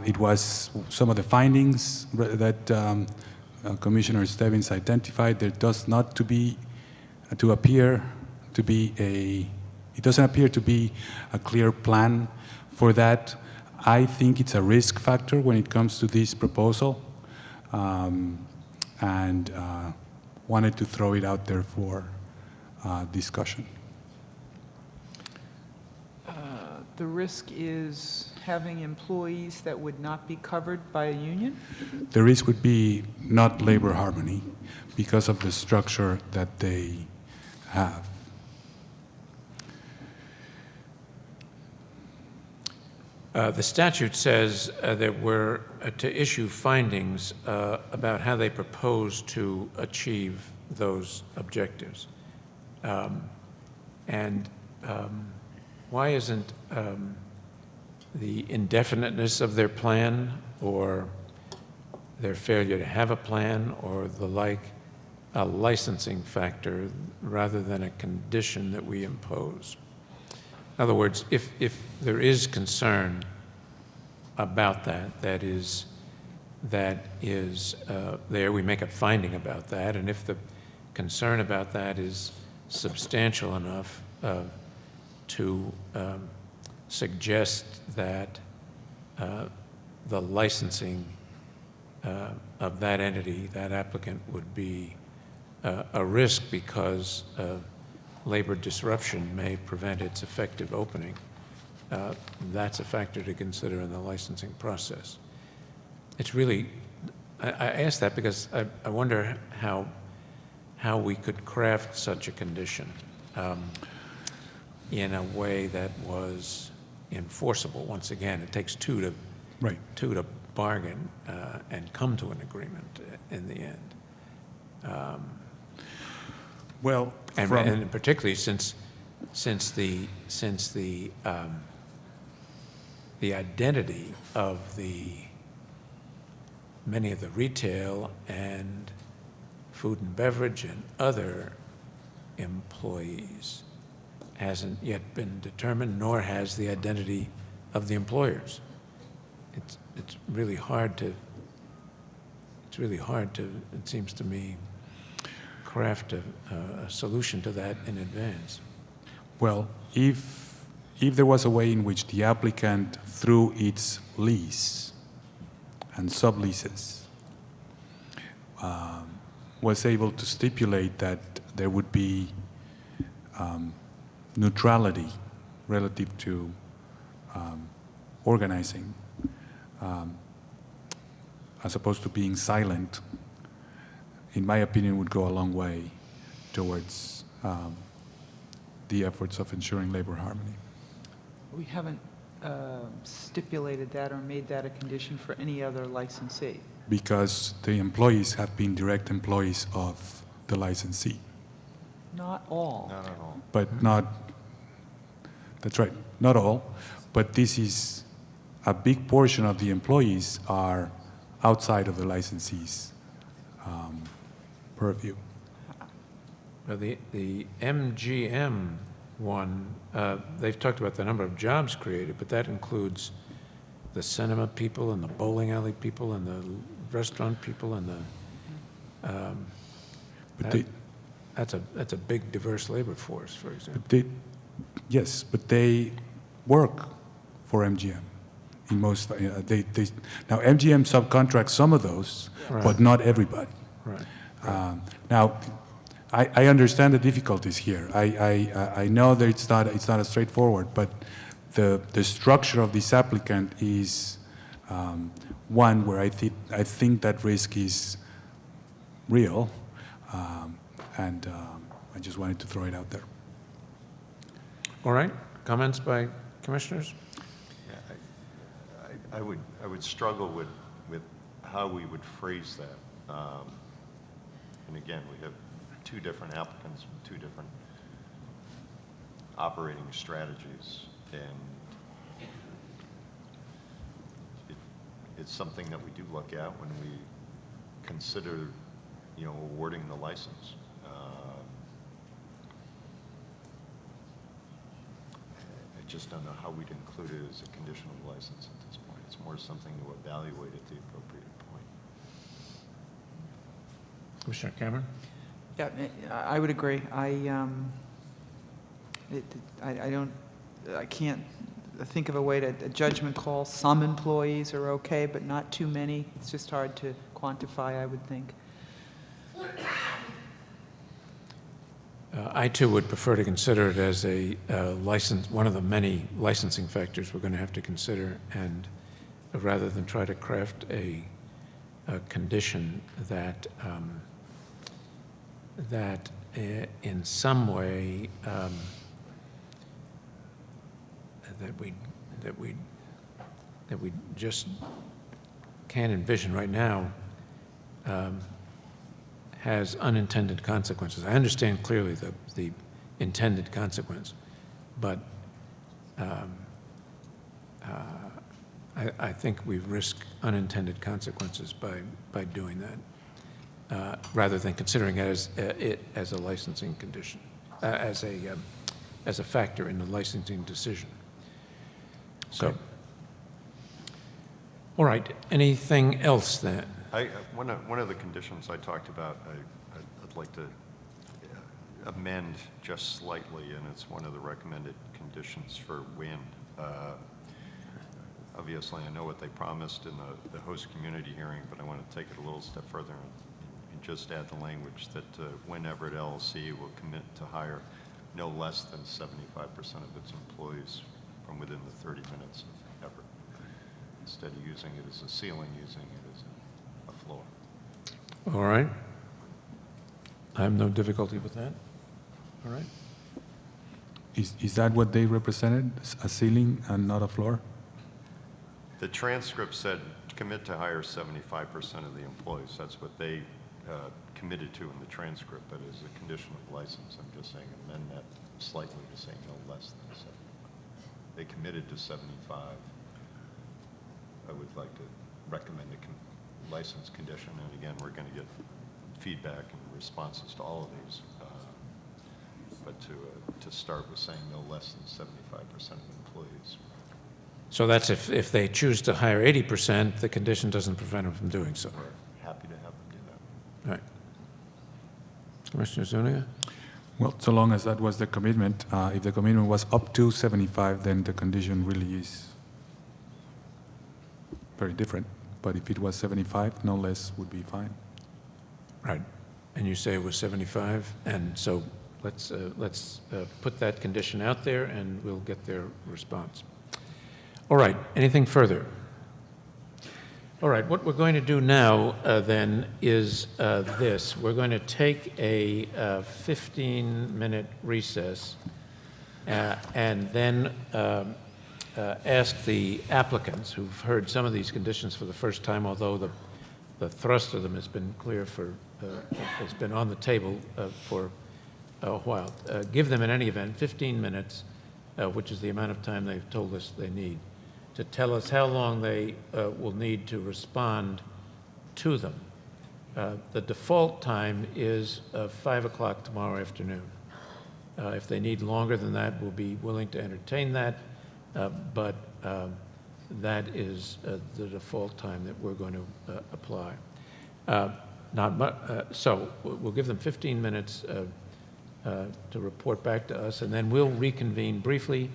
It was some of the findings that Commissioner Stebbins identified. There does not appear to be it doesn't appear to be a clear plan for that. I think it's a risk factor when it comes to this proposal, and wanted to throw it out there for discussion. The risk is having employees that would not be covered by a union? The risk would be not labor harmony because of the structure that they have. The statute says that we're to issue findings about how they propose to achieve those objectives. Why isn't the indefiniteness of their plan or their failure to have a plan or the like a licensing factor rather than a condition that we impose? In other words, if there is concern about that is there, we make a finding about that, and if the concern about that is substantial enough to suggest that the licensing of that entity, that applicant, would be a risk because labor disruption may prevent its effective opening, that's a factor to consider in the licensing process. It's really, I ask that because I wonder how we could craft such a condition in a way that was enforceable. Once again, it takes two to bargain and come to an agreement in the end. And particularly since the identity of many of the retail and food and beverage and other employees hasn't yet been determined, nor has the identity of the employers. It's really hard to, it seems to me, craft a solution to that in advance. Well, if there was a way in which the applicant, through its lease and subleases, was able to stipulate that there would be neutrality relative to organizing, as opposed to being silent, in my opinion, would go a long way towards the efforts of ensuring labor harmony. We haven't stipulated that or made that a condition for any other licensee. Because the employees have been direct employees of the licensee. Not all. Not at all. But not, that's right, not all, but this is a big portion of the employees are outside of the licensee's purview. Well, the MGM one, they've talked about the number of jobs created, but that includes the cinema people and the bowling alley people and the restaurant people and that's a big diverse labor force, for example. Yes, but they work for MGM in most, now MGM subcontracts some of those, Right. but not everybody. Right. Now, I understand the difficulties here. I know that it's not as straightforward, but the structure of this applicant is one where I think that risk is real, and I just wanted to throw it out there. All right, comments by commissioners? I would struggle with how we would phrase that. And again, we have two different applicants, with two different operating strategies, and it's something that we do look at when we consider, awarding the license. I just don't know how we'd include it as a condition of license at this point. It's more something to evaluate at the appropriate point. Commissioner Cameron? Yeah, I would agree. I can't think of a way to, a judgment call. Some employees are okay, but not too many. It's just hard to quantify, I would think. I too would prefer to consider it as a license, one of the many licensing factors we're going to have to consider, and rather than try to craft a condition that in some way that we just can't envision right now, has unintended consequences. I understand clearly the intended consequence, but I think we risk unintended consequences by doing that, rather than considering it as a licensing condition, as a factor in the licensing decision. So, Okay. all right, anything else then? One of the conditions I talked about, I'd like to amend just slightly, and it's one of the recommended conditions for wind. Obviously, I know what they promised in the host community hearing, but I want to take it a little step further and just add the language that Wind Everett LLC will commit to hire no less than 75% of its employees from within the 30 minutes of Everett, instead of using it as a ceiling, using it as a floor. All right. I have no difficulty with that. All right. Is that what they represented, a ceiling and not a floor? The transcript said commit to hire 75% of the employees. That's what they committed to in the transcript, but as a condition of license, I'm just saying amend that slightly to say no less than 75. They committed to 75. I would like to recommend a license condition, and again, we're going to get feedback and responses to all of these, but to start with saying no less than 75% of employees. So that's if they choose to hire 80%, the condition doesn't prevent them from doing so. We're happy to have them do that. Right. Commissioner Zuniga? Well, so long as that was the commitment, if the commitment was up to 75, then the condition really is very different. But if it was 75, no less would be fine. Right. And you say it was 75, and so let's put that condition out there, and we'll get their response. All right, anything further? All right, what we're going to do now then is this. We're going to take a 15-minute recess and then ask the applicants, who've heard some of these conditions for the first time, although the thrust of them has been clear has been on the table for a while. Give them, in any event, 15 minutes, which is the amount of time they've told us they need, to tell us how long they will need to respond to them. The default time is 5 o'clock tomorrow afternoon. If they need longer than that, we'll be willing to entertain that, but that is the default time that we're going to apply. So we'll give them 15 minutes to report back to us, and then we'll reconvene briefly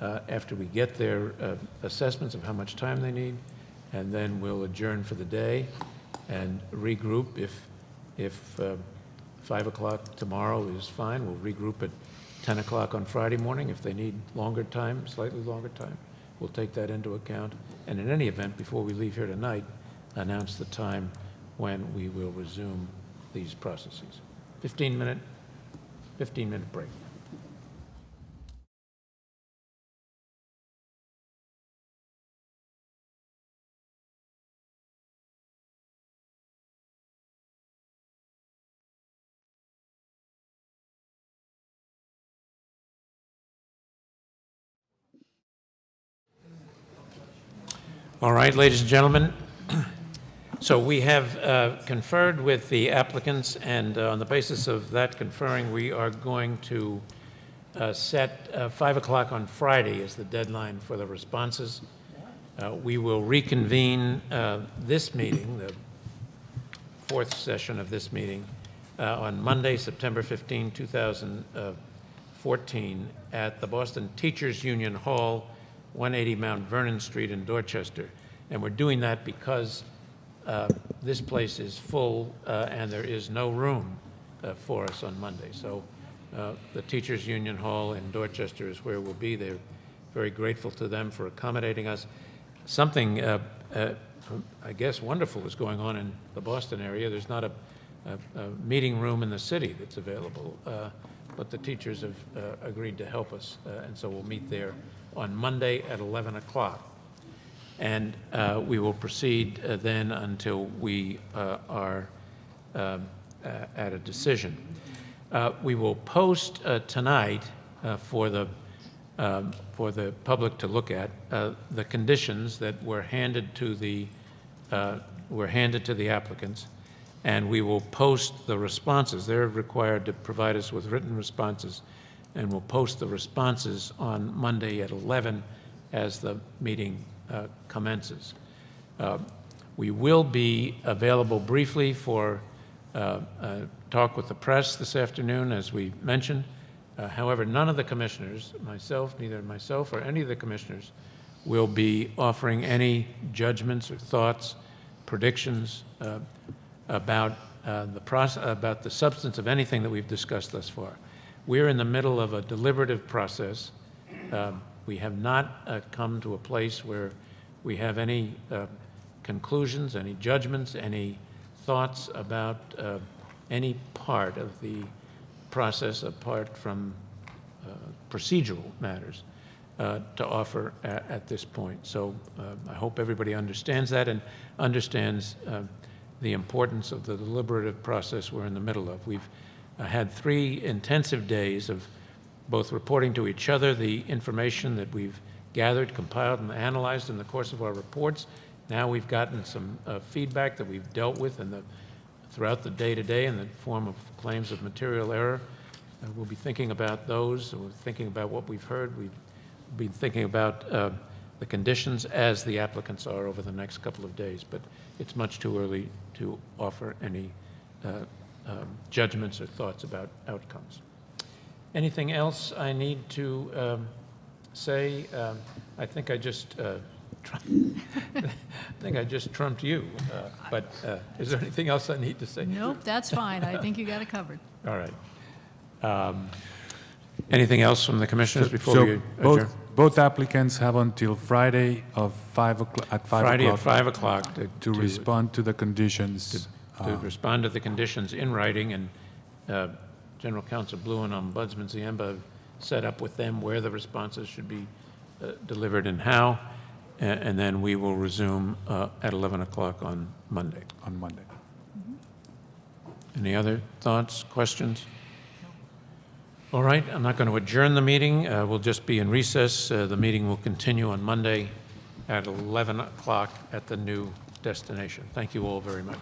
after we get their assessments of how much time they need, and then we'll adjourn for the day and regroup. If 5 o'clock tomorrow is fine, we'll regroup at 10 o'clock on Friday morning. If they need longer time, slightly longer time, we'll take that into account. And in any event, before we leave here tonight, announce the time when we will resume these processes. 15-minute break. All right, ladies and gentlemen, so we have conferred with the applicants, and on the basis of that conferring, we are going to set 5 o'clock on Friday as the deadline for the responses. We will reconvene this meeting, the fourth session of this meeting, on Monday, September 15, 2014, at the Boston Teachers Union Hall, 180 Mount Vernon Street in Dorchester. And we're doing that because this place is full and there is no room for us on Monday. So the Teachers Union Hall in Dorchester is where we'll be. They're very grateful to them for accommodating us. Something, I guess, wonderful is going on in the Boston area. There's not a meeting room in the city that's available, but the teachers have agreed to help us, and so we'll meet there on Monday at 11 o'clock. And we will proceed then until we are at a decision. We will post tonight for the public to look at the conditions that were handed to the applicants, and we will post the responses. They're required to provide us with written responses, and we'll post the responses on Monday at 11 as the meeting commences. We will be available briefly for talk with the press this afternoon, as we mentioned. However, none of the commissioners, neither myself or any of the commissioners, will be offering any judgments or thoughts, predictions about the substance of anything that we've discussed thus far. We're in the middle of a deliberative process. We have not come to a place where we have any conclusions, any judgments, any thoughts about any part of the process apart from procedural matters to offer at this point. So I hope everybody understands that and understands the importance of the deliberative process we're in the middle of. We've had 3 intensive days of both reporting to each other the information that we've gathered, compiled, and analyzed in the course of our reports. Now we've gotten some feedback that we've dealt with throughout the day-to-day in the form of claims of material error. We'll be thinking about those. We're thinking about what we've heard. We've been thinking about the conditions as the applicants are over the next couple of days, but it's much too early to offer any judgments or thoughts about outcomes. Anything else I need to say? I think I just trumped you, but is there anything else I need to say? Nope, that's fine. I think you got it covered. All right. Anything else from the commissioners before we adjourn? Both applicants have until Friday of 5 o'clock, at 5 Friday o'clock at 5 o'clock to respond to the conditions. to respond to the conditions in writing, and General Counsel Blue and Ombudsman Ziemba set up with them where the responses should be delivered and how, and then we will resume at 11 o'clock on Monday. On Monday. Any other thoughts, questions? All right, I'm not going to adjourn the meeting. We'll just be in recess. The meeting will continue on Monday at 11 o'clock at the new destination. Thank you all very much.